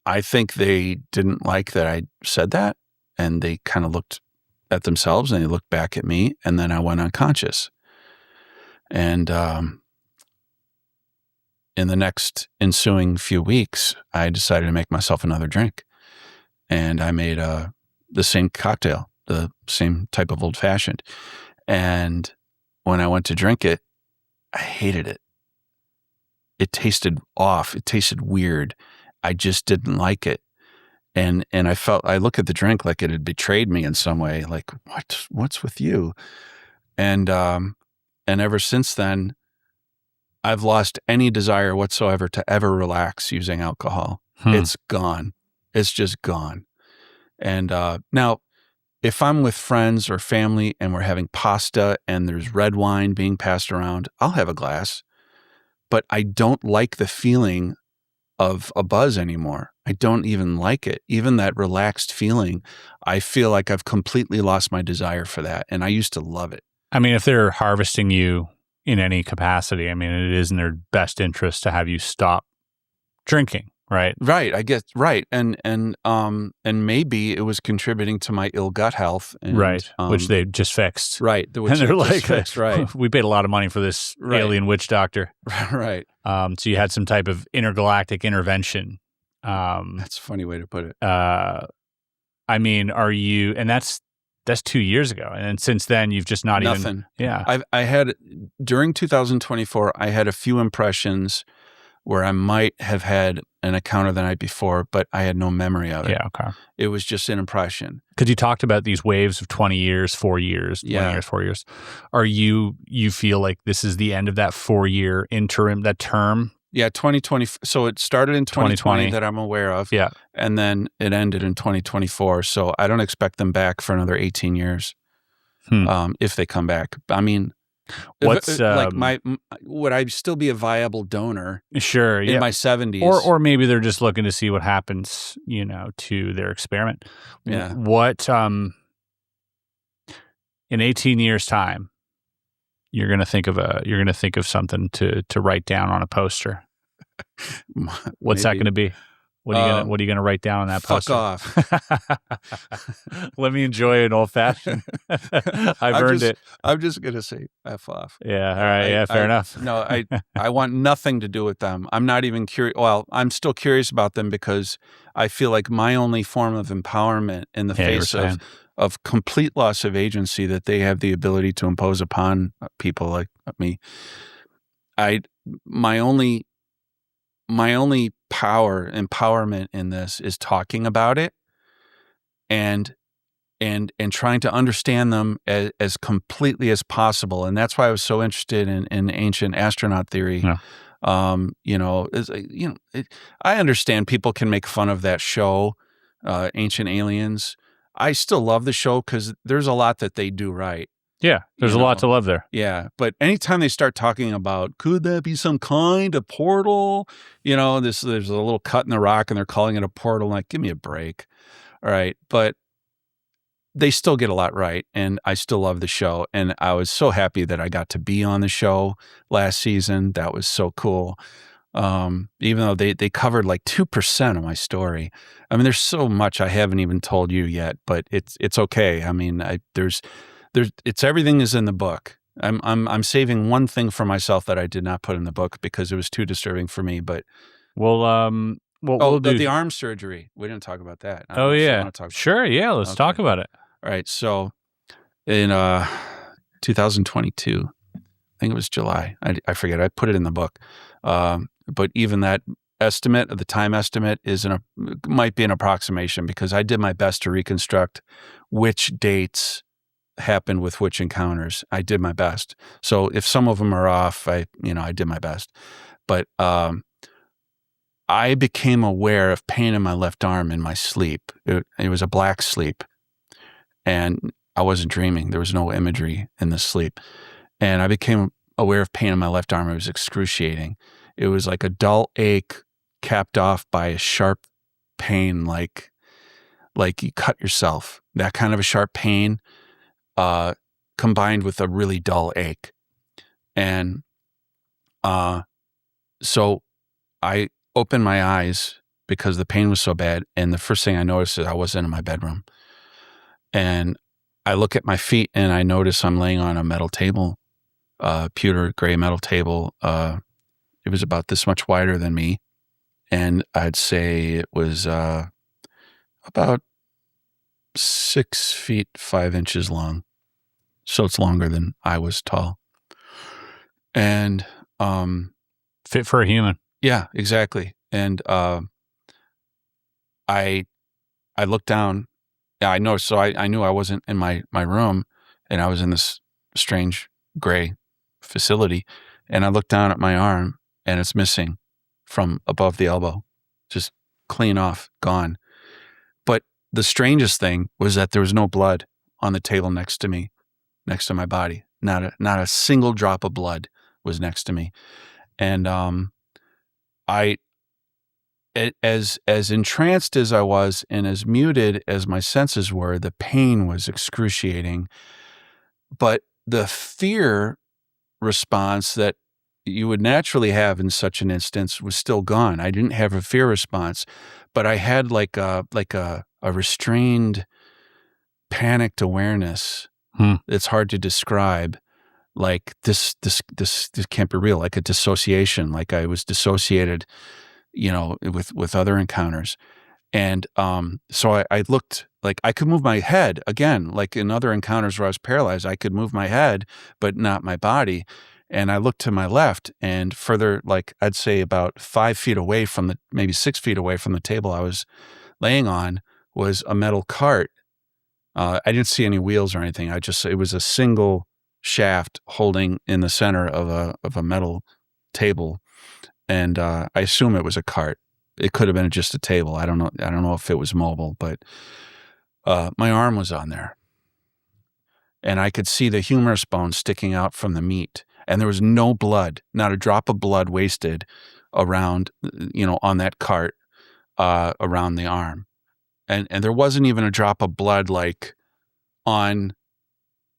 I think they didn't like that I said that, and they kind of looked at themselves and they looked back at me, and then I went unconscious. And in the next ensuing few weeks, I decided to make myself another drink, and I made the same cocktail, the same type of old fashioned. And when I went to drink it, I hated it. It tasted off. It tasted weird. I just didn't like it. And I look at the drink like it had betrayed me in some way. Like, what's with you? And ever since then, I've lost any desire whatsoever to ever relax using alcohol. It's gone. It's just gone. And now, if I'm with friends or family and we're having pasta and there's red wine being passed around, I'll have a glass. But I don't like the feeling of a buzz anymore. I don't even like it. Even that relaxed feeling, I feel like I've completely lost my desire for that. And I used to love it. I mean, if they're harvesting you in any capacity, I mean, it is in their best interest to have you stop drinking, right? Right. I guess, right. And maybe it was contributing to my ill gut health. And, right. Which they just fixed. Right. And they're like, fixed, right. We paid a lot of money for this alien witch doctor. Right. So you had some type of intergalactic intervention. That's a funny way to put it. I mean, and that's 2 years ago. And then since then, you've just not Nothing. Yeah. I had, during 2024, I had a few impressions where I might have had an encounter the night before, but I had no memory of it. Yeah, okay. It was just an impression. Because you talked about these waves of 20 years, 4 years, 20 years, 4 years. Are you feel like this is the end of that 4-year interim, that term? Yeah, 2020. So it started in 2020 that I'm aware of. Yeah. And then it ended in 2024. So I don't expect them back for another 18 years if they come back. I mean, would I still be a viable donor? Sure, in my 70s, or maybe they're just looking to see what happens, to their experiment. Yeah. What in 18 years' time, you're gonna think of something to write down on a poster. What's that gonna be? What are you gonna write down on that poster? Fuck off. Let me enjoy an old fashioned. I've earned it. I'm just gonna say F off. Yeah. All right. Fair enough. No, I want nothing to do with them. I'm not even curious. Well, I'm still curious about them because I feel like my only form of empowerment in the face of complete loss of agency that they have the ability to impose upon people like me. My only empowerment in this is talking about it and trying to understand them as completely as possible. And that's why I was so interested in ancient astronaut theory. Yeah. I understand people can make fun of that show, Ancient Aliens. I still love the show because there's a lot that they do right. Yeah, there's a lot to love there. Yeah, but anytime they start talking about, could that be some kind of portal? There's a little cut in the rock and they're calling it a portal. Like, give me a break. All right. But they still get a lot right. And I still love the show. And I was so happy that I got to be on the show last season. That was so cool. Even though they covered like 2% of my story. I mean, there's so much I haven't even told you yet, but it's okay. I mean, everything is in the book. I'm saving one thing for myself that I did not put in the book because it was too disturbing for me. But we'll do the arm surgery. We didn't talk about that. Oh yeah, sure. Yeah, let's talk about it. All right. So in 2022, I think it was July. I forget. I put it in the book. But even that estimate, the time estimate, might be an approximation because I did my best to reconstruct which dates happened with which encounters. I did my best. So if some of them are off, I did my best. But I became aware of pain in my left arm in my sleep. It was a black sleep. And I wasn't dreaming. There was no imagery in the sleep. And I became aware of pain in my left arm. It was excruciating. It was like a dull ache capped off by a sharp pain, like you cut yourself. That kind of a sharp pain combined with a really dull ache. And so I opened my eyes because the pain was so bad. And the first thing I noticed is I wasn't in my bedroom. And I look at my feet and I notice I'm laying on a metal table, pewter gray metal table. It was about this much wider than me. And I'd say it was about 6 feet, 5 inches long. So it's longer than I was tall. And fit for a human. yeah, exactly. And I looked down. Yeah, I noticed. So I knew I wasn't in my room, and I was in this strange gray facility. And I looked down at my arm, and it's missing from above the elbow, just clean off, gone. But the strangest thing was that there was no blood on the table next to me, next to my body. Not a single drop of blood was next to me. And as entranced as I was and as muted as my senses were, the pain was excruciating. But the fear response that you would naturally have in such an instance was still gone. I didn't have a fear response, but I had like a restrained, panicked awareness. It's hard to describe. Like this can't be real. Like a dissociation. Like I was dissociated, with other encounters. And so I looked, like I could move my head again, like in other encounters where I was paralyzed, I could move my head, but not my body. And I looked to my left, and further, like I'd say about 5 feet away from maybe 6 feet away from the table I was laying on was a metal cart. I didn't see any wheels or anything. It was a single shaft holding in the center of a metal table. And I assume it was a cart. It could have been just a table. I don't know if it was mobile, but my arm was on there. And I could see the humerus bone sticking out from the meat. And there was no blood, not a drop of blood wasted around, on that cart, around the arm. And there wasn't even a drop of blood like on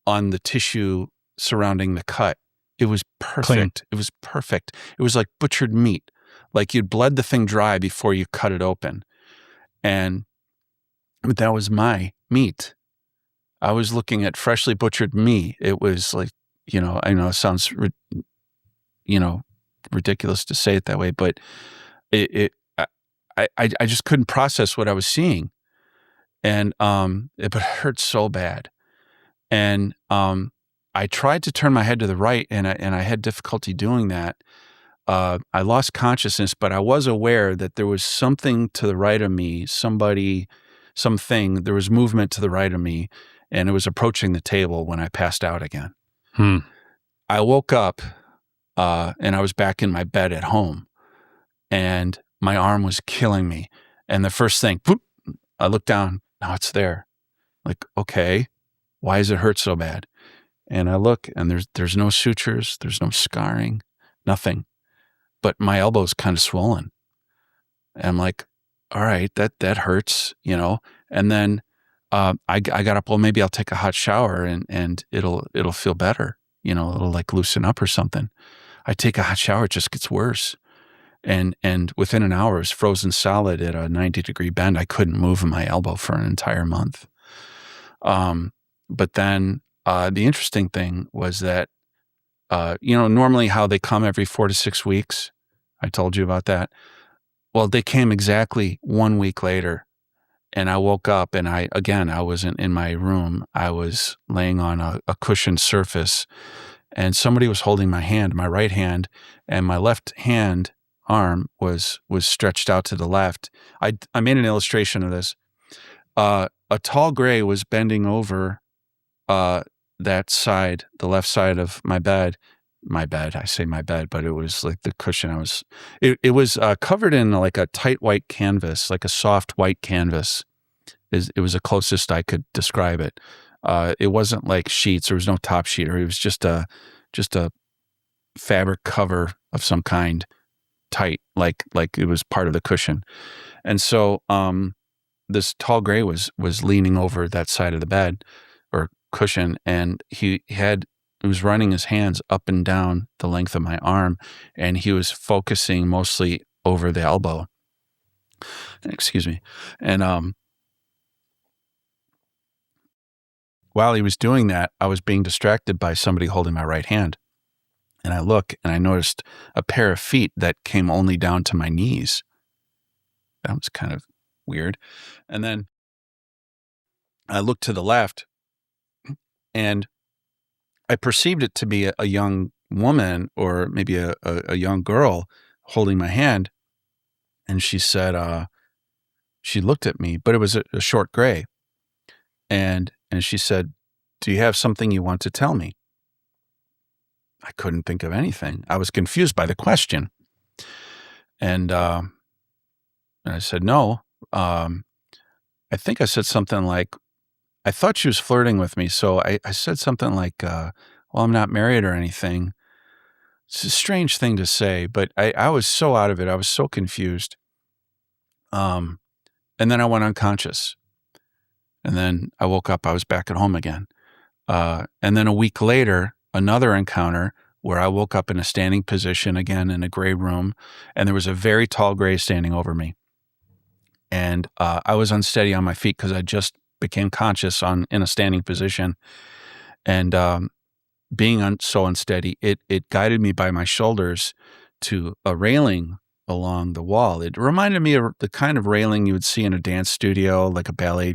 the tissue surrounding the cut. It was perfect. Clean. It was perfect. It was like butchered meat. Like you'd bled the thing dry before you cut it open. But that was my meat. I was looking at freshly butchered meat. It was like, I know it sounds, ridiculous to say it that way, but I just couldn't process what I was seeing. And, but it hurt so bad. And, I tried to turn my head to the right, and I had difficulty doing that. I lost consciousness, but I was aware that there was something to the right of me, something, there was movement to the right of me, and it was approaching the table when I passed out again. I woke up, and I was back in my bed at home, and my arm was killing me. And the first thing, whoop, I looked down, now it's there. Like, okay, why does it hurt so bad? And I look, and there's no sutures, there's no scarring, nothing. But my elbow's kind of swollen. And I'm like, all right, that hurts, And then I got up, well, maybe I'll take a hot shower and it'll feel better, it'll like loosen up or something. I take a hot shower, it just gets worse. And within an hour, it was frozen solid at a 90-degree bend. I couldn't move my elbow for an entire month. But then the interesting thing was that, normally how they come every 4 to 6 weeks, I told you about that. Well, they came exactly 1 week later, and I woke up and I wasn't in my room. I was laying on a cushioned surface, and somebody was holding my hand, my right hand, and my left hand arm was stretched out to the left. I made an illustration of this. A tall gray was bending over that side, the left side of my bed. I say my bed, but it was like the cushion. It was covered in like a tight white canvas, like a soft white canvas. It was the closest I could describe it. It wasn't like sheets. There was no top sheet, or it was just a fabric cover of some kind, tight, like it was part of the cushion. And so this tall gray was leaning over that side of the bed or cushion, and he was running his hands up and down the length of my arm, and he was focusing mostly over the elbow. Excuse me. And while he was doing that, I was being distracted by somebody holding my right hand. And I look and I noticed a pair of feet that came only down to my knees. That was kind of weird. And then I looked to the left and I perceived it to be a young woman or maybe a young girl holding my hand. And she said, she looked at me, but it was a short gray. And she said, "Do you have something you want to tell me?" I couldn't think of anything. I was confused by the question. And I said, "No." I think I said something like, I thought she was flirting with me. So I said something like, "Well, I'm not married or anything." It's a strange thing to say, but I was so out of it. I was so confused. And then I went unconscious. And then I woke up. I was back at home again. And then a week later, another encounter where I woke up in a standing position again in a gray room, and there was a very tall gray standing over me. And I was unsteady on my feet because I just became conscious in a standing position. And being so unsteady, it guided me by my shoulders to a railing along the wall. It reminded me of the kind of railing you would see in a dance studio, like a ballet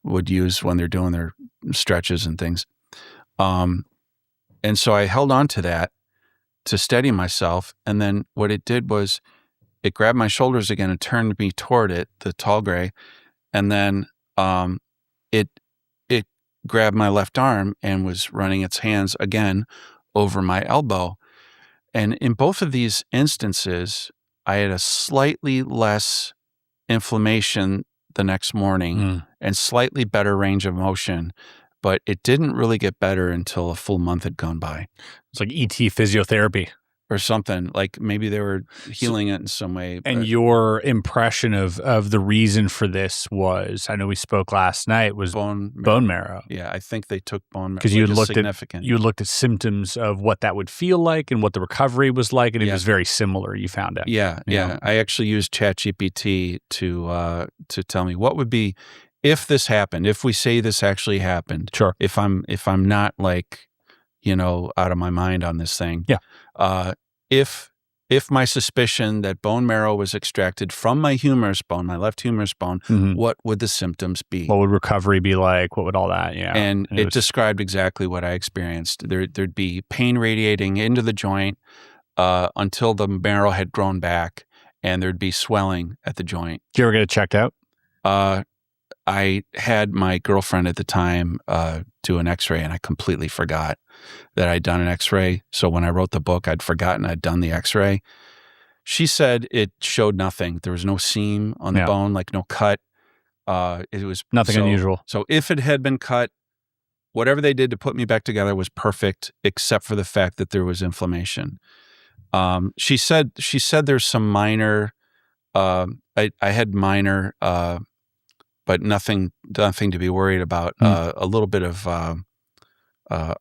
would use when they're doing their stretches and things. And so I held on to that to steady myself. And then what it did was it grabbed my shoulders again and turned me toward it, the tall gray. And then it grabbed my left arm and was running its hands again over my elbow. And in both of these instances, I had a slightly less inflammation the next morning and slightly better range of motion, but it didn't really get better until a full month had gone by. It's like ET physiotherapy. Or something, like maybe they were healing it in some way. And your impression of the reason for this was, I know we spoke last night, was bone marrow. Yeah, I think they took bone marrow. Because you looked at symptoms of what that would feel like and what the recovery was like, and it was very similar, you found out. Yeah. I actually used ChatGPT to tell me what would be if this happened, if we say this actually happened. Sure. If I'm not like, out of my mind on this thing. Yeah. If my suspicion that bone marrow was extracted from my humerus bone, my left humerus bone, what would the symptoms be? What would recovery be like? What would all that? Yeah. And it described exactly what I experienced. There'd be pain radiating into the joint until the marrow had grown back, and there'd be swelling at the joint. Did you ever get it checked out? I had my girlfriend at the time do an x-ray, and I completely forgot that I'd done an x-ray. So when I wrote the book, I'd forgotten I'd done the x-ray. She said it showed nothing. There was no seam on the bone, like no cut. It was nothing unusual. So if it had been cut, whatever they did to put me back together was perfect, except for the fact that there was inflammation. She said there's some minor, I had minor, but nothing to be worried about. A little bit of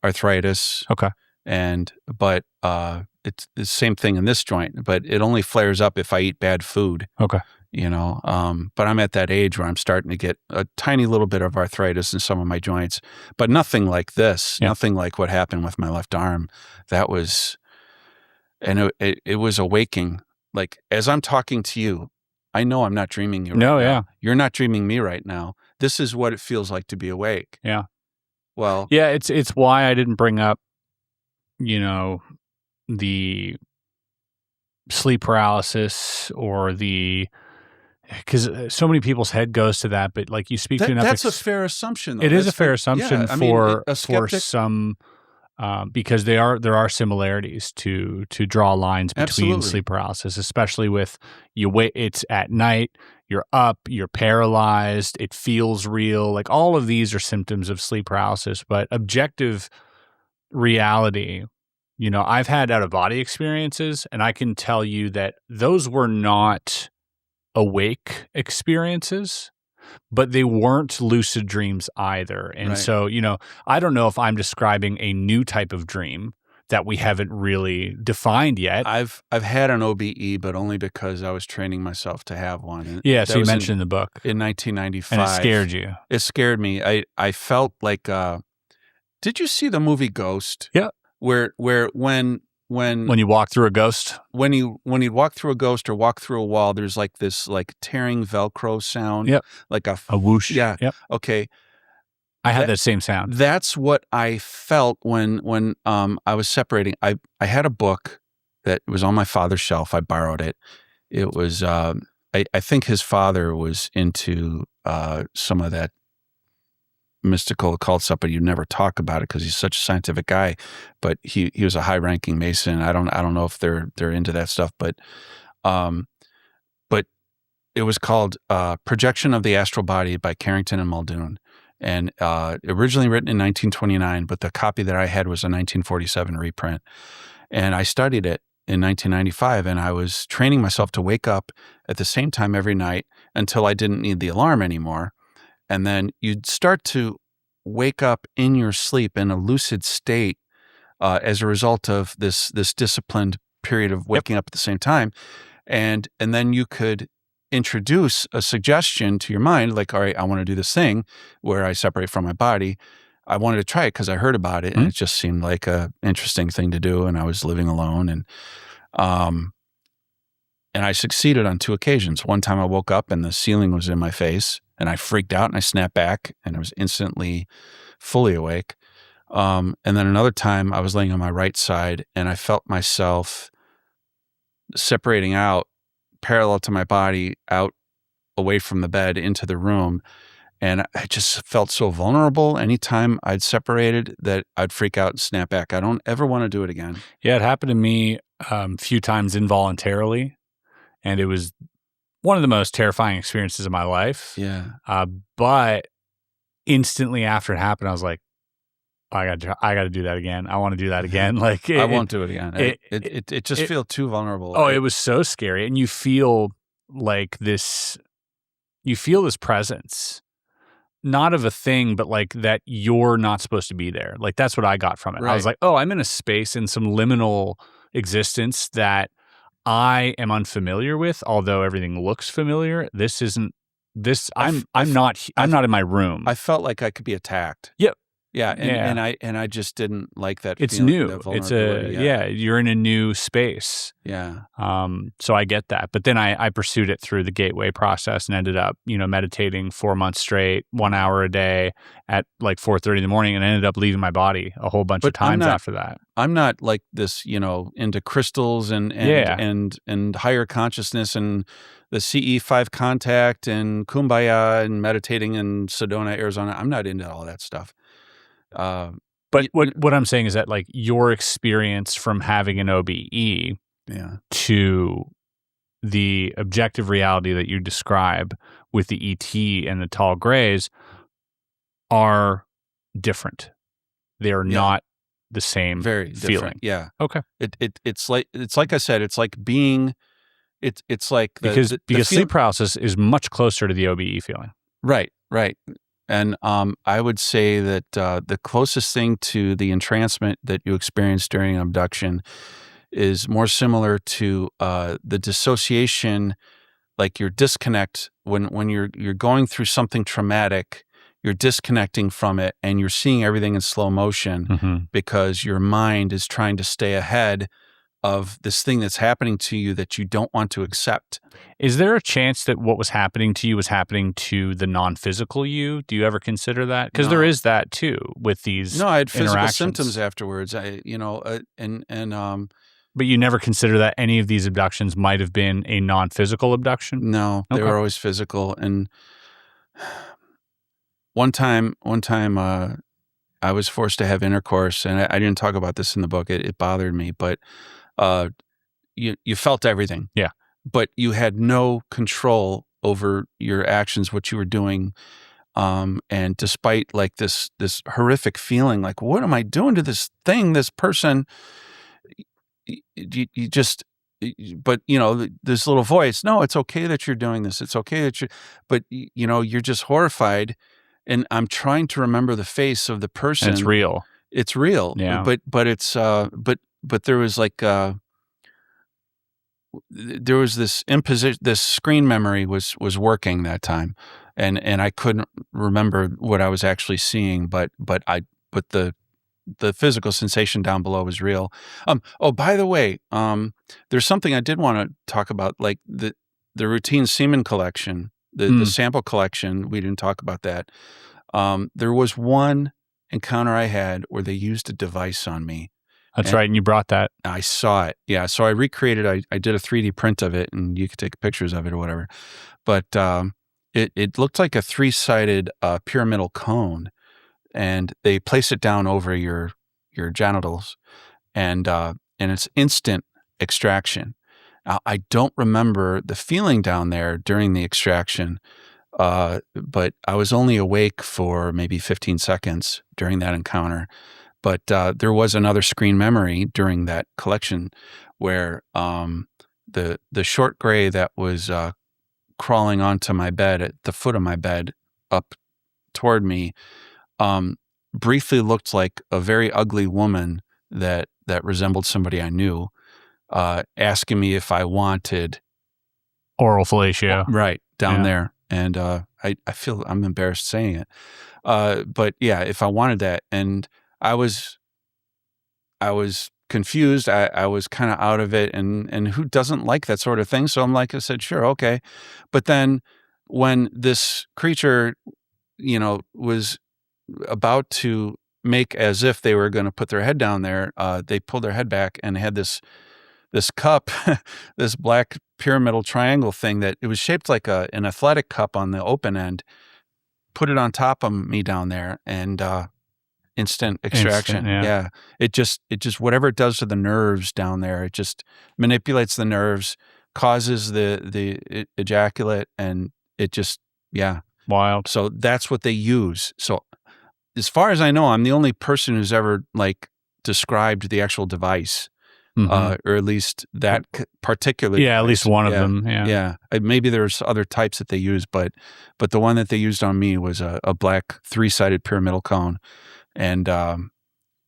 arthritis. Okay. But it's the same thing in this joint, but it only flares up if I eat bad food. Okay. But I'm at that age where I'm starting to get a tiny little bit of arthritis in some of my joints, but nothing like this, nothing like what happened with my left arm. That was, and it was a waking. Like, as I'm talking to you, I know I'm not dreaming you right now. Yeah. You're not dreaming me right now. This is what it feels like to be awake. Yeah. Well, yeah, it's why I didn't bring up, the sleep paralysis or because so many people's head goes to that, but like you speak to enough. That's a fair assumption, though. It is a fair assumption for some, because there are similarities to draw lines between sleep paralysis, especially with it's at night, you're up, you're paralyzed, it feels real. Like all of these are symptoms of sleep paralysis, but objective reality, I've had out of body experiences, and I can tell you that those were not awake experiences, but they weren't lucid dreams either. And so, I don't know if I'm describing a new type of dream that we haven't really defined yet. I've had an OBE, but only because I was training myself to have one. And yeah, so you mentioned in the book. In 1995. And it scared you. It scared me. I felt like, did you see the movie Ghost? Yeah. Where when you walk through a ghost? When you walk through a ghost or walk through a wall, there's like this like tearing Velcro sound. Yep. Like a whoosh. Yeah. Yep. Okay. I had that same sound. That's what I felt when I was separating. I had a book that was on my father's shelf. I borrowed it. It was I think his father was into some of that mystical occult stuff, but you never talk about it because he's such a scientific guy. But he was a high ranking Mason. I don't know if they're into that stuff, but it was called Projection of the Astral Body by Carrington and Muldoon. And originally written in 1929, but the copy that I had was a 1947 reprint. And I studied it in 1995, and I was training myself to wake up at the same time every night until I didn't need the alarm anymore. And then you'd start to wake up in your sleep in a lucid state as a result of this disciplined period of waking up at the same time. And then you could introduce a suggestion to your mind, like, all right, I want to do this thing where I separate from my body. I wanted to try it because I heard about it, and it just seemed like a interesting thing to do. And I was living alone, and I succeeded on 2 occasions. One time I woke up and the ceiling was in my face, and I freaked out and I snapped back, and I was instantly fully awake. And then another time I was laying on my right side, and I felt myself separating out parallel to my body, out away from the bed into the room. And I just felt so vulnerable anytime I'd separated that I'd freak out and snap back. I don't ever want to do it again. Yeah, it happened to me a few times involuntarily, and it was one of the most terrifying experiences of my life. Yeah. But instantly after it happened, I was like, I got to do that again. I want to do that again. Like I won't do it again. It just feels too vulnerable. Oh, it was so scary. And you feel like this presence, not of a thing, but like that you're not supposed to be there. Like that's what I got from it. Right. I was like, oh, I'm in a space in some liminal existence that I am unfamiliar with, although everything looks familiar. This isn't this. I'm not in my room. I felt like I could be attacked. Yep. Yeah, and I just didn't like that. It's feeling, new. That vulnerability. You're in a new space. Yeah. So I get that, but then I pursued it through the gateway process and ended up, meditating 4 months straight, 1 hour a day at like 4:30 in the morning, and ended up leaving my body a whole bunch of times after that. I'm not like this, into crystals and higher consciousness and the CE5 contact and Kumbaya and meditating in Sedona, Arizona. I'm not into all that stuff. But what I'm saying is that like your experience from having an OBE to the objective reality that you describe with the ET and the tall grays are different. They are not the same Very feeling. Different. Yeah. Okay. It's like I said, it's like being it's like because sleep paralysis is much closer to the OBE feeling. Right. And I would say that the closest thing to the entrancement that you experience during abduction is more similar to the dissociation, like your disconnect when you're going through something traumatic, you're disconnecting from it and you're seeing everything in slow motion because your mind is trying to stay ahead of this thing that's happening to you that you don't want to accept. Is there a chance that what was happening to you was happening to the non-physical you? Do you ever consider that? Because there is that too with these. No, I had physical symptoms afterwards. But you never consider that any of these abductions might have been a non-physical abduction? No, they were always physical. And one time, I was forced to have intercourse, and I didn't talk about this in the book. It bothered me, but you felt everything. Yeah. But you had no control over your actions, what you were doing. And despite like this horrific feeling, like, what am I doing to this thing, this person? You just, but this little voice, no, it's okay that you're doing this. It's okay that but you're just horrified. And I'm trying to remember the face of the person. And it's real. It's real. Yeah. But it's but there was like there was this imposition. This screen memory was working that time, and I couldn't remember what I was actually seeing, but the physical sensation down below was real. Oh, by the way, there's something I did want to talk about, like the routine semen collection, the sample collection. We didn't talk about that. There was one encounter I had where they used a device on me. That's right, and you brought that. I saw it. Yeah, so I recreated. I did a 3D print of it, and you could take pictures of it or whatever. But it looked like a 3-sided pyramidal cone, and they place it down over your genitals, and it's instant extraction. Now, I don't remember the feeling down there during the extraction, but I was only awake for maybe 15 seconds during that encounter. But there was another screen memory during that collection where the short gray that was crawling onto my bed at the foot of my bed up toward me briefly looked like a very ugly woman that resembled somebody I knew, asking me if I wanted Oral fellatio. Right, down there. And I feel I'm embarrassed saying it. But yeah, if I wanted that. And I was confused. I was kind of out of it, and who doesn't like that sort of thing? So I'm like, I said, sure, okay. But then when this creature, was about to make as if they were going to put their head down there, they pulled their head back and had this cup, this black pyramidal triangle thing that it was shaped like an athletic cup on the open end, put it on top of me down there, and instant extraction. Yeah. It just whatever it does to the nerves down there, it just manipulates the nerves, causes the ejaculate, and it just, wild. So that's what they use. So as far as I know, I'm the only person who's ever like described the actual device, or at least that particular device. At least one of them. Yeah. Maybe there's other types that they use, but the one that they used on me was a black 3-sided pyramidal cone. And, and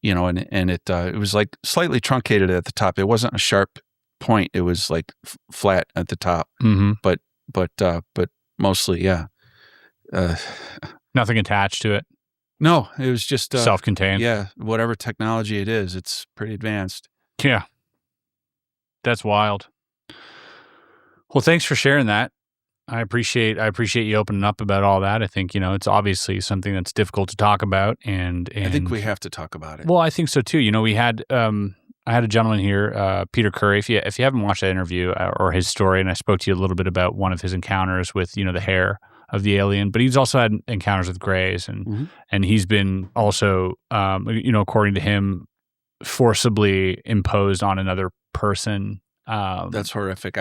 it was like slightly truncated at the top. It wasn't a sharp point. It was like flat at the top, but mostly, nothing attached to it. No, it was just self-contained. Yeah. Whatever technology it is, it's pretty advanced. Yeah. That's wild. Well, thanks for sharing that. I appreciate you opening up about all that. I think, it's obviously something that's difficult to talk about, and I think we have to talk about it. Well, I think so too. We had I had a gentleman here, Peter Curry. If you haven't watched that interview or his story, and I spoke to you a little bit about one of his encounters with, the hair of the alien, but he's also had encounters with grays, and he's been also, according to him, forcibly imposed on another person. That's horrific.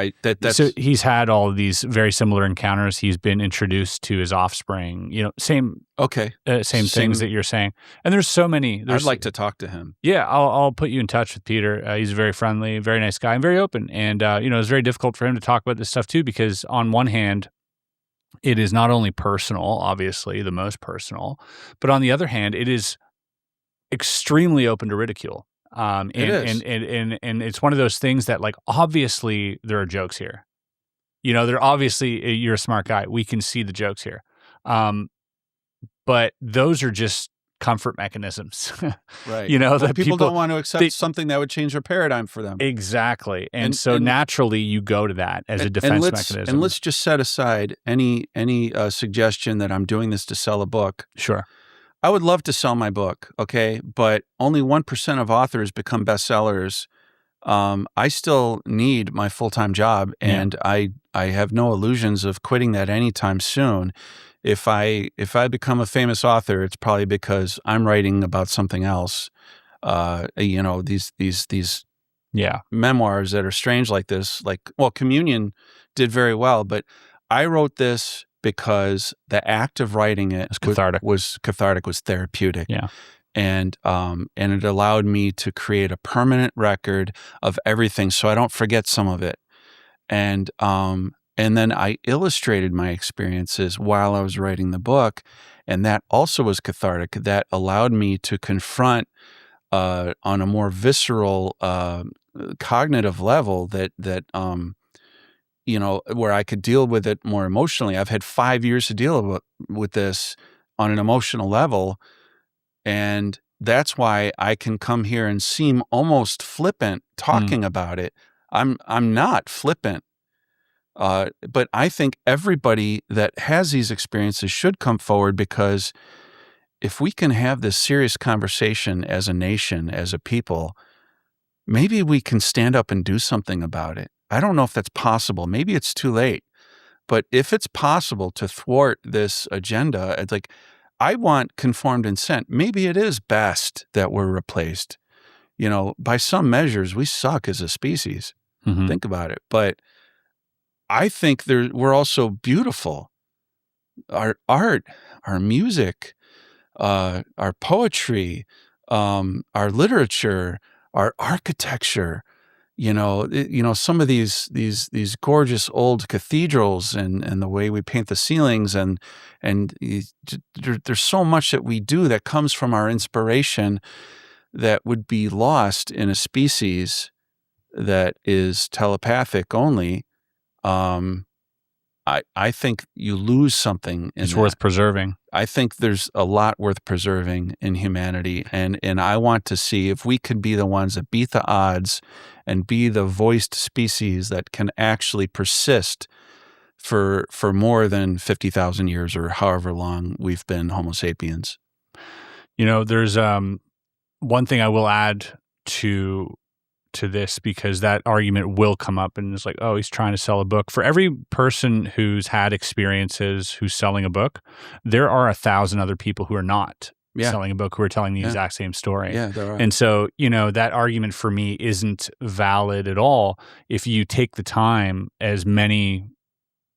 So he's had all of these very similar encounters. He's been introduced to his offspring, same things that you're saying. And there's so many. I'd like to talk to him. Yeah, I'll put you in touch with Peter. He's very friendly, very nice guy, and very open. And, it's very difficult for him to talk about this stuff too, because on one hand, it is not only personal, obviously the most personal, but on the other hand, it is extremely open to ridicule. And it's one of those things that, like, obviously there are jokes here. They're obviously, you're a smart guy. We can see the jokes here. But those are just comfort mechanisms. Right. That people don't want to accept something that would change their paradigm for them. Exactly. And so naturally you go to that as a defense mechanism. And let's just set aside any suggestion that I'm doing this to sell a book. Sure. I would love to sell my book, okay, but only 1% of authors become bestsellers. I still need my full-time job, and I have no illusions of quitting that anytime soon. If I become a famous author, it's probably because I'm writing about something else. These memoirs that are strange like this, Communion did very well, but I wrote this because the act of writing it was cathartic, was therapeutic. Yeah. And it allowed me to create a permanent record of everything so I don't forget some of it. And And then I illustrated my experiences while I was writing the book. And that also was cathartic. That allowed me to confront on a more visceral, cognitive level where I could deal with it more emotionally. I've had 5 years to deal with this on an emotional level. And that's why I can come here and seem almost flippant talking about it. I'm not flippant. But I think everybody that has these experiences should come forward, because if we can have this serious conversation as a nation, as a people, maybe we can stand up and do something about it. I don't know if that's possible. Maybe it's too late. But if it's possible to thwart this agenda, it's like, I want conformed consent. Maybe it is best that we're replaced. By some measures, we suck as a species. Mm-hmm. Think about it. But I think we're also beautiful. Our art, our music, our poetry, our literature, our architecture. Some of these gorgeous old cathedrals and the way we paint the ceilings and there's so much that we do that comes from our inspiration that would be lost in a species that is telepathic only. I think you lose something in It's that. worth preserving. I think there's a lot worth preserving in humanity. And I want to see if we can be the ones that beat the odds and be the voiced species that can actually persist for more than 50,000 years or however long we've been Homo sapiens. There's one thing I will add to this, because that argument will come up, and it's like, oh, he's trying to sell a book. For every person who's had experiences who's selling a book, there are 1,000 other people who are not selling a book, who are telling the exact same story. Yeah, there are. And so, that argument for me isn't valid at all if you take the time, as many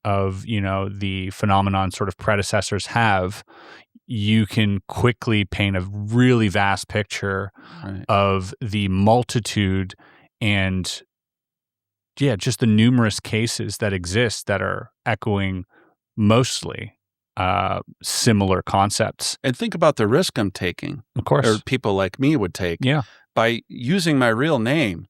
of, the phenomenon sort of predecessors have. You can quickly paint a really vast picture of the multitude and, just the numerous cases that exist that are echoing mostly similar concepts. And think about the risk I'm taking. Of course. Or people like me would take. Yeah. By using my real name.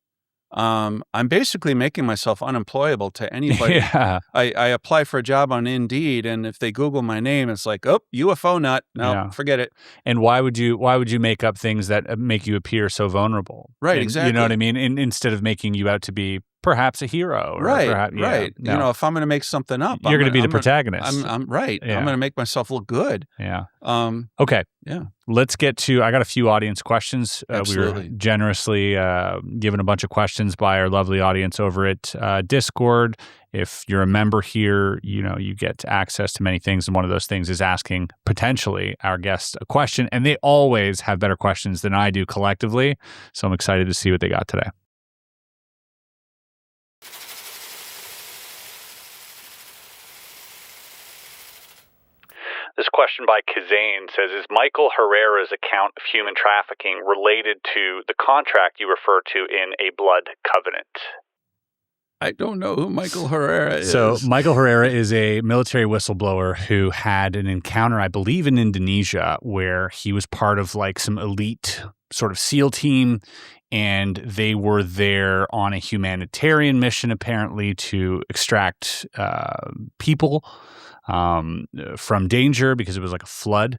I'm basically making myself unemployable to anybody. Yeah. I apply for a job on Indeed, and if they Google my name, it's like, oh, UFO nut. No, forget it. And why would you make up things that make you appear so vulnerable? Right, exactly. You know what I mean? Instead of making you out to be perhaps a hero. Or right. No. If I'm going to make something up, you're going to be the protagonist. I'm right. Yeah. I'm going to make myself look good. Yeah. Okay. Yeah. Let's get to, I got a few audience questions. Absolutely. We were generously given a bunch of questions by our lovely audience over at Discord. If you're a member here, you get access to many things. And one of those things is asking potentially our guests a question. And they always have better questions than I do collectively. So I'm excited to see what they got today. This question by Kazane says, is Michael Herrera's account of human trafficking related to the contract you refer to in A Blood Covenant? I don't know who Michael Herrera is. So Michael Herrera is a military whistleblower who had an encounter, I believe, in Indonesia, where he was part of like some elite sort of SEAL team, and they were there on a humanitarian mission, apparently, to extract people from danger, because it was like a flood.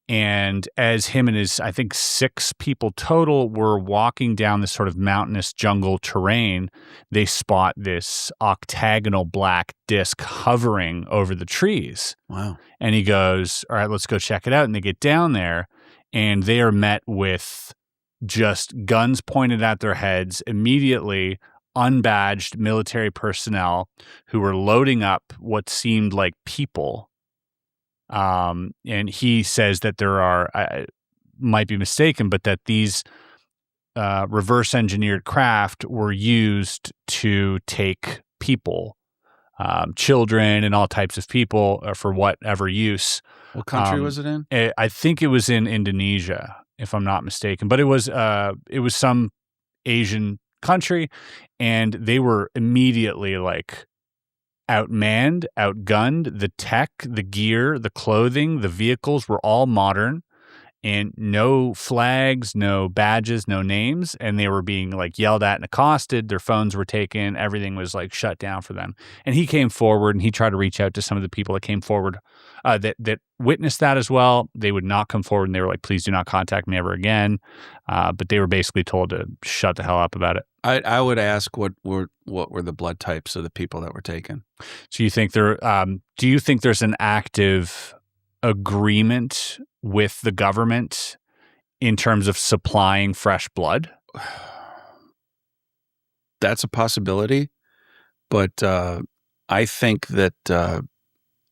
And as him and his, I think 6 people total, were walking down this sort of mountainous jungle terrain, they spot this octagonal black disc hovering over the trees. Wow. And he goes, all right, let's go check it out. And they get down there, and they are met with just guns pointed at their heads immediately. Unbadged military personnel who were loading up what seemed like people. And he says that there are, I might be mistaken, but that these reverse engineered craft were used to take people, children and all types of people for whatever use. What country was it in? I think it was in Indonesia, if I'm not mistaken, but it was some Asian country, and they were immediately like outmanned, outgunned. The tech, the gear, the clothing, the vehicles were all modern, and no flags, no badges, no names. And they were being like yelled at and accosted. Their phones were taken. Everything was like shut down for them. And he came forward and he tried to reach out to some of the people that came forward that witnessed that as well. They would not come forward and they were like, please do not contact me ever again. But they were basically told to shut the hell up about it. I would ask what were the blood types of the people that were taken. So you think do you think there's an active agreement with the government in terms of supplying fresh blood? That's a possibility, but I think that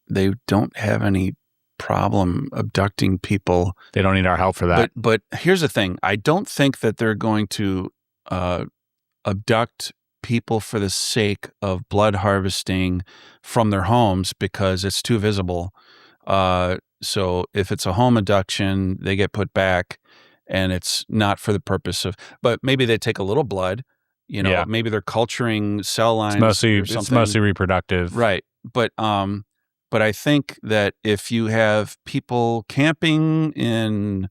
they don't have any problem abducting people. They don't need our help for that. But here's the thing. I don't think that they're going to abduct people for the sake of blood harvesting from their homes because it's too visible. So if it's a home abduction, they get put back and it's not for the purpose of, but maybe they take a little blood, maybe they're culturing cell lines. It's mostly reproductive. Right. But I think that if you have people camping in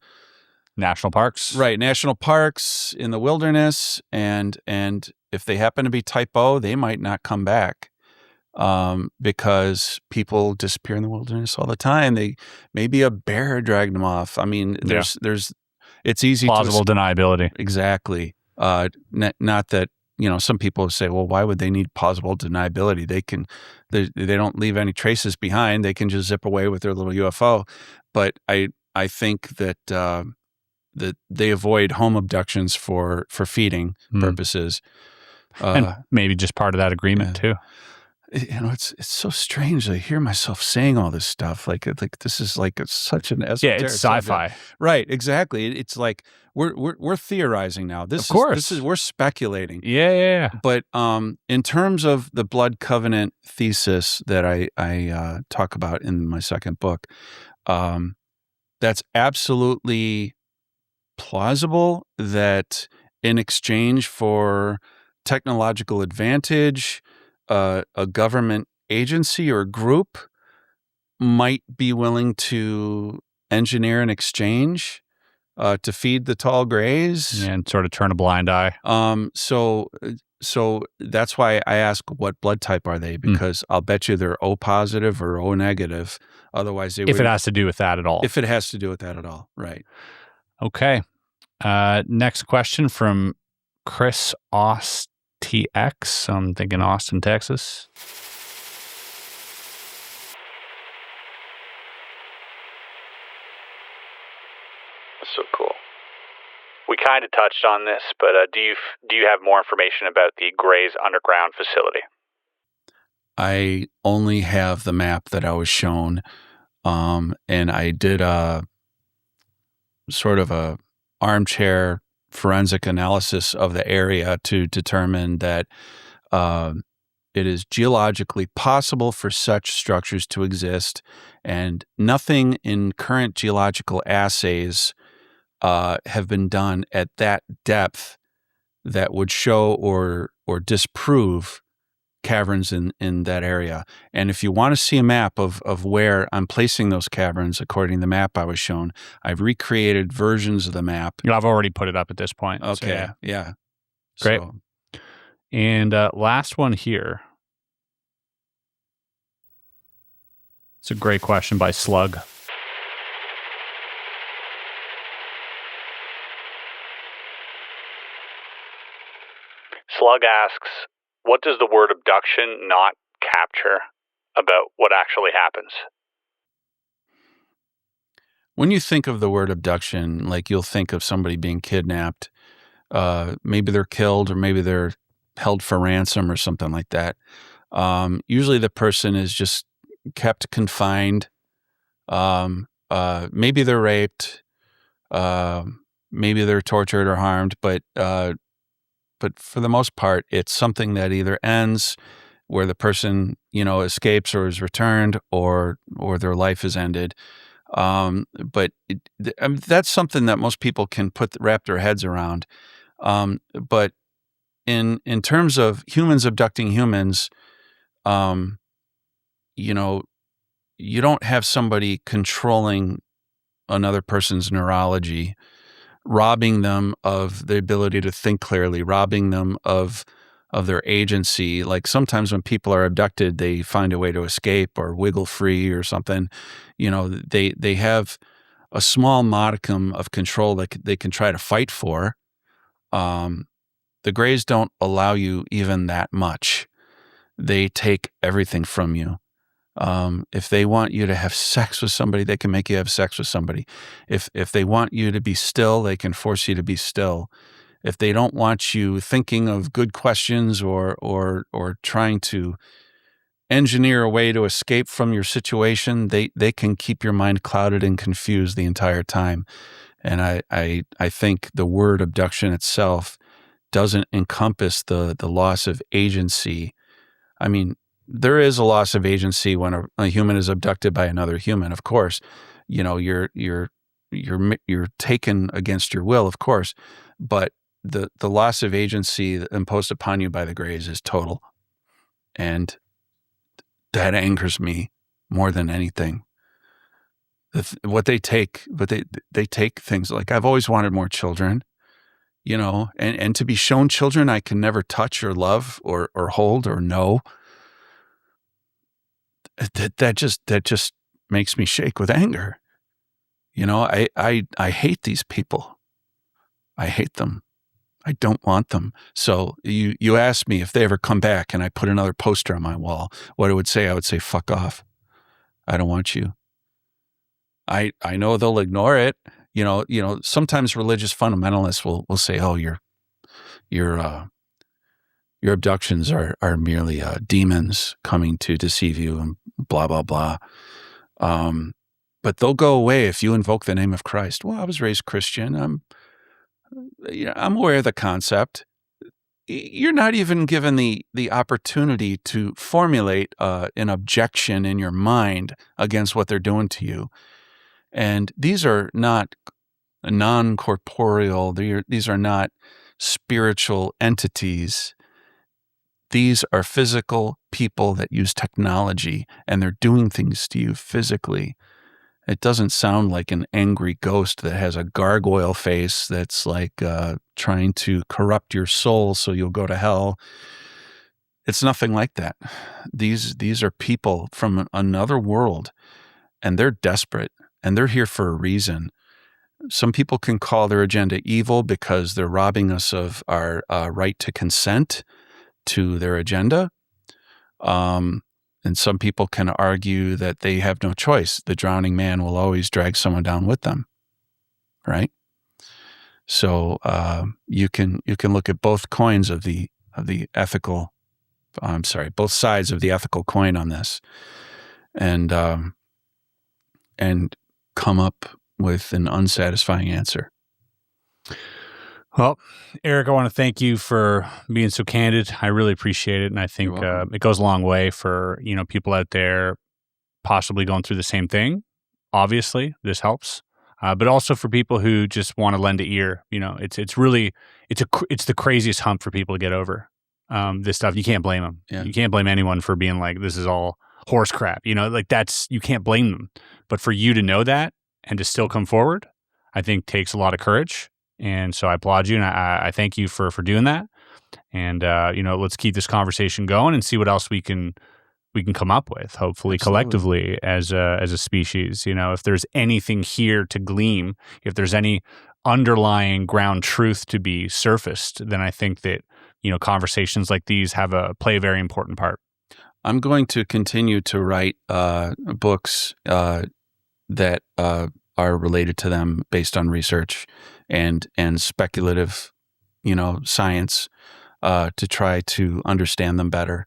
national parks, right, national parks in the wilderness, and if they happen to be type O, they might not come back. Because people disappear in the wilderness all the time. Maybe a bear dragged them off. I mean, it's easy plausible deniability. Exactly. Not that, some people say, well, why would they need plausible deniability? They don't leave any traces behind. They can just zip away with their little UFO. But I think that they avoid home abductions for feeding purposes. And maybe just part of that agreement too. It's so strange. I hear myself saying all this stuff. Like this is like such an esoteric. Yeah, it's sci-fi. Subject. Right, exactly. It's like we're theorizing now. We're speculating. Yeah. But in terms of the blood covenant thesis that I talk about in my second book, that's absolutely plausible that in exchange for technological advantage, a government agency or group might be willing to engineer an exchange to feed the tall grays. And sort of turn a blind eye. So that's why I ask what blood type are they, because I'll bet you they're O positive or O negative. Otherwise, they would. If it has to do with that at all. If it has to do with that at all, right. Okay. Next question from Chris TX. I'm thinking Austin, Texas. That's so cool. We kind of touched on this, but do you have more information about the Gray's underground facility? I only have the map that I was shown, and I did a sort of a armchair forensic analysis of the area to determine that it is geologically possible for such structures to exist, and nothing in current geological assays have been done at that depth that would show or disprove caverns in that area. And if you want to see a map of where I'm placing those caverns according to the map I was shown, I've recreated versions of the map. I've already put it up at this point. Okay, so yeah. Great. So, and last one here. It's a great question by Slug. Slug asks, what does the word abduction not capture about what actually happens? when you think of the word abduction, like you'll think of somebody being kidnapped. Maybe they're killed or maybe they're held for ransom or something like that. Usually the person is just kept confined. Maybe they're raped. Maybe they're tortured or harmed, but for the most part, it's something that either ends where the person, escapes or is returned, or their life is ended. But that's something that most people can wrap their heads around. But in terms of humans abducting humans, you know, you don't have somebody controlling another person's neurology, robbing them of the ability to think clearly, robbing them of their agency. Like sometimes when people are abducted, they find a way to escape or wiggle free or something. You know, they have a small modicum of control that they can try to fight for. The Greys don't allow you even that much. They take everything from you. If they want you to have sex with somebody, they can make you have sex with somebody. If they want you to be still, they can force you to be still. If they don't want you thinking of good questions or trying to engineer a way to escape from your situation, they can keep your mind clouded and confused the entire time. And I think the word abduction itself doesn't encompass the loss of agency. I mean, there is a loss of agency when a human is abducted by another human. Of course, you know, you're taken against your will, of course, but the loss of agency imposed upon you by the Greys is total, and that angers me more than anything. What they take, but they take things like, I've always wanted more children, you know, and to be shown children I can never touch or love or hold or know. That just makes me shake with anger. You know, I hate these people. I hate them. I don't want them. So you ask me if they ever come back and I put another poster on my wall, what it would say, I would say, fuck off. I don't want you. I know they'll ignore it. You know, sometimes religious fundamentalists will say, oh, your abductions are merely demons coming to deceive you and blah, blah, blah. But they'll go away if you invoke the name of Christ. Well, I was raised Christian. I'm aware of the concept. You're not even given the opportunity to formulate an objection in your mind against what they're doing to you. And these are not non-corporeal. These are not spiritual entities. These are physical people that use technology, and they're doing things to you physically. It doesn't sound like an angry ghost that has a gargoyle face that's like trying to corrupt your soul so you'll go to hell. It's nothing like that. These are people from another world, and they're desperate, and they're here for a reason. Some people can call their agenda evil because they're robbing us of our right to consent to their agenda. And some people can argue that they have no choice. The drowning man will always drag someone down with them, right? So you can look at both coins of the ethical. Both sides of the ethical coin on this, and come up with an unsatisfying answer. Well, Erik, I want to thank you for being so candid. I really appreciate it. And I think it goes a long way for, you know, people out there possibly going through the same thing. Obviously, this helps. But also for people who just want to lend an ear. You know, it's the craziest hump for people to get over. This stuff, you can't blame them. Yeah. You can't blame anyone for being like, this is all horse crap. You know, like you can't blame them. But for you to know that and to still come forward, I think takes a lot of courage. And so I applaud you, and I thank you for doing that. And you know, let's keep this conversation going and see what else we can come up with. Hopefully, collectively as a species. You know, if there's anything here to glean, if there's any underlying ground truth to be surfaced, then I think that, you know, conversations like these play a very important part. I'm going to continue to write books that are related to them based on research and speculative, you know, science to try to understand them better.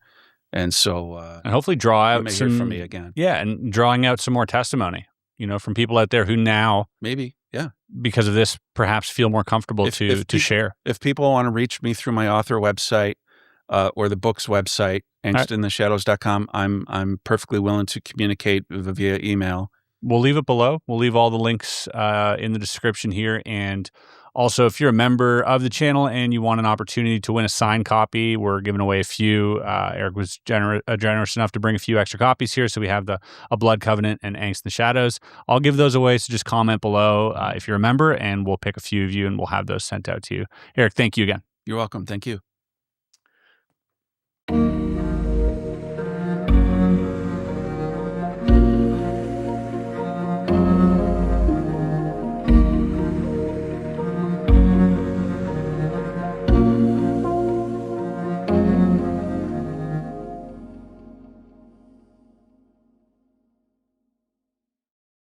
And so and hopefully draw out some, hear from me again. Yeah, and drawing out some more testimony, you know, from people out there who now maybe, yeah, because of this, perhaps feel more comfortable to share. If people want to reach me through my author website or the book's website, angstintheshadows.com, I'm perfectly willing to communicate via email. we'll leave it below. We'll leave all the links in the description here. And also, if you're a member of the channel and you want an opportunity to win a signed copy, we're giving away a few. Erik was generous enough to bring a few extra copies here. So we have A Blood Covenant and Angst in the Shadows. I'll give those away. So just comment below if you're a member, and we'll pick a few of you and we'll have those sent out to you. Erik, thank you again. You're welcome. Thank you.